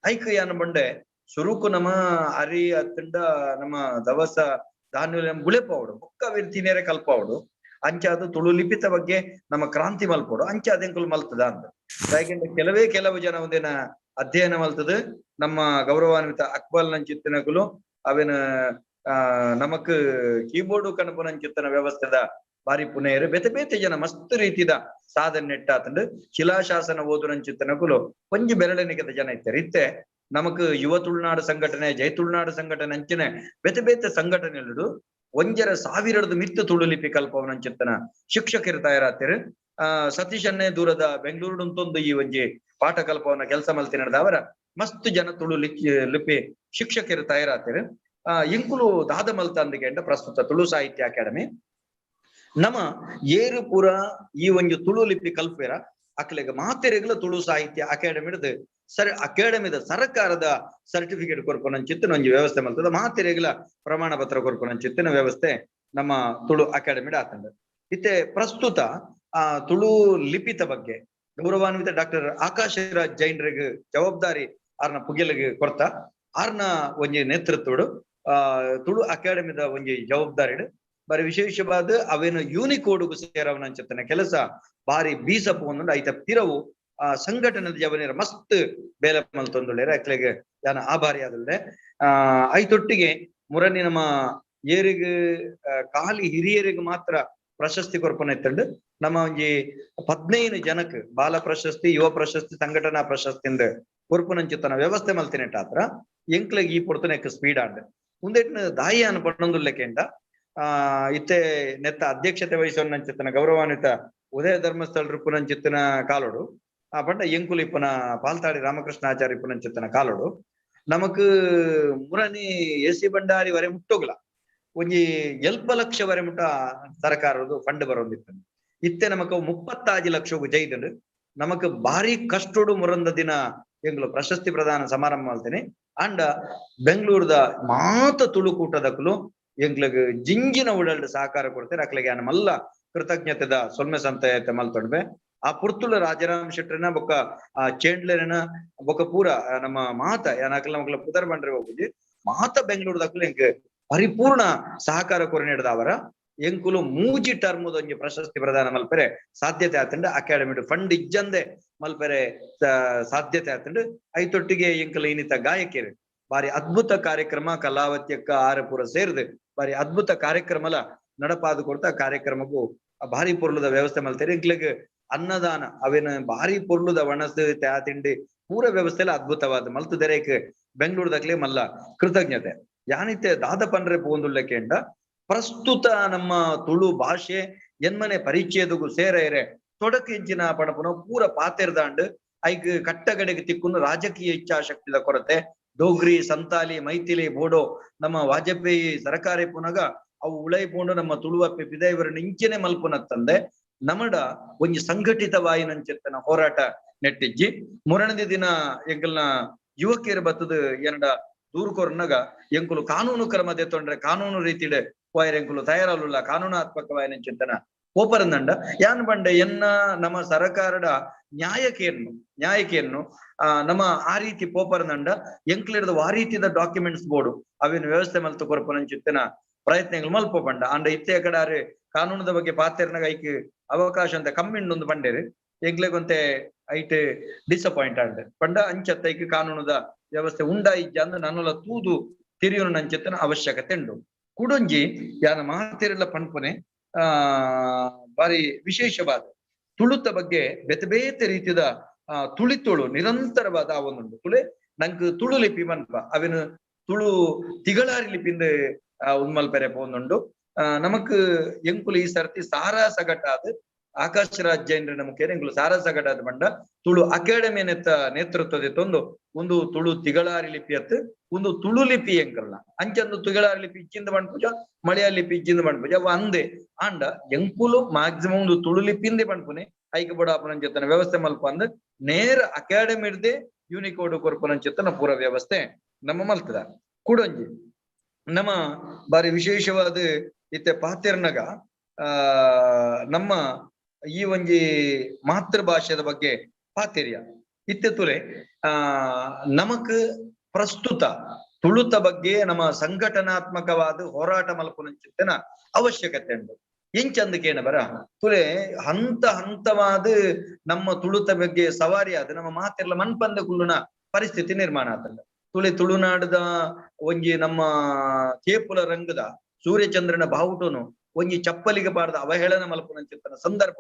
ಐಕ್ ಯಾನ ಬಂಡೆ ಸುರುಕು ನಮ್ಮ ಅರಿ ಅತ್ತಂಡ ನಮ್ಮ ದವಸ ಧಾನ್ಯ ಬುಳೆಪವಡು ಬೊಕ್ಕ ವಿರ್ತಿನೇರೆ ಕಲ್ಪವಡು ಅಂಚಾದ ತುಳು ಲಿಪಿತ ಬಗ್ಗೆ ನಮ್ಮ ಕ್ರಾಂತಿ ಮಲ್ಪೋಡು ಅಂಚಾದೆಂಕುಲು ಮಲ್ತದ ಅಂತ ಯಾಕೆಂದ್ರೆ ಕೆಲವು ಜನ ಒಂದಿನ ಅಧ್ಯಯನ ಮಲ್ತದ ನಮ್ಮ ಗೌರವಾನ್ವಿತ ಅಕ್ಬಲ್ ನಂಚಿತ್ತಿನಗುಲು ಅವೇನ ನಮಕ್ ಕೀಬೋರ್ಡು ಕಣಪನಂಚಿತ್ತನ ವ್ಯವಸ್ಥೆದ ಬಾರಿ ಪುನೇರು ಬೇತೆ ಬೇತೆ ಜನ ಮಸ್ತ್ ರೀತಿದ ಸಾಧನೆ ನೆಟ್ಟಾತಂಡು ಶಿಲಾಶಾಸನ ಓದುನಂಚಿತ್ತನಗುಲು ಒಂಜಿ ಬೆರಳೆನಿಗೆದ ಜನ ಇತ್ತಾರೆ ಇತ್ತೆ ನಮಕ್ ಯುವ ತುಳುನಾಡು ಸಂಘಟನೆ ಜೈ ತುಳುನಾಡು ಸಂಘಟನೆ ಅಂಚನೆ ಬೇತೆ ಬೇತೆ ಸಂಘಟನೆಗಳು ಒಂಜರ ಸಾವಿರದ್ದು ಮಿತ್ತ ತುಳು ಲಿಪಿ ಕಲ್ಪವನಂಚಿತ್ತನ ಶಿಕ್ಷಕರು ತಯಾರಾತಿರು ಸತೀಶನ್ನೇ ದೂರದ ಬೆಂಗಳೂರು ಈ ಒಂಜಿ ಪಾಠ ಕಲ್ಪವನ್ನ ಕೆಲಸ ಮಲ್ತಿ ನಡೆದವರ ಮಸ್ತ್ ಜನ ತುಳು ಲಿಪಿ ಶಿಕ್ಷಕರು ತಯಾರಾತಿರು ಇಂಕುಲು ದಾದ ಮಲ್ತ ಅಂದಿಗೆ ಪ್ರಸ್ತುತ ತುಳು ಸಾಹಿತ್ಯ ಅಕಾಡೆಮಿ ನಮ್ಮ ಏರು ಪೂರ ಈ ಒಂದು ತುಳು ಲಿಪಿ ಕಲ್ಪೆರ ಅಕ್ಲೆಗ ಮಾತೆರೆಗಳ ತುಳು ಸಾಹಿತ್ಯ ಅಕಾಡೆಮಿದ ಅಕಾಡೆಮಿದ ಸರ್ಕಾರದ ಸರ್ಟಿಫಿಕೇಟ್ ಕೊರ್ಪನಂಚಿತ್ತಿನ ಒಂಜಿ ವ್ಯವಸ್ಥೆ ಮಲ್ತದ ಮಾತೆರೆಗಳ ಪ್ರಮಾಣ ಪತ್ರ ಕೊರ್ಪನಂಚಿತ್ತಿನ ವ್ಯವಸ್ಥೆ ನಮ್ಮ ತುಳು ಅಕಾಡೆಮಿಡ್ ಆತಂಡ ಇತ್ತೆ ಪ್ರಸ್ತುತ ತುಳು ಲಿಪಿತ ಬಗ್ಗೆ ಗೌರವಾನ್ವಿತ ಡಾಕ್ಟರ್ ಆಕಾಶ್ ರಾಜ್ ಜೈನ್ರಿಗೆ ಜವಾಬ್ದಾರಿ ಆರ್ನ ಪುಗೆಲಿಗೆ ಕೊರ್ತ ಆರ್ನ ಒಂಜಿ ನೇತೃತ್ವಡು ತುಳು ಅಕಾಡೆಮಿದ ಒಂಜಿ ಜವಾಬ್ದಾರಿ ಬಾರಿ ವಿಶೇಷವಾದ ಅವೇನು ಯೂನಿಕೋಡ್ಗೂ ಸೇರವನಂಚಿತ್ತನ ಕೆಲಸ ಬಾರಿ ಬೀಸಪ್ಪು ಒಂದುಂಡು ಐತ ಪಿರವು ಸಂಘಟನೆದ ಜವನೇರ ಮಸ್ತ್ ಬೇಲೆ ಮಲ್ತೊಂದುಳ್ಳೇರ ಅಕ್ಲೆಗೆ ಯಾನ ಆಭಾರಿ ಆದುಳ್ಳೆ ಐತೊಟ್ಟಿಗೆ ಮುರನಿ ನಮ್ಮ ಏರಿಗೆ ಖಾಲಿ ಹಿರಿಯರಿಗೆ ಮಾತ್ರ ಪ್ರಶಸ್ತಿ ಕೊರ್ಪನ ಇತ್ತಂಡು ನಮ್ಮ ಒಂಜಿ 15 ಜನಕ್ ಬಾಲ ಪ್ರಶಸ್ತಿ ಯುವ ಪ್ರಶಸ್ತಿ ಸಂಘಟನಾ ಪ್ರಶಸ್ತಿ ಕೊರ್ಪನಂಚಿತ್ತನ ವ್ಯವಸ್ಥೆ ಮಲ್ತಿನೆಟ್ಟಾತ್ರ ಎಂಕ್ಲೆಗೆ ಈ ಪೊರ್ತನೆಕ್ ಸ್ಪೀಡ್ ಆಂಡ್ ಮುಂದೆಟ್ನ ದಾಯಿಯಾನ ಪಣ್ಣೊಂದುಲ್ಲೆಕೆಂಡ ಇತ್ತೆ ನೆತ್ತ ಅಧ್ಯಕ್ಷತೆ ವಹಿಸೋನಂಚಿತ್ತನ ಗೌರವಾನ್ವಿತ ಉದಯ ಧರ್ಮಸ್ಥಳ ರುಪ್ಪುನಂಚಿತ್ತಿನ ಕಾಲೋಡು ಪಂಡ ಎಂಕುಲು ಇಪ್ಪನ ಪಾಲ್ತಾಡಿ ರಾಮಕೃಷ್ಣಾಚಾರ್ಯ ಇಪ್ಪುನಂಚಿತ್ತನ ಕಾಲೋಡು ನಮಕ್ ಮುರನಿ ಎಸಿ ಬಂಡಾರಿ ವರೆ ಮುಟ್ಟೋಗ್ಲ ಒಂಜಿ 7 ಲಕ್ಷ ವರೆ ಮುಟ್ಟ ಸರ್ಕಾರದ್ದು ಫಂಡ್ ಬರೋದಿತ್ತು ಇತ್ತೆ ನಮಕ್ 35 ಲಕ್ಷಗೂ ಜೈದು ನಮಕ್ ಭಾರಿ ಕಷ್ಟೋಡು ಮುರಂದ ದಿನ ಎಂಗ್ಲು ಪ್ರಶಸ್ತಿ ಪ್ರದಾನ ಸಮಾರಂಭ ಮಾಡ್ತೇನೆ ಅಂಡ ಬೆಂಗಳೂರದ ಮಾತ ತುಳುಕೂಟದಕ್ಕಲು ಎಂಗ್ಲಿಗೆ ಜಿಂಜಿನ ಉಡಲ್ಡ್ ಸಹಕಾರ ಕೊಡ್ತಾರೆ ಅಕ್ಲಿಗೆ ಯಾನ ಮಲ್ಲ ಕೃತಜ್ಞತೆದ ಸೊಲ್ಮೆ ಸಂತ ಮಲ್ತೊಡ್ಬೆ ಆ ಪುರ್ತುಳ ರಾಜಾರಾಮ್ ಶೆಟ್ರನ ಬೊಕ್ಕ ಆ ಚೇಂಡ್ಲರನ ಬೊಕ್ಕ ಪೂರ ನಮ್ಮ ಮಾತ ಯಾನಕ್ಲ ಮಕ್ಳ ಪುದರ್ ಬಂಡ್ರೆ ಹೋಗುದಿ ಮಾತ ಬೆಂಗಳೂರದಕ್ಕಲು ಎಂಕ್ ಪರಿಪೂರ್ಣ ಸಹಕಾರ ಕೊರನೇಡದ ಅವರ ಎಂಕುಲು ಮೂಜಿ ಟರ್ಮದ ಒಂಜಿ ಪ್ರಶಸ್ತಿ ಪ್ರದಾನ ಮಲ್ಪೆರೆ ಸಾಧ್ಯತೆ ಆತಂಡ ಅಕಾಡೆಮಿ ಫಂಡ್ ಇಜ್ಜಂದೆ ಮಲ್ಪೆರೆ ಸಾಧ್ಯತೆ ಆತಂಡ ಐತೊಟ್ಟಿಗೆ ಎಂಕಲು ಇನ್ನಿತ ಗಾಯಕಿಯರು ಬಾರಿ ಅದ್ಭುತ ಕಾರ್ಯಕ್ರಮ ಕಲಾವತ್ಯಕ್ಕ ಆರ ಪೂರ ಸೇರಿದೆ ಬಾರಿ ಅದ್ಭುತ ಕಾರ್ಯಕ್ರಮಲ ನಡಪಾದು ಕೊಡ್ತಾ ಕಾರ್ಯಕ್ರಮಕ್ಕೂ ಭಾರಿ ಪೊರ್ಲುದ ವ್ಯವಸ್ಥೆ ಮಲ್ತಾರೆ ಇಂಕ್ಲಿಗೆ ಅನ್ನದಾನ ಅವೇನ ಭಾರಿ ಪೊರ್ಲುದ ವಣಸ್ ತ್ಯಾ ತಿಂಡಿ ಪೂರ ವ್ಯವಸ್ಥೆಲ ಅದ್ಭುತವಾದ ಮಲ್ತು ದೆರೆಕ್ ಬೆಂಗಳೂರದಕ್ಲೆ ಮಲ್ಲ ಕೃತಜ್ಞತೆ ಯಾನಿತ್ತೆ ದಾದ ಪಂಡ್ರೆ ಪೋಂದುಳ್ಳಕೆಂಡ ಪ್ರಸ್ತುತ ನಮ್ಮ ತುಳು ಭಾಷೆ ಎನ್ಮನೆ ಪರಿಚಯದಗೂ ಸೇರೆ ತೊಡಕು ಇಂಚಿನ ಪಣಪುನ ಪೂರ ಪಾತೆರ್ದಾಂಡ್ ಐಕ್ ಕಟ್ಟಗಡೆಗೆ ತಿಕ್ಕುನು ರಾಜಕೀಯ ಇಚ್ಛಾಶಕ್ತಿದ ಕೊರತೆ ಡೋಗ್ರಿ ಸಂತಾಲಿ ಮೈಥಿಲಿ ಬೋಡೋ ನಮ್ಮ ವಾಜಪೇಯಿ ಸರ್ಕಾರಿ ಪುನಗ ಅವು ಉಳೈ ಪೋಂಡು ನಮ್ಮ ತುಳುವಪ್ಪೆ ಪಿದೈವರನ್ನ ಇಂಚಿನೆ ಮಲ್ಪುನತ್ತಂದೆ ನಮಡ ಒಂಜಿ ಸಂಘಟಿತವಾಯಿನಂಚಿತ್ತನ ಹೋರಾಟ ನೆಟ್ಟಿಜ್ಜಿ ಮುರಣದಿ ದಿನ ಎಂಕಲ್ನ ಯುವಕಿಯರು ಬತ್ತದ ಏನಡ ದೂರ್ಕೊರ್ನಗ ಎಂಕುಲು ಕಾನೂನು ಕ್ರಮ ತೆತ್ತೊಂಡ್ರೆ ಕಾನೂನು ರೀತಿಡೆ ಎಂಕುಲು ತಯಾರಲ್ಲ ಕಾನೂನಾತ್ಮಕವಾಯಿನಂಚಿತ್ತನ ಪೋಪರಂದಂಡ ಯಾನ್ ಬಂಡೆ ಎನ್ನ ನಮ್ಮ ಸರಕಾರದ ನ್ಯಾಯಕೇನು ನಮ್ಮ ಆ ರೀತಿ ಪೋಪರಂದಂಡ ಎಂಕ್ಲಿಡ್ದು ಆ ರೀತಿದ ಡಾಕ್ಯುಮೆಂಟ್ಸ್ ಬೋರ್ಡು ಅವಿನ ವ್ಯವಸ್ಥೆ ಮಲ್ತು ಕೊರಪನಂಚಿತ್ತಿನ ಪ್ರಯತ್ನಗಳು ಮಲ್ಪ ಬಂಡ ಅಂಡ ಇತ್ತೆ ಕಡಾರೆ ಕಾನೂನದ ಬಗ್ಗೆ ಪಾತೆರ್ನಾಗ ಐಕ್ ಅವಕಾಶ ಅಂತ ಕಮ್ಮಿಂಡೊಂದು ಬಂಡೇರು ಎಂಗ್ಲೆಗೊಂತೆ ಐಟ್ ಡಿಸಪಾಯಿಂಟ್ ಆಡ್ ಪಂಡ ಅಂಚತ್ತ ಐಕ್ ಕಾನೂನದ ವ್ಯವಸ್ಥೆ ಉಂಡಾಯಿಜ್ಜ ಅಂದ್ ನನ್ನಲ ತೂದು ತಿರಿಯೋನು ನಂಚಿತ್ತಿನ ಅವಶ್ಯಕತೆ ಉಂಡು ಕುಡೊಂಜಿ ಯಾನ ಮಾತೆರೆಲ್ಲ ಪನ್ಪುನೆ ಬಾರಿ ವಿಶೇಷವಾದ ತುಳುತ ಬಗ್ಗೆ ಬೇತೆ ಬೇತೆ ರೀತಿಯ ತುಳಿತೋಳು ನಿರಂತರವಾದ ಅವನುಂಡು ತುಳೆ ನಂಗೆ ತುಳು ಲಿಪಿ ಮನ್ಪ ಅವಿನ ತುಳು ತಿಗಳಾರಿ ಲಿಪಿಂದ ಉನ್ಮಲ್ಪೆರೆ ಪೋನುಂಡು ನಮಕ್ ಎಂಕುಲು ಈ ಸರ್ತಿ ಸಾರಾ ಸಗಟಾದ ಆಕಾಶ ರಾಜ್ಯ ನಮಕ್ ಎಂಕುಲು ಸಾರಾ ಸಗಟಾದ ಬಂಡ ತುಳು ಅಕಾಡೆಮಿ ನೇತೃತ್ವದ ಒಂದು ತುಳು ತಿಗಳಾರಿ ಲಿಪಿ ಅತ್ ಒಂದು ತುಳು ಲಿಪಿ ಎಂಕಲ್ನ ಅಂಚಂದು ತಿಗಳಾರಿ ಲಿಪಿ ಇಚ್ಚಿಂದ ಬಣ್ಪುಜ ಮಲಯಾಳ ಲಿಪಿ ಇಚ್ಚಿಂದ ಬಣ್ಪುಜ ಅವ ಅಂದೆ ಆಂಡ ಎಂಕುಲು ಮ್ಯಾಕ್ಸಿಮಮ್ ಒಂದು ತುಳು ಲಿಪಿಂದೆ ಬಣ್ಪುನೆ ಐಕ ಬಡಾಪನಂಚೆತ್ತನ ವ್ಯವಸ್ಥೆ ಮಲ್ಪ ಅಂದ್ ನೇರ ಅಕಾಡೆಮಿ ಇಡ್ದೆ ಯೂನಿಕೋಡ್ ಕೊರ್ಪನಂಚೆತ್ತನ ಪೂರ ವ್ಯವಸ್ಥೆ ನಮ್ಮ ಮಲ್ತದ ಕುಡೊಂಜಿ ನಮ್ಮ ಬಾರಿ ವಿಶೇಷವಾದ ಇತ್ತೆ ಪಾತೆರ್ನಗ ನಮ್ಮ ಈ ಒಂಜಿ ಮಾತೃ ಭಾಷೆದ ಬಗ್ಗೆ ಪಾತೆರ್ಯ ಇತ್ತೆ ತುಲೆ ನಮಕ್ ಪ್ರಸ್ತುತ ತುಳುತ ಬಗ್ಗೆ ನಮ್ಮ ಸಂಘಟನಾತ್ಮಕವಾದ ಹೋರಾಟ ಮಲ್ಪುನಂಚಿತ್ತನ ಅವಶ್ಯಕತೆ ಉಂಟು ಎಂಚಂದಕೇನ ಬರ ತುಲೆ ಹಂತವಾದ ನಮ್ಮ ತುಳುತ ಬಗ್ಗೆ ಸವಾರಿ ಆದ ನಮ್ಮ ಮಾತೆರ್ಲ ಮನ್ಪಂದ ಕುಳ್ಳುನ ಪರಿಸ್ಥಿತಿ ನಿರ್ಮಾಣ ಆತಲ್ಲ ತುಳೆ ತುಳುನಾಡದ ಒಂಜಿ ನಮ್ಮ ಕೇಪುಲ ರಂಗದ ಸೂರ್ಯಚಂದ್ರನ ಬಾವುಟನು ಒಂಜಿ ಚಪ್ಪಲಿಗೆ ಬಾರದ ಅವಹೇಳನ ಮಲ್ಪುನಂಚಿತ್ತನ ಸಂದರ್ಭ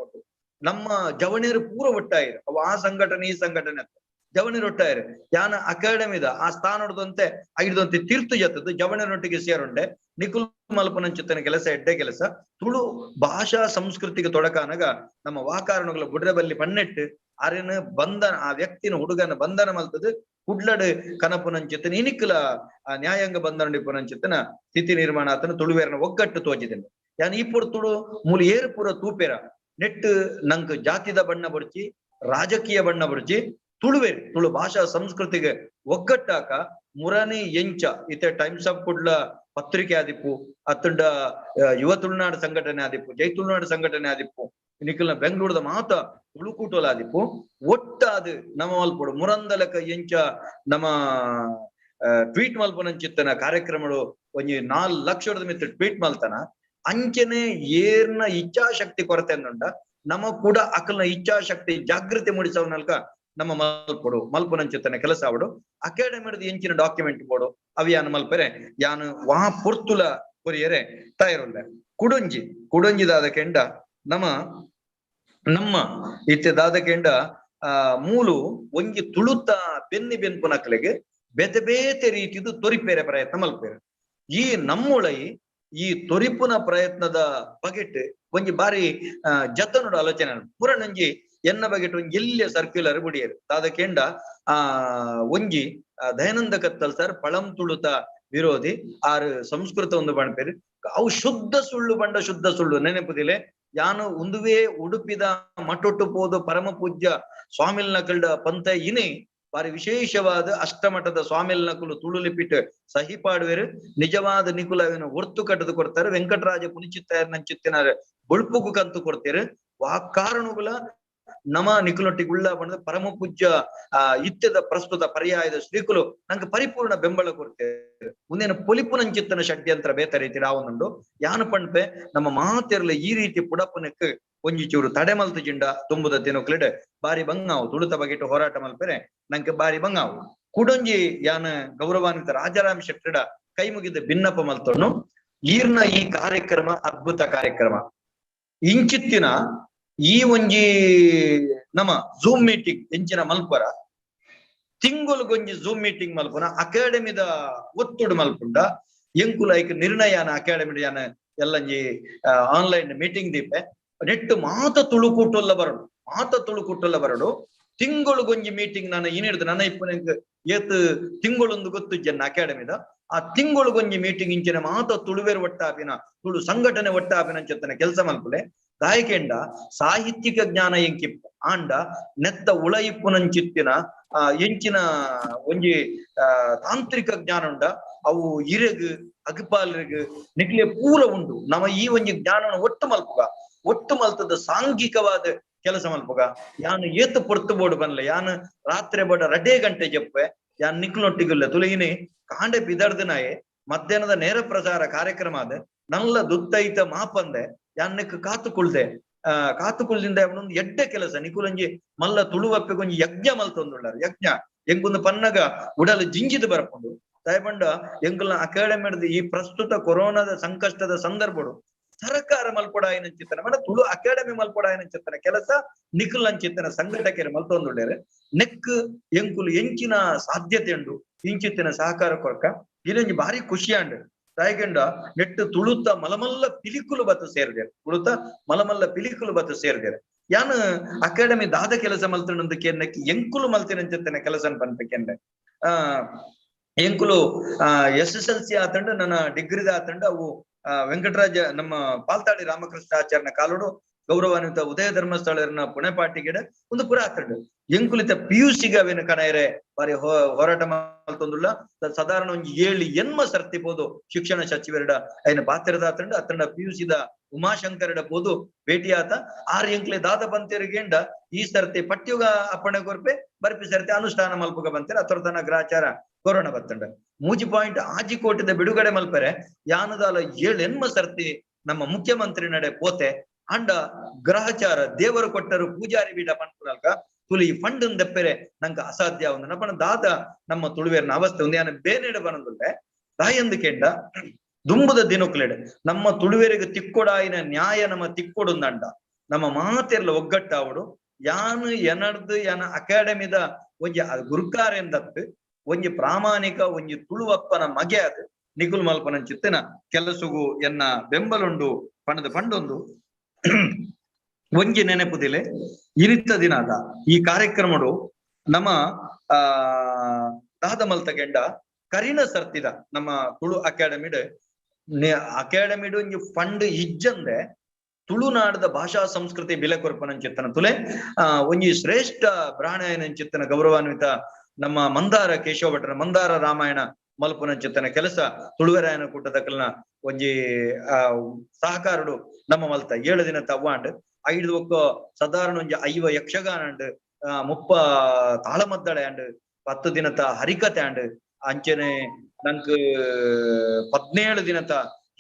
ನಮ್ಮ ಜವಣಿಯರು ಪೂರ ಒಟ್ಟಾಯಿರು ಅವು ಆ ಸಂಘಟನೆ ಈ ಸಂಘಟನೆ ಅಂತ ಜವಣಿಯರು ಒಟ್ಟಾಯಿರು ಯಾನ ಅಕಾಡೆಮಿದ ಆ ಸ್ಥಾನದಂತೆ ಐದಂತೆ ತೀರ್ತು ಜತ್ತದ್ದು ಜವಣಿಯರೊಟ್ಟಿಗೆ ಸೇರುಂಡೆ ನಿಕುಲ್ ಮಲ್ಪುನಂಚಿತ್ತನ ಕೆಲಸ ಎಡ್ಡೆ ಕೆಲಸ ತುಳು ಭಾಷಾ ಸಂಸ್ಕೃತಿಗೆ ತೊಡಕಾನಾಗ ನಮ್ಮ ವಾಕಾರಣಗಳ ಬುಡ್ರಬಲ್ಲಿ ಪನ್ನೆಟ್ಟು ಅರೆನ ಬಂಧನ ಆ ವ್ಯಕ್ತಿನ ಹುಡುಗನ ಬಂಧನ ಮಲ್ತದು ಕುಡ್ಲಡ್ ಕನಪುನಂಚಿತ್ತನ ಇನಿಕ್ಕಲ ನ್ಯಾಯಾಂಗ ಬಂಧನ ಪುನಂಚಿತ್ತನ ಸ್ಥಿತಿ ನಿರ್ಮಾಣ ಆತನ ತುಳುವೇರನ ಒಗ್ಗಟ್ಟು ತೋಜಿದೆನು ಯಾನ್ ಈ ಪುರ ತುಳು ಮೂಲ ಏರು ಪೂರ ತೂಪೇರ ನೆಟ್ ನಂಕ್ ಜಾತಿದ ಬಣ್ಣ ಬಡ್ಚಿ ರಾಜಕೀಯ ಬಣ್ಣ ಬಡ್ಚಿ ತುಳುವೇರು ತುಳು ಭಾಷಾ ಸಂಸ್ಕೃತಿಗೆ ಒಗ್ಗಟ್ಟಾಕ ಮುರನಿ ಎಂಚ ಇತ್ತೆ ಟೈಮ್ಸ್ ಆಫ್ ಕುಡ್ಲ ಪತ್ರಿಕೆ ಆದಿಪ್ಪು ಅತ್ತುಂಡ ಯುವ ತುಳುನಾಡು ಸಂಘಟನೆ ಆದಿಪ್ಪು ಜೈ ತುಳುನಾಡು ಸಂಘಟನೆ ಆದಿಪ್ಪು ನಿಖಿಲ್ನ ಬೆಂಗಳೂರದ ಮಾತ ತುಳುಕೂಟೋಲ ಆದಿಪ್ಪು ಒಟ್ಟಾದ ನಮ್ಮ ಮಲ್ಪಡು ಮುರಂದಲಕ ಎಂಚ ನಮ್ಮ ಟ್ವೀಟ್ ಮಲ್ಪನಂಚಿತ್ತನ ಕಾರ್ಯಕ್ರಮಗಳು ಒಂಜಿ 4 ಲಕ್ಷದ ಮಿತ್ರ ಟ್ವೀಟ್ ಮಲ್ತನ ಅಂಚನೆ ಏರ್ನ ಇಚ್ಛಾಶಕ್ತಿ ಕೊರತೆ ಅನ್ನುಂಡ ನಮ್ಮ ಕೂಡ ಅಕಲ್ನ ಇಚ್ಛಾಶಕ್ತಿ ಜಾಗೃತಿ ಮೂಡಿಸೋನಲ್ಕ ನಮ್ಮ ಮಲ್ಪುನಂಚಿತ್ತನ ಕೆಲಸ ಅವಡು ಅಕಾಡೆಮಿದ ಎಂಚಿನ ಡಾಕ್ಯುಮೆಂಟ್ ಬೋಡು ಅವು ಯಾನು ಮಲ್ಪರೆ ಯಾನು ವಾ ಪುರ್ತುಲ ಕೊರಿಯರೆ ತಯಾರುಲ್ಲ ಕುಡೊಂಜಿದಾದ ಕೆಂಡ ನಮ್ಮ ಇತ್ತೆದಾದ ಕೆಂಡ ಮೂಲು ಒಂಜಿ ತುಳುತ ಬೆನ್ನಿ ಬೆನ್ಪುನಕ್ಲೆಗೆ ಬೇತೆ ಬೇತೆ ರೀತಿದು ತೊರಿಪೇರೆ ಪ್ರಯತ್ನ ಮಲ್ಪೇರೆ ಈ ನಮ್ಮುಳೈ ಈ ತೊರಿಪುನ ಪ್ರಯತ್ನದ ಬಗೆಟ್ ಒಂಜಿ ಬಾರಿ ಜತನುಡ ಆಲೋಚನೆ ಪುರನಂಜಿ ಎನ್ನ ಬಗೆಟ್ ಒಂಜಿ ಎಲ್ಲಿಯ ಸರ್ಕ್ಯುಲರ್ ಬುಡಿಯರು ತಾದ ಕೆಂಡ ಒಂಜಿ ದಯಾನಂದ ಕತ್ತಲ್ ಸರ್ ಪಳಂ ತುಳುತ ವಿರೋಧಿ ಆರು ಸಂಸ್ಕೃತ ಒಂದು ಬಣ್ಪೇರು ಅವು ಶುದ್ಧ ಸುಳ್ಳು ನೆನಪುದಿಲೆ ಯಾನು ಒಂದುವೇ ಉಡುಪಿದ ಮಟ್ಟೊಟ್ಟು ಪೋದು ಪರಮ ಪೂಜ್ಯ ಸ್ವಾಮಿಲ್ ನಕಲ್ಡ ಪಂಥ ಇನಿ ಬಾರಿ ವಿಶೇಷವಾದ ಅಷ್ಟಮಠದ ಸ್ವಾಮಿಲ್ ನಕಲು ತುಳು ಲಿಪಿಟ್ ಸಹಿ ಪಾಡುವೆರು ನಿಜವಾದ ನಿಕುಲವಿನ ಒರ್ತು ಕಟ್ಟದು ಕೊಡ್ತಾರೆ ವೆಂಕಟರಾಜ ಪುನಿಚಿತ್ತಾಯರ್ ನಂಚಿತ್ತಿನಾರ ಬುಳ್ಪುಗು ಕಂತು ಕೊಡ್ತಾರೆ ವಾಕಾರಣಗಳ ನಮ ನಿಕುಲೊಟ್ಟಿಗೆ ಉಳ್ಳ ಬಣ್ಣದ ಪರಮ ಪೂಜ್ಯ ಇತ್ಯದ ಪ್ರಸ್ತುತ ಪರ್ಯಾಯದ ಶ್ರೀಕುಲು ನಂಗೆ ಪರಿಪೂರ್ಣ ಬೆಂಬಲ ಕೊಡ್ತೇವೆ ಮುಂದೇನು ಪೊಲಿಪುನಂಚಿತ್ತನ ಷಡ್ಯಂತ್ರ ಬೇತ ರೀತಿ ರಾವನುಂಡು ಯಾನು ಪಣ್ಪೆ ನಮ್ಮ ಮಾತೆರ್ಲ ಈ ರೀತಿ ಪುಡಪುನಕ್ಕೆ ಒಂಜಿ ಚೂರು ತಡೆ ಮಲ್ತು ಜಿಂಡ ತುಂಬುದ ತಿನ್ನೋಕ್ಲಿಡೆ ಬಾರಿ ಬಂಗಾವು ತುಳುತ ಬಗೆಟ್ಟು ಹೋರಾಟ ಮಲ್ಪೆರೆ ನಂಗೆ ಬಾರಿ ಬಂಗಾವು ಕುಡೊಂಜಿ ಯಾನ ಗೌರವಾನ್ವಿತ ರಾಜಾರಾಮ್ ಶೆಟ್ಟಡ ಕೈ ಮುಗಿದ ಭಿನ್ನಪ ಮಲ್ತೊಣ್ಣು ಈರ್ನ ಈ ಕಾರ್ಯಕ್ರಮ ಅದ್ಭುತ ಕಾರ್ಯಕ್ರಮ ಇಂಚಿತ್ತಿನ ಈ ಒಂಜಿ ನಮ್ಮ ಝೂಮ್ ಮೀಟಿಂಗ್ ಎಂಚಿನ ಮಲ್ಪರ ತಿಂಗೊಲ್ಗೊಂಜಿ ಝೂಮ್ ಮೀಟಿಂಗ್ ಮಲ್ಪನ ಅಕಾಡೆಮಿದ ಒತ್ತುಡು ಮಲ್ಪುಂಡ ಎಂಕುಲ ಐಕ್ ನಿರ್ಣಯನ ಅಕಾಡೆಮಿ ಯಾನ ಎಲ್ಲಂಜಿ ಆನ್ಲೈನ್ ಮೀಟಿಂಗ್ ದೀಪೆ ನೆಟ್ಟು ಮಾತ ತುಳುಕುಟ್ಟೊಲ್ಲ ಬರಡು ತಿಂಗೊಳಗೊಂಜಿ ಮೀಟಿಂಗ್ ನಾನು ಏನಿಡ್ದು ನನ್ನ ಇಪ್ಪನ ಏತ್ ತಿಂಗಳೊಂದು ಗೊತ್ತು ಜನ ಅಕಾಡೆಮಿದ ಆ ತಿಂಗೊಳಗೊಂಜಿ ಮೀಟಿಂಗ್ ಇಂಚಿನ ಮಾತ ತುಳುವೇರು ಒಟ್ಟಾಪಿನ ತುಳು ಸಂಘಟನೆ ಒಟ್ಟಾಪಿನ ಅಂಚತ್ತನ ಕೆಲಸ ಮಲ್ಪುಲೆ ಗಾಯಕೆಂಡ ಸಾಹಿತ್ಯಿಕ ಜ್ಞಾನ ಎಂಕಿಪ್ಪು ಆಂಡ ನೆತ್ತ ಉಳಯಿಪ್ಪುನಂಚಿತ್ತಿನ ಎಂಚಿನ ಒಂಜಿ ತಾಂತ್ರಿಕ ಜ್ಞಾನ ಉಂಡ ಅವು ಇರೆಗ್ ಅಗಪಾಲರಿಗ್ ನಿಕ್ಲೆ ಪೂರ ಉಂಡು ನಮ್ಮ ಈ ಒಂಜಿ ಜ್ಞಾನನ ಒಟ್ಟು ಮಲ್ಪುಗ ಒಟ್ಟು ಮಲ್ತದ ಸಾಂಘಿಕವಾದ ಕೆಲಸ ಮಲ್ಪಗ ಯಾನು ಏತು ಪೊರ್ತು ಬೋರ್ಡ್ ಬನ್ಲೆ ಯಾನು ರಾತ್ರಿ ಬೋಡ 2 ಗಂಟೆ ಜಪ್ಪೆ ಯಾನ್ ನಿಕ್ಲೊಟ್ಟಿಗಿಲ್ಲ ತುಳಿಗಿನಿ ಕಾಂಡೆ ಬಿದರ್ದನಾಯೆ ಮಧ್ಯಾಹ್ನದ ನೇರ ಪ್ರಸಾರ ಕಾರ್ಯಕ್ರಮ ಅದ ನಲ್ಲ ದುತ್ತೈತ ಮಾಪಂದೆ ಯಾನ್ನಕ್ಕೆ ಕಾತುಕುಳ್ದಿಂದ ಒಂದು ಎಡ್ಡೆ ಕೆಲಸ ನಿಕುಲಂಜಿ ಮಲ್ಲ ತುಳುವಪ್ಪೆ ಕೊಂಚ ಯಜ್ಞ ಮಲ್ತೊಂದುಳ್ಳಾರು ಯಜ್ಞ ಎಂಗೊಂದು ಪನ್ನಗ ಉಡಲು ಜಿಂಜಿದು ಬರ್ಕೊಂಡು ದಯಪಂಡ ಎಂಕಲ್ನ ಅಕಾಡೆಮಿ ಹಿಡಿದು ಈ ಪ್ರಸ್ತುತ ಕೊರೋನಾದ ಸಂಕಷ್ಟದ ಸಂದರ್ಭಡು ಸರ್ಕಾರ ಮಲ್ಪೊಡಾಯಿನ ಚಿತ್ತನ ಮೇಡ ತುಳು ಅಕಾಡೆಮಿ ಮಲ್ಪೊಡಾಯಿನ ಚಿತ್ತನ ಕೆಲಸ ನಿಖಲ್ ಚಿತ್ತನ ಸಂಘಟಕರು ಮಲ್ತೊಂದುಳ್ಳೇರು ನೆಕ್ ಎಂಕುಲು ಎಂಚಿನ ಸಾಧ್ಯತೆ ಉಂಡು ಇಂಚಿತ್ತಿನ ಸಹಕಾರ ಕೊರಕ ಇಲ್ಲೊಂಜಿ ಭಾರಿ ಖುಷಿಯಾಂಡು ತಾಯ್ಗಂಡ ನೆಟ್ಟು ತುಳುತ್ತ ಮಲಮಲ್ಲ ಪಿಲಿಕುಲು ಬತ್ತು ಸೇರಿದೇರು ತುಳುತ್ತ ಮಲಮಲ್ಲ ಪಿಲಿಕುಲು ಬತ್ತು ಸೇರಿದೇರು ಯಾನು ಅಕಾಡೆಮಿ ದಾದ ಕೆಲಸ ಮಲ್ತಂಡು ಕೇನ್ನಕ್ಕೆ ಎಂಕುಲು ಮಲ್ತಿನ ಚಿತ್ತನ ಕೆಲಸ ಪನ್ಪೆಕೆಂಡೆ ಎಂಕುಲು SSLC ಆತಂಡು ನನ್ನ ಡಿಗ್ರಿದ ಆತಂಡು ಅವು ವೆಂಕಟರಾಜ ನಮ್ಮ ಪಾಲ್ತಾಡಿ ರಾಮಕೃಷ್ಣ ಆಚಾರ್ಯನ ಕಾಲೋಡು ಗೌರವಾನ್ವಿತ ಉದಯ ಧರ್ಮಸ್ಥಳರನ್ನ ಪುಣೆಪಾಟಿಗೆಡೆ ಒಂದು ಪುರ ಆತಂಡು ಎಂಕುಲಿತ PUC ಅವೇನು ಕಣಯರೆ ಬಾರಿ ಹೋರಾಟ ಮಲ್ತೊಂದುಲ್ಲ ಸಾಧಾರಣ ಒಂದು 7 ಸರ್ತಿ ಬೋದು ಶಿಕ್ಷಣ ಸಚಿವರಡ ಐನ ಪಾತ್ರದ ಆತಂಡು ಅತ್ತಂಡ PUC ದ ಉಮಾಶಂಕರಡ ಬೋದು ಭೇಟಿ ಆತ 6 ಎಂಕ್ಲೆ ದಾದ ಬಂತೇರಿಗೆಂಡ ಈ ಸರ್ತಿ ಪಟ್ಯುಗ ಅಪ್ಪಣೆ ಕೊರ್ಪೆ ಬರ್ಪಿ ಸರ್ತಿ ಅನುಷ್ಠಾನ ಮಲ್ಪುಗ ಬಂತೇರೆ ಅತರದನ ಗ್ರಾಚಾರ ಕೊರೋನಾ ಬತ್ತಂಡ ಮೂಜಿ ಪಾಯಿಂಟ್ ಆಜಿಕೋಟದ ಬಿಡುಗಡೆ ಮಲ್ಪರೆ ಯಾನದಾಲ 7 ಸರ್ತಿ ನಮ್ಮ ಮುಖ್ಯಮಂತ್ರಿ ನಡೆ ಪೋತೆ ಅಂಡ ಗ್ರಹಚಾರ ದೇವರು ಕೊಟ್ಟರು ಪೂಜಾರಿ ಬೀಡ ಪನ್ಪುನಲ್ಕ ತುಳಿ ಫಂಡ್ ದಪ್ಪೆರೆ ನಂಗೆ ಅಸಾಧ್ಯ ಒಂದು ನಪ್ಪನ ದಾದ ನಮ್ಮ ತುಳುವೇರ್ನ ಅವಸ್ಥೆ ಒಂದು ಯಾನ ಬೇನೆಡೆ ಬನದುಂಡೆ ದಾಯಂದು ಕೆಂಡ ದುಂಬುದ ದಿನಕ್ಲೆಡೆ ನಮ್ಮ ತುಳುವೇರಿಗೆ ತಿಕ್ಕೊಡಾಯಿನ ನ್ಯಾಯ ನಮ್ಮ ತಿಕ್ಕೊಡುಂದಂಡ ನಮ್ಮ ಮಾತೆರ್ಲ ಒಗ್ಗಟ್ಟಾವಡು ಯಾನು ಎನರ್ದು ಯಾನ ಅಕಾಡೆಮಿದ ಒಂಜಿ ಗುರುಕಾರೆಂದತ್ತು ಒಂಜಿ ಪ್ರಾಮಾಣಿಕ ಒಂಜಿ ತುಳುವಪ್ಪನ ಮಗೆ ಅದು ನಿಗುಲ್ ಮಲ್ಪನ ಚಿತ್ತನ ಕೆಲಸಗೂ ಎನ್ನ ಬೆಂಬಲುಂಡು ಪಣದ ಪಂಡೊಂದು ಒಂಜಿ ನೆನಪುದಿಲೆ ಇರಿತ್ತ ದಿನದ ಈ ಕಾರ್ಯಕ್ರಮಡು ನಮ್ಮ ದಾದ ಮಲ್ತಗೆಂಡ ಕರಿನ ಸರ್ತಿದ ನಮ್ಮ ತುಳು ಅಕಾಡೆಮಿಡು ಒಂಜಿ ಫಂಡ್ ಇಜ್ಜಂದೆ ತುಳುನಾಡದ ಭಾಷಾ ಸಂಸ್ಕೃತಿ ಬೆಲೆ ಕೊರ್ಪನ ಚಿತ್ತನ ತುಲೆ ಒಂಜಿ ಶ್ರೇಷ್ಠ ಬ್ರಾಹ್ಮಣ ಚಿತ್ತನ ಗೌರವಾನ್ವಿತ ನಮ್ಮ ಮಂದಾರ ಕೇಶವ ಭಟ್ರ ಮಂದಾರ ರಾಮಾಯಣ ಮಲ್ಪುನ ಚಿತ್ತನ ಕೆಲಸ ತುಳುವರಾಯನ ಕೂಟದಕಲ್ನ ಒಂಜಿ ಸಹಕಾರಡು ನಮ್ಮ ಮಲ್ತ 7 ದಿನ ತವ್ವಾಂಡ್ 5 ಒಕ್ಕ ಸಾಧಾರಣ ಒಂಜಿ 5 ಯಕ್ಷಗಾನ ಅಂಡ್ 30 ತಾಳಮದ್ದಳೆ ಅಂಡ್ 10 ದಿನದ ಹರಿಕತೆ ಅಂಡ್ ಅಂಚನೆ ನಂಕ್ 17 ದಿನದ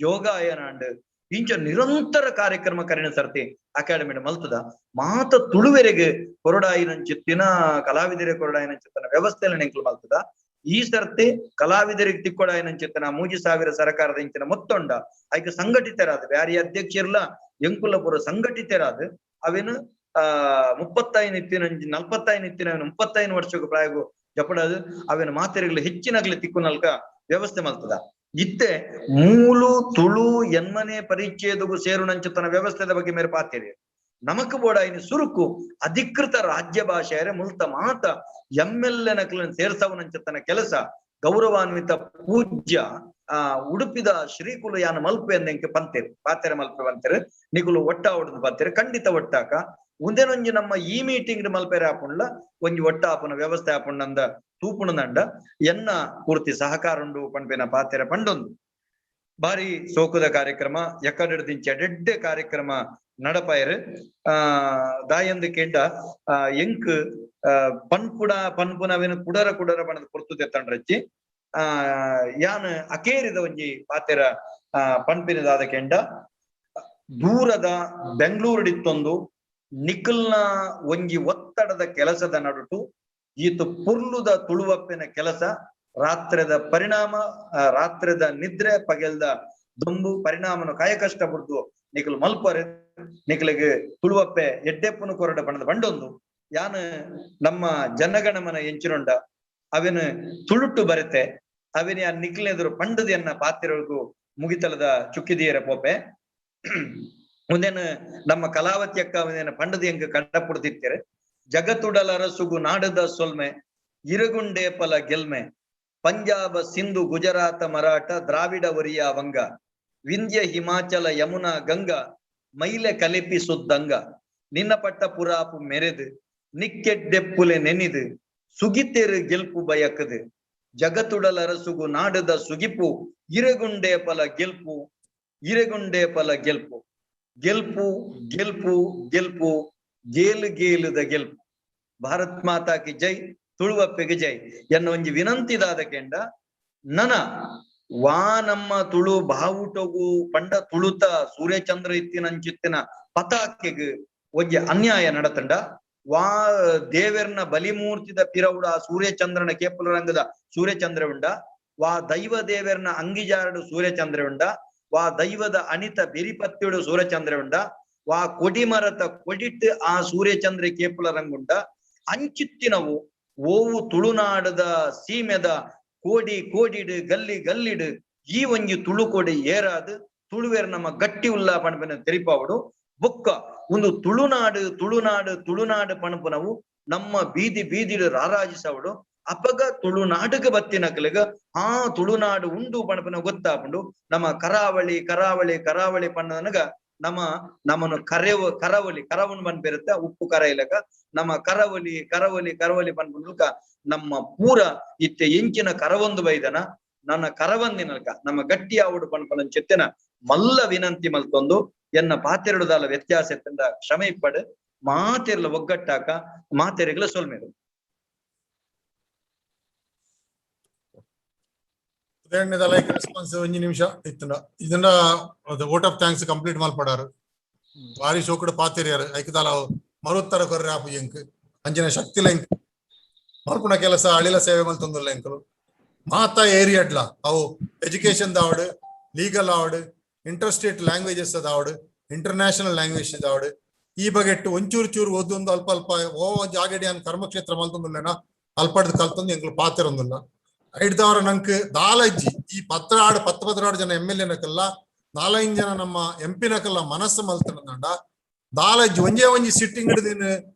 ಯೋಗಾಯನ ಅಂಡ್ ಇಂಚ ನಿರಂತರ ಕಾರ್ಯಕ್ರಮ ಕರಿನ ಸರ್ತಿ ಅಕಾಡೆಮಿ ಮಲ್ತದ ಮಾತ ತುಳುವೆರೆಗೆ ಕೊರಡಾಯಿನ ಚಿತ್ತಿನ ಕಲಾವಿದರಿಗೆ ಕೊರಡಾಯಿನ ಚಿತ್ತನ ವ್ಯವಸ್ಥೆಯಲ್ಲಿ ನೆಂಕಲು ಮಲ್ತದ ಈ ಸರ್ತಿ ಕಲಾವಿದರಿಗೆ ತಿಕ್ಕೊಡಾಯಿನ ಚಿತ್ತನ 3000 ಸರ್ಕಾರದ ಇಂಚಿನ ಮೊತ್ತೊಂಡ ಐಕ ಸಂಘಟಿತರಾದ ಬ್ಯಾರಿ ಅಧ್ಯಕ್ಷರ್ಲ ಎಂಕುಲ ಪುರ ಸಂಘಟಿತರಾದ ಅವೇನು 35 ಇತ್ತಿನ 45 ಇತ್ತಿನ 35 ವರ್ಷಕ್ಕೂ ಪ್ರಾಯಗೂ ಜಪಡದು ಅವೇನು ಮಾತೆರೆಗಳು ಹೆಚ್ಚಿನಾಗ್ಲಿ ತಿಕ್ಕುನಲ್ಕ ವ್ಯವಸ್ಥೆ ಮಲ್ತದ ಇತ್ತೆ ಮೂಲು ತುಳು ಎನ್ಮನೆ ಪರಿಚ್ಛೇದಗೂ ಸೇರುನಂಚತನ ವ್ಯವಸ್ಥೆದ ಬಗ್ಗೆ ಮೇರೆ ಪಾತಿರಿ ನಮಕ್ ಬೋಡಾಯಿನ ಸುರುಕು ಅಧಿಕೃತ ರಾಜ್ಯ ಭಾಷೆಯರೆ ಮುಲ್ತ ಮಾತ MLA ನಕಲನ್ನು ಸೇರ್ಸವನಂಚತನ ಕೆಲಸ ಗೌರವಾನ್ವಿತ ಪೂಜ್ಯ ಉಡುಪಿದ ಶ್ರೀಕುಲು ಯಾನ ಮಲ್ಪೆ ಎಂದೆಂಕೆ ಪಂತೇರು ಪಾತೆರೆ ಮಲ್ಪೆ ಬಂತೇರು ನಿಗುಲು ಒಟ್ಟ ಹೊಡೆದು ಬಂತೇರು ಖಂಡಿತ ಒಟ್ಟಾಕ ಒಂದೇನೊಂಜಿ ನಮ್ಮ ಈ ಮೀಟಿಂಗ್ ಮಲ್ಪೆರೆ ಆಪುಂಡ್ಲ ಒಂಜಿ ಒಟ್ಟ ಆಪುನ ವ್ಯವಸ್ಥೆ ಆಪುಂಡಂದ ತೂಪುಣದಂಡ ಎನ್ನ ಪೂರ್ತಿ ಸಹಕಾರ ಉಂಡು ಪಂಪಿನ ಪಾತೆರೆ ಪಂಡೊಂದು ಬಾರಿ ಸೋಕುದ ಕಾರ್ಯಕ್ರಮ ಎಕ್ಕಡೆಡ್ದಿಂಚ ಎಡ್ಡೆ ಕಾರ್ಯಕ್ರಮ ನಡಪಾಯರು ದಾಯಂದು ಕೆಂಡ ಎಂಕ್ ಪನ್ಪುನವೇನು ಕುಡರ ಬಣದ ಪೊರ್ತುದೆ ತಂಡ್ರಚ್ಚಿ ಯಾನ್ ಅಕೇರಿದ ಒಂಜಿ ಪಾತೆರ ಪನ್ಪಿನದಾದ ಕೆಂಡ ದೂರದ ಬೆಂಗಳೂರಿಡಿತ್ತೊಂದು ನಿಖಲ್ನ ಒಂಜಿ ಒತ್ತಡದ ಕೆಲಸದ ನಡುಟು ಈತು ಪುರ್ಲುದ ತುಳುವಪ್ಪಿನ ಕೆಲಸ ರಾತ್ರದ ಪರಿಣಾಮ ರಾತ್ರದ ನಿದ್ರೆ ಪಗೆಲ್ದ ದುಂಬು ಪರಿಣಾಮನು ಕಾಯಕಷ್ಟ ಬಿಡ್ದು ನಿಖಲ್ ಮಲ್ಪರೆ ನಿಖಲಿಗೆ ತುಳುವಪ್ಪೆ ಎಡ್ಡೆಪ್ಪನು ಕೊರಡ ಬಣ್ಣದ ಬಂಡೊಂದು ಯಾನು ನಮ್ಮ ಜನಗಣಮನ ಎಂಚಿನೊಂಡ ಅವೇನು ತುಳುಟು ಬರತೆ ಅವೇನು ಆ ನಿಖಲೆದುರು ಪಂಡದಿಯನ್ನ ಪಾತಿರಗೂ ಮುಗಿತಲದ ಚುಕ್ಕಿದಿಯರ ಪೋಪೆ ಮುಂದೇನು ನಮ್ಮ ಕಲಾವತಿ ಅಕ್ಕ ಅವನೇನು ಪಂಡದಿ ಹೆಂಗ ಕಂಡಪುಡ್ತಿರ್ತಾರೆ ಜಗತ್ತುಡಲ ಅರಸುಗು ನಾಡದ ಸೊಲ್ಮೆ ಇರಗುಂಡೆ ಫಲ ಗೆಲ್ಮೆ ಪಂಜಾಬ ಸಿಂಧು ಗುಜರಾತ ಮರಾಠ ದ್ರಾವಿಡ ಒರಿಯ ವಂಗ ವಿಂಧ್ಯ ಹಿಮಾಚಲ ಯಮುನಾ ಗಂಗಾ ಮೈಲೆ ಕಲಿಪಿಸುದ್ದಂಗ ನಿನ್ನ ಪಟ್ಟ ಪುರಾಪು ಮೆರೆದು ನಿಕ್ಕೆಡ್ಡೆಪ್ಪುಲೆ ನೆನಿದು ಸುಗಿತೆರು ಗೆಲ್ಪು ಬಯಕದು ಜಗತ್ತುಡಲ ಅರಸುಗು ನಾಡದ ಸುಗಿಪು ಇರಗುಂಡೆ ಫಲ ಗೆಲ್ಪು ಗೆಲ್ಪು ಗೆಲ್ಪು ಗೆಲ್ಪು ಗೇಲು ಗೇಲುದ ಗೆಲ್ಪು. ಭಾರತ್ ಮಾತಾಕಿ ಜೈ, ತುಳುವಪ್ಪೆಗೆ ಜೈ ಎನ್ನ ಒಂಜಿ ವಿನಂತಿದಾದ ಕೆಂಡ ನನ ವಾ ನಮ್ಮ ತುಳು ಬಾವುಟಗು ಪಂಡ ತುಳುತ ಸೂರ್ಯಚಂದ್ರ ಇತ್ತಿನಂಚಿತ್ತಿನ ಪತಾಕೆಗ್ ಒಂಜಿ ಅನ್ಯಾಯ ನಡತಂಡ. ವಾ ದೇವೆರ್ನ ಬಲಿಮೂರ್ತಿದ ಪಿರವುಡ ಸೂರ್ಯಚಂದ್ರನ ಕೇಪಲ ರಂಗದ ಸೂರ್ಯಚಂದ್ರ ಉಂಡ. ವಾ ದೈವ ದೇವೆರ್ನ ಅಂಗಿಜಾರಡು ಸೂರ್ಯಚಂದ್ರ ಉಂಡ. ವಾ ದೈವದ ಅಣಿತ ಬೆರಿಪತ್ಯುಡು ಸೂರ್ಯಚಂದ್ರ ಉಂಡ. ವಾ ಕೊಡಿಮರತ ಕೊಡಿಟ್ ಆ ಸೂರ್ಯಚಂದ್ರ ಕೇಪಲ ರಂಗುಂಡ. ಅಂಚಿತ್ತಿನವು ಓವು ತುಳುನಾಡದ ಸೀಮೆದ ಕೋಡಿ ಕೋಡಿಡು ಗಲ್ಲಿ ಗಲ್ಲಿಡು ಈ ಒಂಜಿ ತುಳುಕೋಡಿ ಏರಾದು ತುಳುವೇರ್ ನಮ್ಮ ಗಟ್ಟಿ ಉಲ್ಲಾ ಪಣಪನ ತೆರಿಪಾವಡು. ಬೊಕ್ಕ ಒಂದು ತುಳುನಾಡು ತುಳುನಾಡು ತುಳುನಾಡು ಪಣಪನವು ನಮ್ಮ ಬೀದಿ ಬೀದಿಡು ರಾರಾಜಿಸವಡು. ಅಪಗ ತುಳುನಾಡುಗೆ ಬತ್ತಿನಕ್ಲೆಗ ಆ ತುಳುನಾಡು ಉಂಡು ಪಣಪನ ಗೊತ್ತಾಪುಂಡು. ನಮ್ಮ ಕರಾವಳಿ ಕರಾವಳಿ ಕರಾವಳಿ ಪಣ್ಣನಗ ನಮ್ಮನ್ನು ಕರವಲಿ ಕರವನ್ ಪನ್ಪಿರುತ್ತೆ ಉಪ್ಪು ಕರ ಇಲಕ ನಮ್ಮ ಕರವಲಿ ಕರವಲಿ ಕರವಲಿ ಪನ್ಪುಂಡ್ಲಕ ನಮ್ಮ ಪೂರ ಇತ್ತೆ ಎಂಚಿನ ಕರವೊಂದು ಬೈದನ ನನ್ನ ಕರವಂದಿನಲ್ಕ ನಮ್ಮ ಗಟ್ಟಿ ಆವುಡು ಪನ್ಪನ ಚೆತ್ತಿನ ಮಲ್ಲ ವಿನಂತಿ ಮಲ್ತೊಂದು ಎನ್ನ ಪಾತೆರಡುದಾಲ ವ್ಯತ್ಯಾಸ ಎತ್ತಂದ ಕ್ಷಮೆ ಇಪ್ಪಡು ಮಾತೆರ್ಲ ಒಗ್ಗಟ್ಟಾಕ ಮಾತೆರೆಗ್ಲ ಸೊಲ್ಮೆರು.
ರೆಸ್ಪಾನ್ಸ್ ಒಂಜಿ ನಿಮಿಷ ಇತ್ತಂಡ ಇದನ್ನ ವೋಟ್ ಆಫ್ ಥ್ಯಾಂಕ್ಸ್ ಕಂಪ್ಲೀಟ್ ಮಲ್ಪಡಾರು. ಬಾರಿ ಶೋಕುಡು ಪಾತೆರಿಯಾರು ಐಕದಾಲ ಮರುತ್ತರ ಕೊರ್ರೆ ಆಪು ಎಂಕ್ ಅಂಚಿನ ಶಕ್ತಿಲ ಎಂಕ್ ಮಲ್ಪುನ ಕೆಲಸ ಅಳಿಲ ಸೇವೆ ಮಲ್ತೊಂದುಲ್ಲ ಎಂಕಲು ಮಾತಾ ಏರಿಯಾಡ್ಲ ಅವು ಎಜುಕೇಶನ್ ದಾವಡು, ಲೀಗಲ್ ಆವಡು, ಇಂಟರ್ ಸ್ಟೇಟ್ ಲ್ಯಾಂಗ್ವೇಜಸ್ ಅದಾವಡು, ಇಂಟರ್ನ್ಯಾಷನಲ್ ಲ್ಯಾಂಗ್ವೇಜ್ ದಾವಡು. ಈ ಬಗೆಟ್ಟು ಒಂಚೂರು ಚೂರು ಓದೊಂದು ಅಲ್ಪ ಅಲ್ಪ ಓ ಜಾಗಡಿ ಅನ್ ಕರ್ಮಕ್ಷೇತ್ರ ಮಲ್ತೊಂದುಲ್ಲೇನ ಅಲ್ಪಡ್ದು ಕಲ್ತೊಂದು ಎಂಕ್ಲು ಪಾತೆರೊಂದುಲ್ಲ. ಐಡ್ದವರ ನಂಕ್ ದಾಲಜ್ಜಿ ಈ ಪತ್ರಾಡು ಜನ MLA ನಕಲ್ಲ 4-5 ಜನ ನಮ್ಮ MP ನಕಲ್ಲ ಮನಸ್ಸು ಮಲ್ತನಂಡ ದಾಲಜ್ಜಿ ಒಂಜಿ ಸಿಟ್ಟಿಂಗ್ ಹಿಡಿದಿನ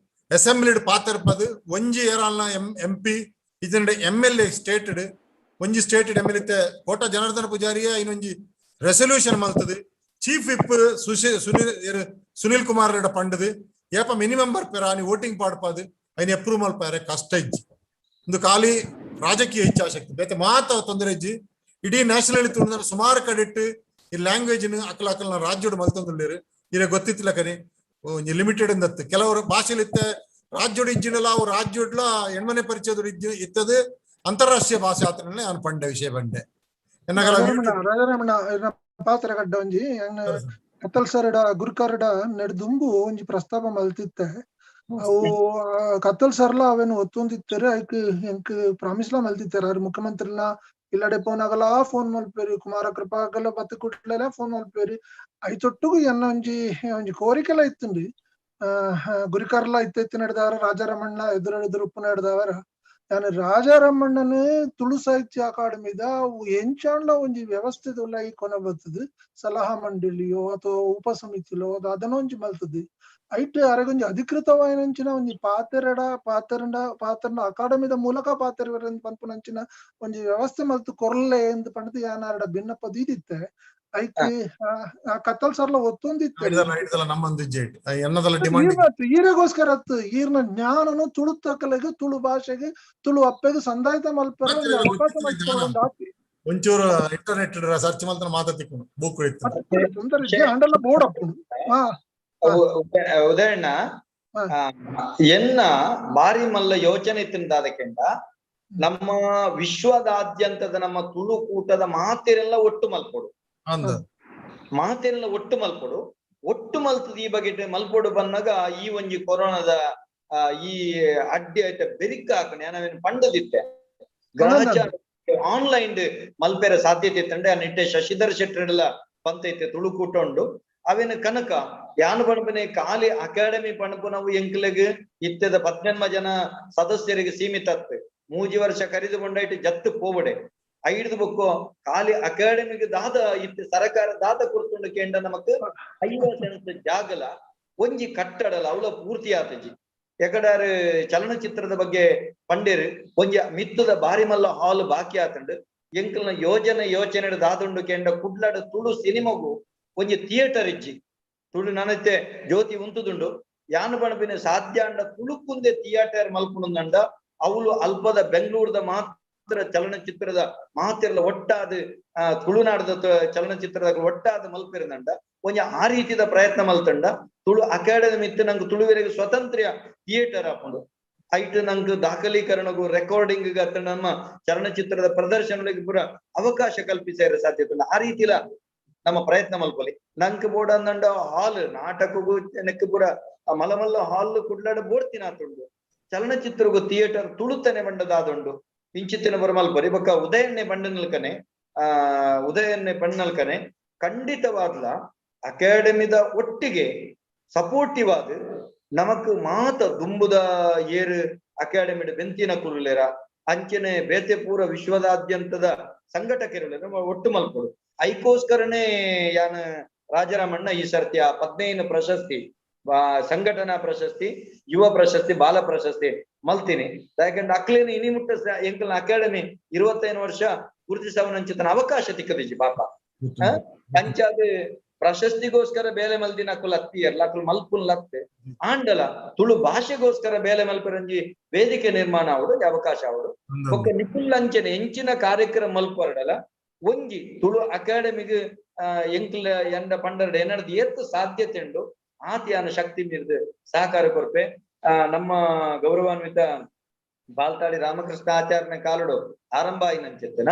ಅಸೆಂಬ್ಲಿಡ್ ಪಾತೆರ್ಪದು ಒಂಜಿ ಏರಾಲ್ನ MP ಇದನ್ನ MLA ಸ್ಟೇಟೆಡ್ ಒಂಜಿ ಸ್ಟೇಟೆಡ್ MLA ಕೋಟ ಜನಾರ್ದನ ಪೂಜಾರಿಯ ಇನ್ನೊಂಜಿ ರೆಸೊಲ್ಯೂಷನ್ ಮಲ್ತದು. ಚೀಫ್ ವಿಪ್ ಸುನಿಲ್ ಕುಮಾರ್ ರೆಡ್ಡ ಪಂಡದು ಏಪ ಮಿನಿಮಮ್ ಬರ್ಪೇರ ನೀ ವೋಟಿಂಗ್ ಪಾಡ್ಪಾದು ಐನ್ ಅಪ್ರೂವ್ ಮಲ್ಪಾರೆ ಕಷ್ಟ ಇಜ್ಜಿ ಒಂದು ಖಾಲಿ ರಾಜಕೀಯ ಇಚ್ಛಾಶಕ್ತಿ ಬೇತೆ ಮಾತ ತೊಂದರೆ ಇಜ್ಜಿ ಇಡೀ ನ್ಯಾಷನಲ್ ತುಳಿದ ಸುಮಾರು ಕಡೆಟ್ಟು ಈ ಲ್ಯಾಂಗ್ವೇಜ್ ಅಕ್ಕಲ ರಾಜ್ಯೋಡು ಮಲ್ತೊಂದುಳ್ಳೇರು ಇರ ಗೊತ್ತಿತ್ತಿಲ್ಲ ಕನಿ ಲಿಮಿಟೆಡ್ ಅಂದತ್ತು ಕೆಲವರು ಭಾಷೆಲಿ ಇತ್ತೆ ರಾಜ್ಯೋಡು ಇಜ್ಜಿನಲ್ಲ ಅವು ರಾಜ್ಯೋಡ್ಲ ಹೆಣ್ಮನೆ ಪರಿಚಯದ ಇತ್ತದು ಅಂತಾರಾಷ್ಟ್ರೀಯ ಭಾಷೆ ಆತನೇ ನಾನು ಪಂಡೆ ವಿಷಯ ಬಂಡೆ
ರಾಜಾರಾಮಣ್ಣ ಪಾತ್ರ ಗಡ್ಡ ಒಂಜಿ ಕತ್ತಲ್ ಸರ್ಡ ಗುರುಕರ್ಡ ನೆಡ್ದುಂಬು ಒಂಜಿ ಪ್ರಸ್ತಾಪ ಮಲ್ತಿತ್ತೆ ಅವು ಕತ್ತಲ್ ಸರ್ಲ ಅವೇನು ಒತ್ತೊಂದಿತ್ತೇರೆ ಐಕ್ ಎಂಕ್ ಪ್ರಾಮಿಸ್ಲ ಮಲ್ತಿತ್ತೇರ ಅವ್ರ ಮುಖ್ಯಮಂತ್ರಿಲ ಇಲ್ಲಡೆ ಫೋನ್ ಆಗಲ್ಲ ಫೋನ್ ಮಲ್ಪೇರಿ ಕುಮಾರ ಕೃಪಾಗಲ್ಲ ಬತ್ತ ಕುಟ್ಲೆಲ್ಲ ಫೋನ್ ಮಲ್ಪೇರಿ ಐತೊಟ್ಟುಗು ಎನ್ನ ಒಂಜಿ ಕೋರಿಕೆಲ ಇತ್ತುಂಡಿ ಗುರಿಕರ್ಲ ಇತ್ತೆತ್ತಿ ನಡೆದವರ ರಾಜಾರಾಮಣ್ಣ ಎದುರು ಉಪ್ಪು ನಡೆದವರ ನಾನು ರಾಜಾರಾಮಣ್ಣನ ತುಳು ಸಾಹಿತ್ಯ ಅಕಾಡೆಮಿದ ಎಂಚಾಂಡ್ಲ ಒಂಜಿ ವ್ಯವಸ್ಥೆದುಲ್ಲ ಈ ಕೊನೆ ಬರ್ತದೆ ಸಲಹಾ ಮಂಡಳಿಯೋ ಅಥವಾ ಉಪ ಸಮಿತಿಲೋ ಅದನ್ನೊಂಜಿ ಮಲ್ತದೆ ಐಟ್ ಅರೆಗೊಂಜಿ ಅಧಿಕೃತವಾಯಿನಂಚಿನ ಒಂಜಿ ಪಾತ್ರನ ಅಕಾಡೆಮಿದ ಮೂಲಕ ಪಾತೆರ ಪನ್ಪುನಂಚಿನ ಒಂಜಿ ವ್ಯವಸ್ಥೆ ಮಲ್ತು ಕೊರ್ಲೆ ಎಂದು ಪಂಡದು ಯಾನಾರಡ ಭಿನ್ನಪ ದೀದಿತ್ತೆ ಐಕ್ ಕತ್ತಲ್ ಸರ್ಲ ಒತ್ತೊಂದಿತ್ತೆ ಈರೆಗೋಸ್ಕರ ಈರ್ನ ಜ್ಞಾನನು ತುಳು ತಕಲೆಗೆ ತುಳು ಭಾಷೆಗೆ ತುಳು ಅಪ್ಪೆಗೆ ಸಂದಾಯಿತ ಮಲ್ಪರ ಅವಕಾಶ ಮಾಡ್ಕೊಂಡು
ಒಂಚೂರು ಇಂಟರ್ನೆಟ್ ಸರ್ಚ್ ಮಲ್ತನ ಮಾತಾಡ್ತಿಕ್ಕು ಬುಕ್
ಅಂಡಲ್ಲ ಬೋರ್ಡ್ ಅಪ್ಪು
ಉದಾಹರಣ ಎನ್ನ ಬಾರಿ ಮಲ್ಲ ಯೋಚನೆ ತಿಂದಾದಕ್ಕೆಂಡ ನಮ್ಮ ವಿಶ್ವದಾದ್ಯಂತದ ನಮ್ಮ ತುಳು ಕೂಟದ ಮಾತೆರೆಲ್ಲ ಒಟ್ಟು ಮಲ್ಪೊಡು ಮಾತೆರೆಲ್ಲ ಒಟ್ಟು ಮಲ್ಪೊಡು ಒಟ್ಟು ಮಲ್ತದ ಈ ಬಗೆ ಮಲ್ಪೊಡು ಬನ್ನಾಗ ಈ ಒಂಜಿ ಕೊರೋನಾದ ಈ ಅಡ್ಡಿ ಆಯ್ತ ಬೆರಿಕ ಹಾಕಣೆ ನಾವೇನು ಪಂಡದಿತ್ತೆ ಗ್ರಹಚಾರ ಆನ್ಲೈನ್ ಮಲ್ಪೆರ ಸಾಧ್ಯತೆ ಇತ್ತಂಡೆ ಆ ನಿಟ್ಟೆ ಶಶಿಧರ್ ಶೆಟ್ಟರೆಲ್ಲ ಪಂತೈತೆ ತುಳು ಕೂಟ ಉಂಡು ಅವೇನು ಕನಕ ಯಾನು ಪಣಪನೆ ಖಾಲಿ ಅಕಾಡೆಮಿ ಪಣಪು ನಾವು ಎಂಕ್ಲೆಗ್ ಇತ್ತದ 18 ಜನ ಸದಸ್ಯರಿಗೆ ಸೀಮಿತ 3 ವರ್ಷ ಕರೆದುಕೊಂಡಾಯ್ತು ಜತ್ತು ಪೋಬಡೆ ಐದು ಬುಕ್ಕು ಖಾಲಿ ಅಕಾಡೆಮಿಗೆ ದಾದ ಇತ್ತು ಸರ್ಕಾರ ದಾದ ಕೊಡ್ಕೊಂಡು ಕೇಂಡ ನಮಕ್ 50 ಜಾಗಲ ಒಂಜಿ ಕಟ್ಟಡಲ ಅವಳ ಪೂರ್ತಿ ಆತಜಿ ಯಾಕಂದ್ರೆ ಚಲನಚಿತ್ರದ ಬಗ್ಗೆ ಪಂಡೇರು ಒಂಜಿ ಮಿತ್ತದ ಬಾರಿ ಮಲ್ಲ ಹಾಲ್ ಬಾಕಿ ಆತಂಡು ಎಂಕ್ಲನ ಯೋಚನೆ ದಾದುಂಡು ಕೇಂಡ ಕುಡ್ಲಾಡ ತುಳು ಸಿನಿಮಾಗು ಒಂಜಿ ಥಿಯೇಟರ್ ಇಜ್ಜಿ ತುಳು ನನತ್ತೆ ಜ್ಯೋತಿ ಉಂತುದುಂಡು ಯಾನು ಪಣಪಿನ ಸಾಧ್ಯ ಅಂಡ ತುಳುಕುಂದೆ ಥಿಯೇಟರ್ ಮಲ್ಪುಂದಂಡ ಅವಳು ಅಲ್ಪದ ಬೆಂಗಳೂರದ ಮಾತ್ರ ಚಲನಚಿತ್ರದ ಮಾತೆಲ್ಲ ಒಟ್ಟಾದ ತುಳುನಾಡದ ಚಲನಚಿತ್ರದ ಒಟ್ಟಾದ ಮಲ್ಪಿರಂದಂಡ ಒಂಜಿ ಆ ರೀತಿದ ಪ್ರಯತ್ನ ಮಲ್ತಂಡ ತುಳು ಅಕಾಡೆಮಿ ಇತ್ತು ನಂಗೆ ತುಳುವೆರೆಗೆ ಸ್ವತಂತ್ರ ಥಿಯೇಟರ್ ಹಾಕೊಂಡು ಐಟ್ ನಂಗೆ ದಾಖಲೀಕರಣಗೂ ರೆಕಾರ್ಡಿಂಗ್ ನಮ್ಮ ಚಲನಚಿತ್ರದ ಪ್ರದರ್ಶನಗಳಿಗೆ ಪೂರ ಅವಕಾಶ ಕಲ್ಪಿಸಿರ ಸಾಧ್ಯತೆ ಉಂಟು. ಆ ರೀತಿಲ ನಮ್ಮ ಪ್ರಯತ್ನ ಮಲ್ಪೊಲಿ ನಂಗೆ ಬೋರ್ಡ್ ಅಂದಂಡ ಹಾಲ್ ನಾಟಕಗೂ ನೆಕ್ ಪೂರ ಮಲಮಲ್ಲ ಹಾಲ್ ಕುಡ್ಲಾಡ ಬೋಡ್ತಿನ ಆತುಂಡು ಚಲನಚಿತ್ರಗೂ ಥಿಯೇಟರ್ ತುಳುತನೆ ಬಂಡದಾದುಂಡು ಇಂಚಿತ್ತಿನ ಬರ ಮಲ್ಪರಿ ಬೊಕ್ಕ ಉದಯನ್ನೇ ಬಂಡನಲ್ಕನೆ ಉದಯನ್ನೇ ಬಣ್ಣಲ್ಕನೆ ಖಂಡಿತವಾದ್ಲ ಅಕಾಡೆಮಿದ ಒಟ್ಟಿಗೆ ಸಪೋರ್ಟಿವ್ ಆದ್ ನಮಕ್ ಮಾತ ದುಂಬುದ ಏರ್ ಅಕಾಡೆಮಿಡ್ ಬೆಂತಿನ ಕುರುಲೇರ ಅಂಚನೆ ಬೇತೆ ಪೂರ ವಿಶ್ವದಾದ್ಯಂತದ ಸಂಘಟಕರುಲೇರ ಒಟ್ಟು ಮಲ್ಪಡು ಐಕೋಸ್ಕರನೇ ಯಾನ ರಾಜಾರಾಮಣ್ಣ ಈ ಸರ್ತಿ ಆ 15 ಪ್ರಶಸ್ತಿ ಸಂಘಟನಾ ಪ್ರಶಸ್ತಿ ಯುವ ಪ್ರಶಸ್ತಿ ಬಾಲ ಪ್ರಶಸ್ತಿ ಮಲ್ತೀನಿ ಯಾಕಂದ್ರೆ ಅಕ್ಲೇನು ಇನಿ ಮುಟ್ಟ ಎಂಕಲ್ನ ಅಕಾಡೆಮಿ 25 ವರ್ಷ ಗುರುತಿಸವನಂಚಿತನ ಅವಕಾಶ ತಿಕ್ಕದಿಜಿ ಪಾಪ ಅಂಚಾದ ಪ್ರಶಸ್ತಿಗೋಸ್ಕರ ಬೇಲೆ ಮಲ್ದಿನ ಅಕ್ಕಲು ಅತ್ತಿಯರ್ಲ ಅಕ್ಕಲು ಮಲ್ಪುನ್ ಲತ್ತೆ ಆಂಡಲ ತುಳು ಭಾಷೆಗೋಸ್ಕರ ಬೇಲೆ ಮಲ್ಪರಂಜಿ ವೇದಿಕೆ ನಿರ್ಮಾಣ ಆವಡು ಅವಕಾಶ ಆವಡು ಒಕ್ಕ ನಿಖುಲ್ ಅಂಚನೆ ಎಂಚಿನ ಕಾರ್ಯಕ್ರಮ ಮಲ್ಪರಡಲ ಒಂಜಿ ತುಳು ಅಕಾಡೆಮಿಗೆ ಎಂಕ್ಲ ಎಂಡ ಪಂಡರಡ ಏನರ್ದು ಏತ್ತು ಸಾಧ್ಯತೆ ಉಂಡು ಆತಿಯಾನ ಶಕ್ತಿ ಮೀರ್ದು ಸಹಕಾರ ಕೊರ್ಪೆ ನಮ್ಮ ಗೌರವಾನ್ವಿತ ಬಾಲ್ತಾಡಿ ರಾಮಕೃಷ್ಣ ಆಚಾರ್ಯನ ಕಾಲುಡು ಆರಂಭ ಆಯ್ನಂಚಿತ್ತನ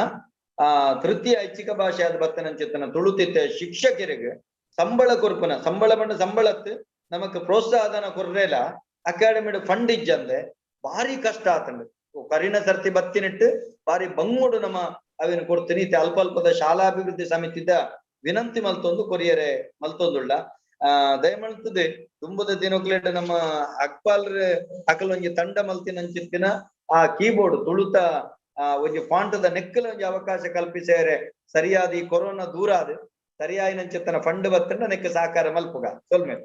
ತೃತೀಯ ಐಚ್ಛಿಕ ಭಾಷೆ ಆದ ಬತ್ತನಂಚಿತ್ತನ ತುಳುತಿತ್ತ ಶಿಕ್ಷಕರಿಗೆ ಸಂಬಳ ಕೊರ್ಪನ ಸಂಬಳ ಬಂಡ ಸಂಬಳತ್ ನಮಕ್ ಪ್ರೋತ್ಸಾಹನ ಕೊರ್ರೇಲ ಅಕಾಡೆಮಿಡ್ ಫಂಡ್ ಇಜ್ಜಂದೆ ಭಾರಿ ಕಷ್ಟ ಆತಂಡ್ ಕರಿನ ಸರ್ತಿ ಬತ್ತಿನಿಟ್ಟು ಭಾರಿ ಬಂಗುಡು ನಮ್ಮ ಅವೇನು ಕೊಡ್ತೀನಿ ಅಲ್ಪ ಅಲ್ಪದ ಶಾಲಾಭಿವೃದ್ಧಿ ಸಮಿತಿದ ವಿನಂತಿ ಮಲ್ತೊಂದು ಕೊರಿಯರೆ ಮಲ್ತೊಂದುಳ್ಳ ದಯಮಲ್ತದೆ ತುಂಬದ ದಿನಕ್ಲೇಟ ನಮ್ಮ ಅಕ್ಪಾಲ್ ಅಕಲ್ ಒಂಜಿ ತಂಡ ಮಲ್ತಿನಂಚಿತ್ತಿನ ಆ ಕೀಬೋರ್ಡ್ ತುಳುತ ಒಂಜಿ ಫಾಂಟದ ನೆಕ್ಕಲ ಒಂಜಿ ಅವಕಾಶ ಕಲ್ಪಿಸೇರೆ ಸರಿಯಾದ ಈ ಕೊರೋನಾ ದೂರ ಆದ್ ಸರಿಯಾಯಿನಂಚಿತ್ತನ ಫಂಡ್ ಬತ್ತಂಡ ನೆಕ್ಕ ಸಹಕಾರ ಮಲ್ಪುಗ ಸೊಲ್ಮೆ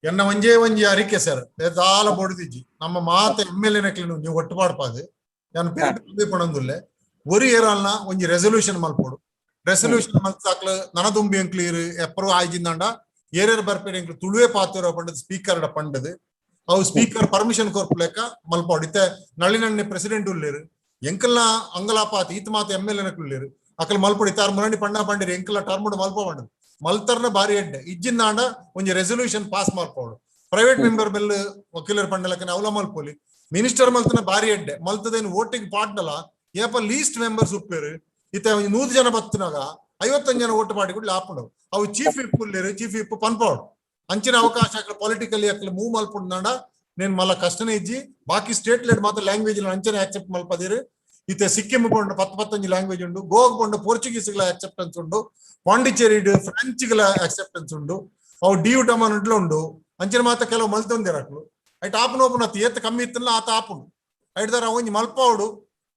ಎನ್ನ ಒಂಜಿ ಅರಿಕೆ ಸರ್ ದಾಲ ಬೊಡ್ದಿಜ್ಜಿ ನಮ್ಮ ಮಾತ MLA ನೆಕ್ಲಿನ ನೀವು ಒಟ್ಟುಪಾಡ್ಪಾದು ನಾನು ಪೇಟೆ ಪಣಂದುಲ್ಲೆ ಒರಿ ಏರಲ್ನ ಒಂಜಿ ರೆಸೊಲ್ಯೂಷನ್ ಮಲ್ಪೋಡು ರೆಸೊಲ್ಯೂಷನ್ ಮಲ್ಸಾಕ್ಲು ನನ ತುಂಬಿ ಎಂಕ್ಲೀರ್ ಎಪ್ಪರು ಆಯ್ಜಿಂದಾಂಡ ಏರೇರ್ ಬರ್ಪೇಡೆ ಎಂಕ್ಲು ತುಳುವೆ ಪಾತಿರೋ ಪಂಡದ ಸ್ಪೀಕರ್ ಪಂಡದು ಅವು ಸ್ಪೀಕರ್ ಪರ್ಮಿಷನ್ ಕೊರ್ಪುಲೆಕ್ಕ ಮಲ್ಪೋಡು ಇತ್ತೆ ನಳಿನಣ್ಣೆ ಪ್ರೆಸಿಡೆಂಟ್ ಉಳ್ಳೇರು ಎಂಕಲ್ನ ಅಂಗಲಾಪಾತಿ ಈತ ಮಾತ MLA ನೆಕ್ಲಿರು ಅಕಲ್ ಮಲ್ಪೊಡಿ ತಾರ್ ಮುರಣಿ ಪಂಡ ಪಂಡಿರಿ ಎಂಕಲ್ನ ಟರ್ಮುಡ್ ಮಲ್ಪ ಪಂಡದು ಮಲ್ತರ್ನ ಬಾರಿ ಎಡ್ಡೆ ಇಜ್ಜಿಂದಾಂಡ ಒಂಜಿ ರೆಸೊಲ್ಯೂಷನ್ ಪಾಸ್ ಮಾಡ್ಕೋಡು ಪ್ರೈವೇಟ್ ಮೆಂಬರ್ ಬೆಲ್ ವಕೀಲರ್ ಪಂಡಲಕ್ಕನೆ ಅವಲ ಮಲ್ಪೊಲಿ ಮಿನಿಸ್ಟರ್ ಮಲ್ತನ ಬಾರಿ ಎಡ್ಡೆ ಮಲ್ತದೇನು ವೋಟಿಂಗ್ ಪಾಡ್ನಲ ಏಪ ಲೀಸ್ಟ್ ಮೆಂಬರ್ಸ್ ಉಪ್ಪೇರು ಇತ್ತ 100 ಜನ ಬತ್ತಿನಾಗ 55 ಜನ ಓಟ್ ಮಾಡಿ ಕೂಡ ಆಪುಂಡು ಅವು ಚೀಫ್ ವಿಪ್ ಉಳ್ಳೇರು ಚೀಫ್ ವಿಪ್ ಪನ್ಪೋಡು ಅಂಚಿನ ಅವಕಾಶ ಪೊಲಿಟಿಕಲಿ ಅಕ್ಲೆ ಮೂವ್ ಮಲ್ಪುಂಡ నేను మళ్ళా కష్టనే ఇచ్చి బాకీ స్టేట్ లెడ్ మాత్రం లాంగ్వేజ్ అంచనే యాక్సెప్ట్ మల్పదిరు ఇతే సిక్కిం పొండు 10-15 లాంగ్వేజ్ ఉండు గోవా పొండు పోర్చుగీస్ ಗಳ యాక్సెప్టెన్స్ ఉండు ಪಾಂಡಿಚೇರಿ ಫ್ರೆಂಚ್ ಗಳ యాక్సెప్టెన్స్ ఉండు ಅವು ಡಿಯು ಟಮನ್లో ఉండు ಅಂಚನೆ ಮಾತ್ರ ಕೆಲವು ಮಲ್ತೊಂದಿರಕ್ಲು ಐಟ್ ಆಪನ್ ಓಪನ್ ಅತಿ ಎತ್ತ ಕಮ್ಮಿ ಇತ್ತಲ್ಲ ಆತ ಆಪುಂಡು ಐಟ್ದಾರ ಒಂಜಿ ಮಲ್ಪವಡು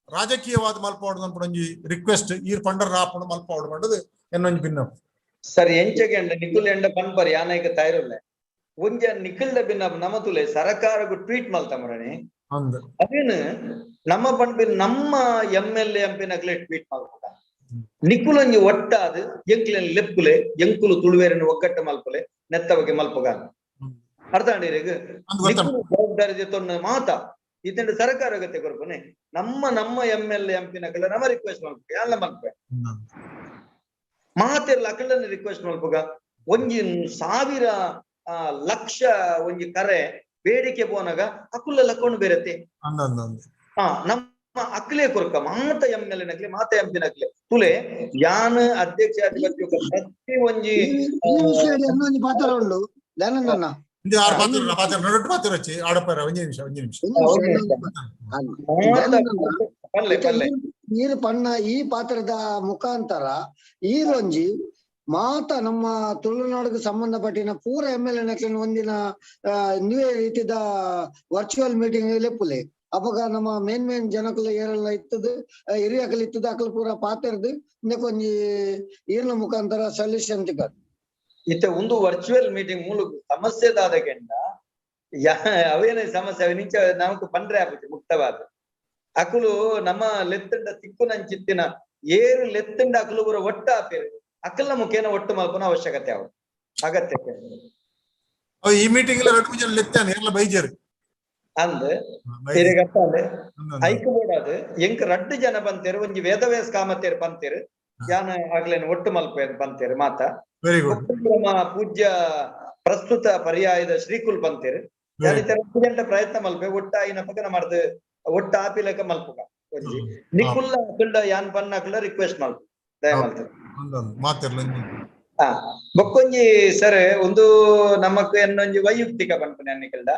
ರಾಜಕೀಯವಾದ ಮಲ್ಪವಡು ಅನ್ಪೊಂಜಿ ರಿಕ್ವೆಸ್ಟ್ ಈರ್ ಪಂಡರ್ ರಾಪುಂಡು ಮಲ್ಪವಡು ಮಾಡೋದು ಎನ್ನೊಂಜಿ ಭಿನ್ನ ಸರಿ ಎಂಚಗೆ ಅಂಡ ನಿಕುಲ್ ಎಂಡ ಪನ್ಪರಿ ಯಾನೈಕ ತೈರುಲ್ಲೆ ಒಂಜ ನಿಖಿಲ್ದ ಭಿನ್ನ ನಮತುಲೆ ಸರಕಾರಗೂ ಟ್ವೀಟ್ ಮಲ್ತಮರಣಿ ಅದೇನು ನಮ್ಮ ಪಂಪಿನ ನಮ್ಮ MLA ಎಂಪಿನಕ್ಲೆ ಟ್ವೀಟ್ ಮಲ್ಪುಗ ನಿಖುಲ್ ಒಂಜಿ ಒಟ್ಟಾದ ಎಂಕ್ಲೆನ್ ಲೆಪ್ಪುಲೆ ಎಂಕುಲು ತುಳುವೇರನ್ನು ಒಗ್ಗಟ್ಟ ಮಲ್ಪುಲೆ ನೆತ್ತ ಬಗ್ಗೆ ಮಲ್ಪುಗ ಅರ್ಥ ಅಂಡಿರಿಗ ಜವಾಬ್ದಾರಿ ತೊನ್ನ ಮಾತ ಇದಂಡ ಸರ್ಕಾರ ಗತೆ ಕೊರ್ಪನೆ ನಮ್ಮ MLA ಎಂಪಿನಕ್ಲೆ ನಮ್ಮ ರಿಕ್ವೆಸ್ಟ್ ಮಲ್ಪುಗ ಎಲ್ಲ ಮಲ್ಪೆ ಮಾತೆರ್ಲ ಅಕಲನ್ನು ರಿಕ್ವೆಸ್ಟ್ ಮಲ್ಪುಗ ಒಂಜಿ 1000 ಲಕ್ಷ ಒಂಜಿ ಕರೆ ಬೇಡಿಕೆ ಪೋನಾಗ ಅಕುಲ್ಲ ಲಕ್ಕೊಂಡು ಬೇರತ್ತೆ ನಮ್ಮ ಅಕ್ಲೆ ಕೊರ್ಕ ಮಾತ MLA ನಕ್ಲೆ ಮಾತ MP ನಕ್ಲೆ ತುಲೆ ಯಾನ್ ಅಧ್ಯಕ್ಷ ಅಧಿಪತಿ ಪ್ರತಿ ಒಂಜಿ
ಪಾತ್ರ ಉಂಡು ದಾನಂದಣ್ಣ ನೀರು ಪಣ್ಣ ಈ ಪಾತ್ರದ ಮುಖಾಂತರ ಈರೊಂಜಿ ಮಾತ ನಮ್ಮ ತುಳುನಾಡಿಗೆ ಸಂಬಂಧಪಟ್ಟಿನ ಪೂರ MLA ನಕ್ಲಿನ ಒಂದಿನ ನೀವೇ ರೀತಿದ ವರ್ಚುವಲ್ ಮೀಟಿಂಗ್ ಲೆಪ್ಪುಲೆ ಅಪಗ ನಮ್ಮ ಮೇನ್ ಜನಕುಲ ಏರೆಲ್ಲ ಇತ್ತದು ಹಿರಿಯಕಲ್ ಇತ್ತದ ಅಕಲ್ ಪೂರ ಪಾತ್ರದು ಇಂದಕೊಂಜಿ ಈರ್ನ ಮುಖಾಂತರ ಸೊಲ್ಯೂಷನ್ ತಿಕ್ಕ
ಇತ್ತೆ ಒಂದು ವರ್ಚುವಲ್ ಮೀಟಿಂಗ್ ಮೂಲ ಸಮಸ್ಯೆ ದಾದಗೆಂಡ ಅವೇನೇ ಸಮಸ್ಯೆ ಅವ ನಿಂಚ ನಮಕ್ ಪಂಡ್ರೆ ಆಗುತ್ತೆ ಮುಕ್ತವಾದ ಅಕುಲು ನಮ್ಮ ಲೆತ್ತಂಡ ತಿಕ್ಕು ನಂಚಿತ್ತಿನ ಏರು ಲೆತ್ತಂಡ ಅಕುಲು ಪೂರ ಒಟ್ಟ ಆಪೇರು ಅಕಲ್ನ ಮುಖೇನ ಒಟ್ಟು ಮಲ್ಪನ ಅವಶ್ಯಕತೆ ಅವ ಅಗತ್ಯಕ್ಕೆ
ಈ ಮೀಟಿಂಗ್ ಲೆತ್ತಾನೆ ಬೈಜರು
ಅಂದ್ ತಿರುಗತ್ತ ಐಕ್ ಬೋಡಾದು ಎಂಕ್ 2 ಜನ ಬಂತೇರು ಒಂಜಿ ವೇದವ್ಯಾಸ ಕಾಮತ್ತೇರು ಪಂತೇರು ಯಾನ್ ಆಗ್ಲೇನು ಒಟ್ಟು ಮಲ್ಪೆ ಬಂತೇರು ಮಾತ
ವೆರಿ ಗುಡ್.
ನಮ್ಮ ಪೂಜ್ಯ ಪ್ರಸ್ತುತ ಪರ್ಯಾಯದ ಶ್ರೀಕುಲ್ ಬಂತೇರು ಗಂಟೆ ಪ್ರಯತ್ನ ಮಲ್ಪೆ ಒಟ್ಟ ಆಯ್ನ ಪಕ್ಕನ ಮಾಡ್ದು ಒಟ್ಟ ಆಪಿಲಕ ಮಲ್ಪುಗ ಒಂಜಿ ನಿಕುಲ್ಲ ಅಕಲ್ಡ ಯಾನ್ ಪನ್ನಕಲ್ಡ ರಿಕ್ವೆಸ್ಟ್ ಮಲ್ಪು ದಯ ಮಲ್ತೇರು ಬೊಕ್ಕೊಂಜಿ ಸರ್ ಒಂದು ನಮಕ್ ಎನ್ನೊಂಜಿ ವೈಯಕ್ತಿಕ ಪನ್ಪುನೆ ಅನ್ನಿಕಲ್ಡ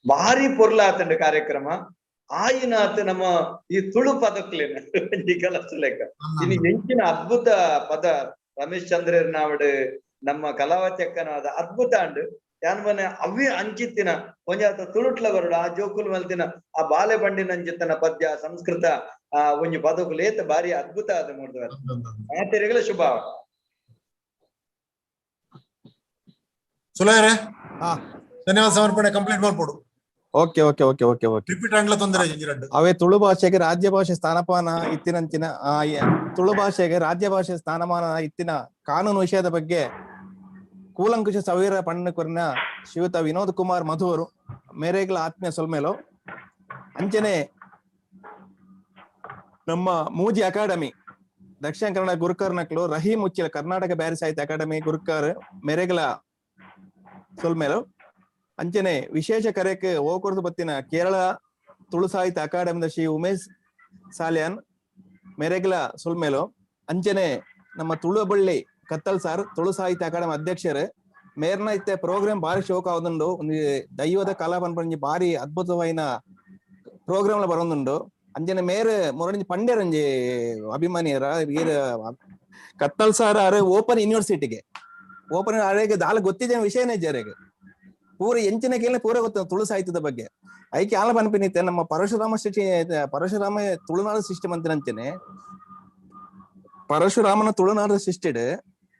ಭಾರಿ ಪೊರ್ಲ ಆತಂಡ ಕಾರ್ಯಕ್ರಮ ಆಯಿನಾತ್ ನಮ್ಮ ಈ ತುಳು ಪದಕ್ಲೇನ ಒಂಜಿ ಕೆಲಸ ಲೆಕ್ಕ ಇನ್ನು ಎಂಚಿನ ಅದ್ಭುತ ಪದ ರಮೇಶ್ ಚಂದ್ರನಾವಡ್ ನಮ್ಮ ಕಲಾವತ್ಯಕ್ಕನಾದ ಅದ್ಭುತ ಅಂಡ್ ಯಾನ್ ಮನೆ ಅವೇ ಅಂಚಿತ್ತಿನ ಒಂಜಾತ ತುಳುಟ್ಲ ಬರುಡು ಆ ಜೋಕುಲ್ ಮಲ್ತಿನ ಆ ಬಾಲೆ ಬಂಡಿನ ಅಂಚಿತ್ತನ ಪದ್ಯ ಸಂಸ್ಕೃತ ಒಂಜಿ ಪದಕುಲು ಏತ ಬಾರಿ ಅದ್ಭುತ ಆದ ಮೂಡ್ದವ ಆತರಿಗೆಲ್ಲ ಶುಭ.
ಸುಲೈರೆ ಧನ್ಯವಾದ ಸಮರ್ಪಣೆ ಕಂಪ್ಲೀಟ್ ಮಾಡ್ಕೊಡು.
Okay okay okay okay okay
repeat ಆಂಗ್ಲ ತೊಂದರೆ
ಅವೇ ತುಳು ಭಾಷೆಗೆ ರಾಜ್ಯ ಭಾಷೆ ಸ್ಥಾನಮಾನ ಇತ್ತಿನಂಚಿನ ತುಳು ಭಾಷೆಗೆ ರಾಜ್ಯ ಭಾಷೆ ಸ್ಥಾನಮಾನ ಇತ್ತಿನ ಕಾನೂನು ವಿಷಯದ ಬಗ್ಗೆ ಕೂಲಂಕುಷ ಸವಿರ ಪಣ್ಣಕುರಿನ ಶ್ರೀಯುತ ವಿನೋದ್ ಕುಮಾರ್ ಮಧುವರು ಮೇರೆಗಳ ಆತ್ಮೀಯ ಸೊಲ್ಮೇಲು ಅಂಚನೆ ನಮ್ಮ ಮೂಜಿ ಅಕಾಡೆಮಿ ದಕ್ಷಿಣ ಕನ್ನಡ ಗುರುಕರ್ನಕ್ಲು ರಹೀಂ ಉಚ್ಚಿಲ ಕರ್ನಾಟಕ ಬ್ಯಾರಿ ಸಾಹಿತ್ಯ ಅಕಾಡೆಮಿ ಗುರುಕರ್ ಮೇರೆಗಳ ಸೊಲ್ಮೇಲು ಅಂಚನೆ ವಿಶೇಷ ಕರೆಕ್ಕೆ ಓಕೊರ್ದು ಬತ್ತಿನ ಕೇರಳ ತುಳು ಸಾಹಿತ್ಯ ಅಕಾಡೆಮಿದ ಶ್ರೀ ಉಮೇಶ್ ಸಾಲ್ಯಾನ್ ಮೇರೆಗಳ ಸೊಲ್ಮೇಲು ಅಂಚನೆ ನಮ್ಮ ತುಳುಬಳ್ಳಿ ಕತ್ತಲ್ ಸಾರ್ ತುಳು ಸಾಹಿತ್ಯ ಅಕಾಡೆಮಿ ಅಧ್ಯಕ್ಷರು ಮೇರ್ನ ಇತ್ತೆ ಪ್ರೋಗ್ರಾಮ್ ಬಾರಿ ಶೋಕ ಆವದುಂಡು ಒಂದು ದೈವದ ಕಲಾ ಪನ್ಪಂಜಿ ಬಾರಿ ಅದ್ಭುತವಾಯಿನ ಪ್ರೋಗ್ರಾಮ್ ಬರೋದುಂಡು ಅಂಜನೆ ಮೇರ್ ಮೊರಂಜಿ ಪಂಡ್ಯರಂಜಿ ಅಭಿಮಾನಿಯರ ಕತ್ತಲ್ ಸಾರ್ ಆರು ಓಪನ್ ಯೂನಿವರ್ಸಿಟಿಗೆ ಓಪನ್ ಆರೆಗೆ ದಾಲ ಗೊತ್ತಿದ್ದ ವಿಷಯನೇ ಜರೆಗೆ ಪೂರ ಎಂಚಿನ ಕೇಳಿ ಪೂರ ಗೊತ್ತ ತುಳು ಸಾಹಿತ್ಯದ ಬಗ್ಗೆ ಐಕೆ ಆಲ ಪನ್ಪಿನಿತ್ತೆ ನಮ್ಮ ಪರಶುರಾಮ ತುಳುನಾಡು ಸೃಷ್ಟಿ ಮಂತ್ರಿ ಪರಶುರಾಮನ ತುಳುನಾಡು ಸೃಷ್ಟಿಡ್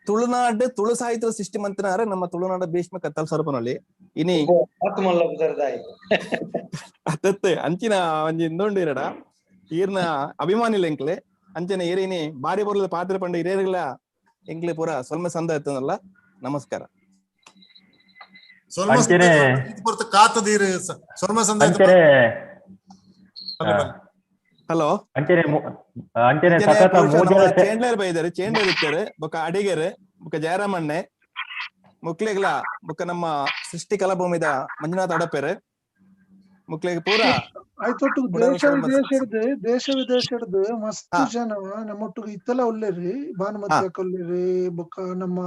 ತುಳುನಾಡು ತುಳು ಸಾಹಿತ್ಯ ಸೃಷ್ಟಿ ಮಂತ್ರಿನಾರ ನಮ್ಮ ತುಳುನಾಡು ಭೀಷ್ಮ ಕತ್ತಲ್ ಸರ್ಪನಲ್ಲಿ ಇನಿ ಅತ್ತತ್ತೆ ಅಂಚಿನ ಒಂಜಿ ಇಂದೊಂಡು ಇರಡ ಈರ್ನ ಅಭಿಮಾನಿ ಎಂಕ್ಲೆ ಅಂಚನೆ ಏರಿನಿ ಬಾರಿ ಬರ್ಲ ಪಾತ್ರ ಪಂಡ ಹಿರಿಯರ್ಗಳ ಎಂಕ್ಲೆ ಪೂರ ಸೊಲ್ಮೆ ಸಂದ ಎತ್ತನಲ್ಲ. ನಮಸ್ಕಾರ. ಹಲೋ ಚೇಂಡ್ಲರ್ ಬೈದಾರೆ ಚೇಂಡ್ಲರ್ ಇರ್ತಾರೆ ಬೊಕ್ಕ ಅಡಿಗೆರೆ ಬೊಕ್ಕ ಜಯರಾಮಣ್ಣೆ ಮುಕ್ಲೆಗ್ಲ ಬೊಕ್ಕ ನಮ್ಮ ಸೃಷ್ಟಿ ಕಲಾಭೂಮಿದ ಮಂಜುನಾಥ್ ಅಡಪೆರೆ ಮುಕ್ಲೆಗ್ ಪೂರ
ಆಯ್ತೊಟ್ಟು ದೇಶ ವಿದೇಶ ಹಿಡ್ದು ಮಸ್ತ್ ಜನ ನಮ್ಮೊಟ್ಟಿಗೆ ಇತ್ತಲ್ಲ ಒಳ್ಳೆರಿ ಭಾನುಮತಿ ಹಾಕೊಳ್ಳಿರಿ ಬೊಕ್ಕ ನಮ್ಮ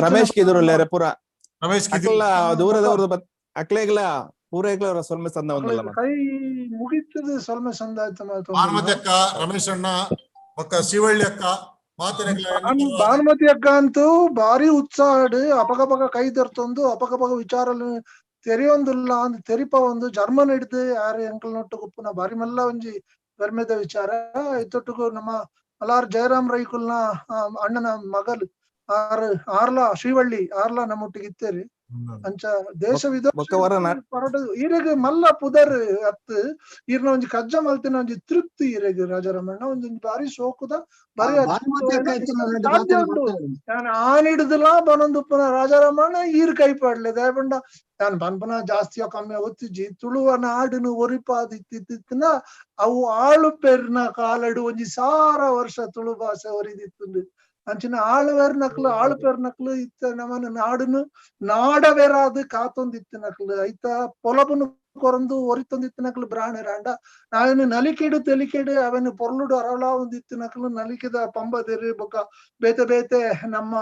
ರಮೇಶ್ ಕಿದೂರೊಲ್ಲೇರೆ ಪೂರ ದೂರದವ್ರದ್ದು ಅಕ್ಲೆಗ್ಲ ಪೂರೈಗ್ಲ ಸೊಲ್ಮೆ ಸಂದ ಒಂದಲ್ಲ
ಕೈ ಮುಗಿತದೆ ಸೊಲ್ಮೆ ಸಂದ ಆಯ್ತು
ಭಾನುಮತಿ ಅಕ್ಕ ರಮೇಶ್ ಅಣ್ಣ ಶಿವಳ್ಳಿ ಅಕ್ಕ
ಭಾನುಮತಿ ಅಕ್ಕ ಅಂತೂ ಬಾರಿ ಉತ್ಸಾಹ ಅಪಗಪಗ ಕೈ ತರ್ತೊಂದು ಅಪಗಪಗ ವಿಚಾರ ತೆರೆಯೊಂದಿಲ್ಲ ಅಂದ್ ತೆರಿಪ ಒಂದು ಜರ್ಮನ್ ಹಿಡ್ದು ಯಾರು ಎಂಕಲ್ ನೊಟ್ಟು ಗುಪ್ಪುನ ಬಾರಿ ಮಲ್ಲ ಒಂಜಿ ಬೆರ್ಮೆದ ವಿಚಾರ ಇತ್ತೊಟ್ಟಿಗೂ ನಮ್ಮ ಮಲಾರ್ ಜಯರಾಮ್ ರೈಕುಲ್ನ ಅಣ್ಣನ ಮಗಲ್ ಆರ್ಲ ಶ್ರೀವಳ್ಳಿ ಆರ್ಲ ನಮ್ಮೊಟ್ಟಿಗೆ ಇತ್ತೇರಿ ಅಂಚ ದೇಶ ವಿದೇಶ ಈರೆಗ್ ಮಲ್ಲ ಪುದರ್ ಅತ್ ಈರ್ನ ಒಂಜಿ ಕಜ್ಜ ಮಲ್ತಿನ ಒಂಜಿ ತೃಪ್ತಿ ಈರೆಗ್ ರಾಜಾರಾಮಣ್ಣ ಒಂಜಿ ಬಾರಿ ಶೋಕುದ ಬಾರಿ ಸಾಧ್ಯ ಉಂಡು ನಾನು ಆನ್ ಹಿಡಿದಿಲ್ಲ ಬನೊಂದುಪ್ಪನ ರಾಜಾರಾಮಣ್ಣ ಈರ್ ಕೈ ಪಾಡ್ಲೆ ದಯಪಂಡ ನಾನು ಬನ್ಪನ ಜಾಸ್ತಿಯೋ ಕಮ್ಮಿ ಒತ್ತಿಜಿ ತುಳುವ ನಾಡಿನ ಒರಿಪಾದಿತ್ತಿತ್ತಿನ ಅವು ಆಳು ಪೆರ್ನ ಕಾಲಡು ಒಂಜಿ 1000 ವರ್ಷ ತುಳು ಭಾಷೆ ಒರಿದಿತ್ತು ಅಂಚಿನ ಆಳು ಪೇರ್ ನಕ್ಲು ಇತ್ತ ನಮ್ಮನ ನಾಡುನು ನಾಡವೇರಾದು ಕಾತೊಂದಿತ್ತು ನಕ್ಲು ಐತ ಪೊಲಬನು ಕೊರಂದು ಒರಿತೊಂದಿತ್ತು ನಕ್ಲು ಬ್ರಾಣೆರಾಂಡ ನಾವೇನು ನಲಿಕೆಡು ತೆಲಿಕೆಡು ಅವೇನು ಪೊರ್ಲುಡು ಅರಳ ಒಂದಿತ್ತು ನಕ್ಲು ನಲಿಕೆದ ಪಂಬದಿರಿ ಬೊಕ್ಕ ಬೇತೆ ಬೇತೆ ನಮ್ಮ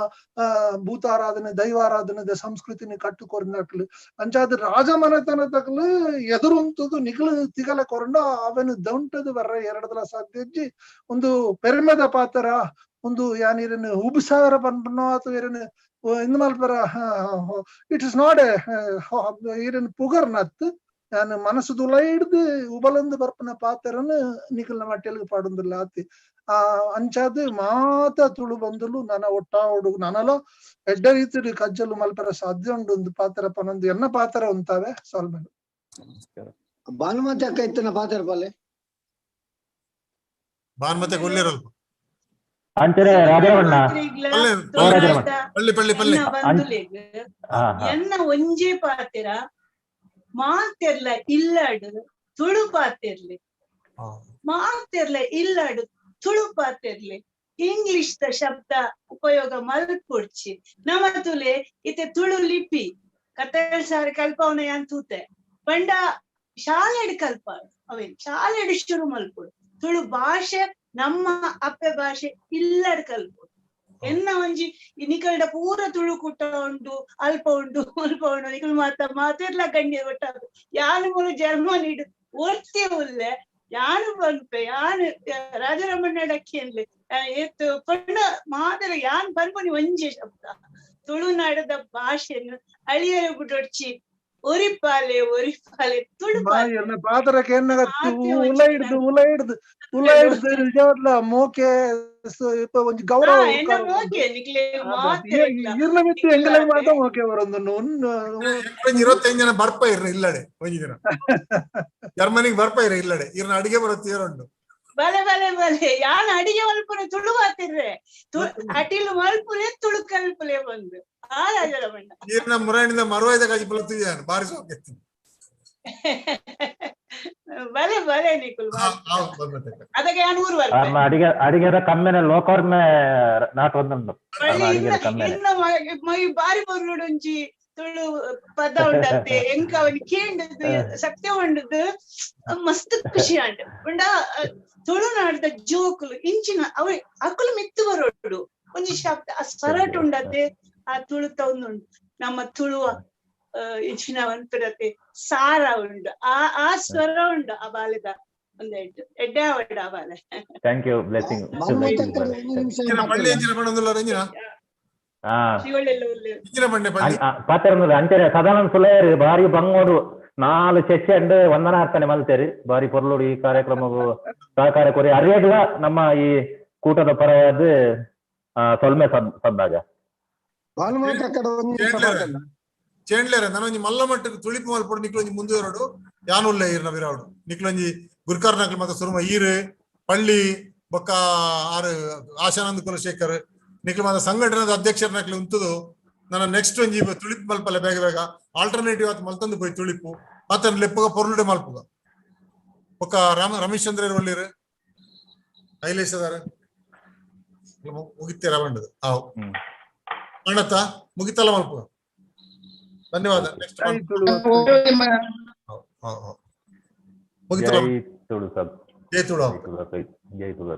ಭೂತಾರಾಧನೆ ದೈವಾರಾಧನೆದ ಸಂಸ್ಕೃತಿನ ಕಟ್ಟುಕೊರ್ನಕ್ಲು ಅಂಚಾದ ರಾಜಮನೆತನ ತಕ್ಲು ಎದುರುಂತದು ನಿಗ್ಲು ತಿಗಲ ಕೊರಂಡ ಅವೇನು ದಂಟದು ಬರ್ರ 2 ದಿನ ಸಾಧ್ಯಜ್ಜಿ ಒಂದು ಪೆರ್ಮೆದ ಪಾತ್ರ ಒಂದು ಯಾನಿರನ್ನು ಉಬ್ಸಾರ ಪನ್ಪನೋ ಅಥವಾ ಇರನ್ನು ಇಂದು ಮಲ್ಪರ ಇಟ್ ಇಸ್ ನಾಟ್ ಇರನ್ನು ಪುಗರ್ನತ್ ನಾನು ಮನಸ್ಸು ತುಲ ಹಿಡ್ದು ಉಬಲಂದು ಬರ್ಪನ ಪಾತ್ರನ ನಿಖಲ್ನ ಮಟ್ಟೆಲ್ಗೆ ಪಾಡೊಂದಿಲ್ಲ ಆತಿ ಅಂಚಾದ ಮಾತ ತುಳು ಬಂದಲು ನನ್ನ ಒಟ್ಟ ಹುಡುಗ ನಾನಲ್ಲ ಎಡ್ಡ ರೀತಿ ಕಜ್ಜಲು ಮಲ್ಪರ ಸಾಧ್ಯ ಉಂಡು ಒಂದು ಪಾತ್ರ ಪನೊಂದು ಎನ್ನ ಪಾತ್ರ ಉಂತಾವೆ ಸ್ವಲ್ಪ
ಭಾನುಮತಿ ಅಕ್ಕ ಇತ್ತನ ಪಾತ್ರ ಪಾಲೆ
ಭಾನುಮತಿ ಗೊಲ್ಲಿರಲ್ಪ
ಅಂಚನೆ ರಾಜರಮಣ್ಣ
ಎನ್ನ ಒಂಜೆ ಪಾತೆರ ಮಾತೆರ್ಲ ಇಲ್ಲಡ್ ತುಳು ಪಾತಿರ್ಲಿ ಮಾತಿರ್ಲಿ ಇಲ್ಲಡು ತುಳು ಪಾತಿರ್ಲಿ ಇಂಗ್ಲಿಷ್ ದ ಶಬ್ದ ಉಪಯೋಗ ಮಲ್ಪುಡ್ಚಿ ನಮ ತುಲೆ ಇತ್ತೆ ತುಳು ಲಿಪಿ ಕತ್ತಲ್ ಸಾರಿ ಕಲ್ಪವನ ಅಂತೂತೆ ಪಂಡ ಶಾಲೆಡ್ ಕಲ್ಪ ಅವೇನ್ ಶಾಲೆಡ್ ಶುರು ಮಲ್ಪುಡು ತುಳು ಭಾಷೆ ನಮ್ಮ ಅಪ್ಪೆ ಭಾಷೆ ಇಲ್ಲಡ್ ಕಲ್ಪುಡು ಎನ್ನ ಒಂಜಿ ನಿಕಲ್ಡ ಪೂರ ತುಳು ಕುಟ್ಟ ಉಂಡು ಅಲ್ಪ ಉಂಡು ಅಲ್ಪ ಉಂಡು ನಿಕಲ್ ಮಾತಿರ್ಲ ಗಂಡಿ ಒಟ್ಟಾದು ಯಾನು ಮೂರು ಜರ್ಮನಿಡು ಒರ್ತಿ ಉಲ್ಲೆ ಯಾನು ಬನ್ಪೆ ಯಾನು ರಾಜರಮಣ್ಣ ಡಕ್ಕಿಯನ್ಲೆ ಏತು ಪಂಡ ಮಾದರ ಯಾನ್ ಬನ್ಪನಿ ಒಂಜಿ ಶಬ್ದ ತುಳುನಾಡದ ಭಾಷೆಯನ್ನು ಅಳಿಯಲು ಬಿಡೊಡ್ಚಿ ಒರಿಪಾಲೆ ತುಳು
ಪಾತ್ರಕ್ಕೆ ಉಲ ಹಿಡ್ದು ಜೋರ್ಲ ಮೋಕೆ ಒಂಜಿ ಗೌರವ ಇರ್ಲ ಮಿತ್ತು ಎಂಗಲ ಮಾತ ಮೋಕೆ ಬರೊಂದು
25 ಜನ ಬರ್ಪ ಇರ್ರಿ ಇಲ್ಲಡೆ ಒಂಜಿ ದಿನ ಜರ್ಮನಿಗೆ ಬರ್ಪ ಇರ್ರಿ ಇಲ್ಲಡೆ ಇರ್ನ ಅಡಿಗೆ ಬರುತ್ತೀರುಂಡು
ಬಲೆ ಬಲೆ ಬಲೆ ಯಾನ್ ಅಡಿಗೆ ಮಲ್ಪುನೆ ತುಳು ಮಾತಿರ್ರೆ ಅಟಿಲು ಮಲ್ಪುನೆ ತುಳು ಕಲ್ಪಲೆ ಬಂದು ಆ ರಾಜರಮಣ್ಣ
ಇರ್ನ ಮುರಾಣಿಂದ ಮರುವಾಯ್ದ ಕಾಜಿ ಬಲುತ್ತಿದ್ದಾನೆ ಬಾರಿ ಸೋಕೆತ್ತಿ
ಬಲೆ ಬಲೆ ನಿಕುಲ್ ಅದಕ್ಕೆ ಯಾನ್ ಊರು
ಅಡಿಗೆದ ಕಮ್ಮೆನೆ ಲೋಕರ್ಮೆ ನಾಟೊಂದುಂಡು
ಇನ್ನು ಮೈ ಬಾರಿ ಬರ್ಲುಡುಂಚಿ ತುಳು ಪದ ಉಂಡತ್ತೆ ಎಂಕ ಅವನ್ ಕೇಂಡದ್ದು ಸತ್ಯ ಉಂಡದ್ದು ಮಸ್ತ್ ಖುಷಿ ಅಂಡ್ ಉಂಡ ತುಳುನಾಡದ ಜೋಕುಲು ಇಂಚಿನ ಅವ ಅಕುಲು ಮಿತ್ತು ಬರೋಡು ಒಂಜಿ ಶಬ್ದ ಆ ಸ್ವರಟ್ ಉಂಡತ್ತೆ ಆ ತುಳುತ ಒಂದುಂಡು ನಮ್ಮ ತುಳುವ ಇಂಚಿನ ಒಂದ್ರತೆ ಸಾರ ಉಂಡು ಆ ಸ್ವರ ಉಂಡು ಆ ಬಾಲ್ಯದ ಒಂದೆಡ್ಡು ಎಡ್ಡೆ ಅವಡ ಆ ಬಾಲೆ
ಥ್ಯಾಂಕ್ ಯು ಬ್ಲೆಸಿಂಗ್ ಪಾತ್ರ ಅಂಚೆರೆ ಸಾಧಾರಣ ಸುಲೇರಿ ಬಾರಿ ಬಂಗೋಡು 4 ಸೆಷನ್ ವಂದನಾರ್ಥನೆ ಮಲ್ತೇರಿ ಬಾರಿ ಪೊರ್ಲುಡು ಈ ಕಾರ್ಯಕ್ರಮವು ಸಹಕಾರ ಕೊರಿ ಅರಿಯಡ್ಲ ನಮ್ಮ ಈ ಕೂಟದ ಪರವಾದ ಸೊಲ್ಮೆ ಸದ್ದಾಗ
ಚೇಂಡ್ಲೇರ ನನೊಂಜಿ ಮಲ್ಲ ಮಟ್ಟಕ್ಕೆ ತುಳಿಪು ಮಲ್ಪಡು ನಿಕ್ಲೊಂಜಿ ಮುಂದುವರಡು ಯಾನುಲ್ಲೆ ಈರ್ನ ವಿರಾವಡು ನಿಕ್ಲೊಂಜಿ ಗುರ್ಕಾರ್ ನಕ್ಲು ಮತ್ತೆ ಸುರುಮ ಈರು ಪಳ್ಳಿ ಬೊಕ್ಕ ಆರು ಆಶಾನಂದ ಕುಲಶೇಖರ್ ನಿಕ್ಲು ಮಾತ ಸಂಘಟನೆದ ಅಧ್ಯಕ್ಷರ ನಕ್ಲು ಉಂತುದು ನನ್ನ ನೆಕ್ಸ್ಟ್ ಒಂಜಿ ತುಳಿಪು ಮಲ್ಪಲೆ ಬೇಗ ಬೇಗ ಆಲ್ಟರ್ನೇಟಿವ್ ಆತ್ ಮಲ್ತಂದು ಪೋಯಿ ತುಳಿಪು ಮತ್ತೆ ಲೆಪ್ಪಗ ಪೊರ್ಲುಡೆ ಮಲ್ಪುಗ ಬೊಕ್ಕ ರಮೇಶ್ ಚಂದ್ರ ಒಳ್ಳಿರು ಕೈಲೇಶದಾರ ಮುಗಿತೀರ ಬಂಡದು ಹಾವು ಅಣ್ಣತ್ತ ಮುಗಿತಲ್ಲ ಮಲ್ಪುಗ ಧನ್ಯವಾದ
ಜೈ ತುಳು ಸಬ್
ಜೈ ತುಳು
ಜೈ ತುಳು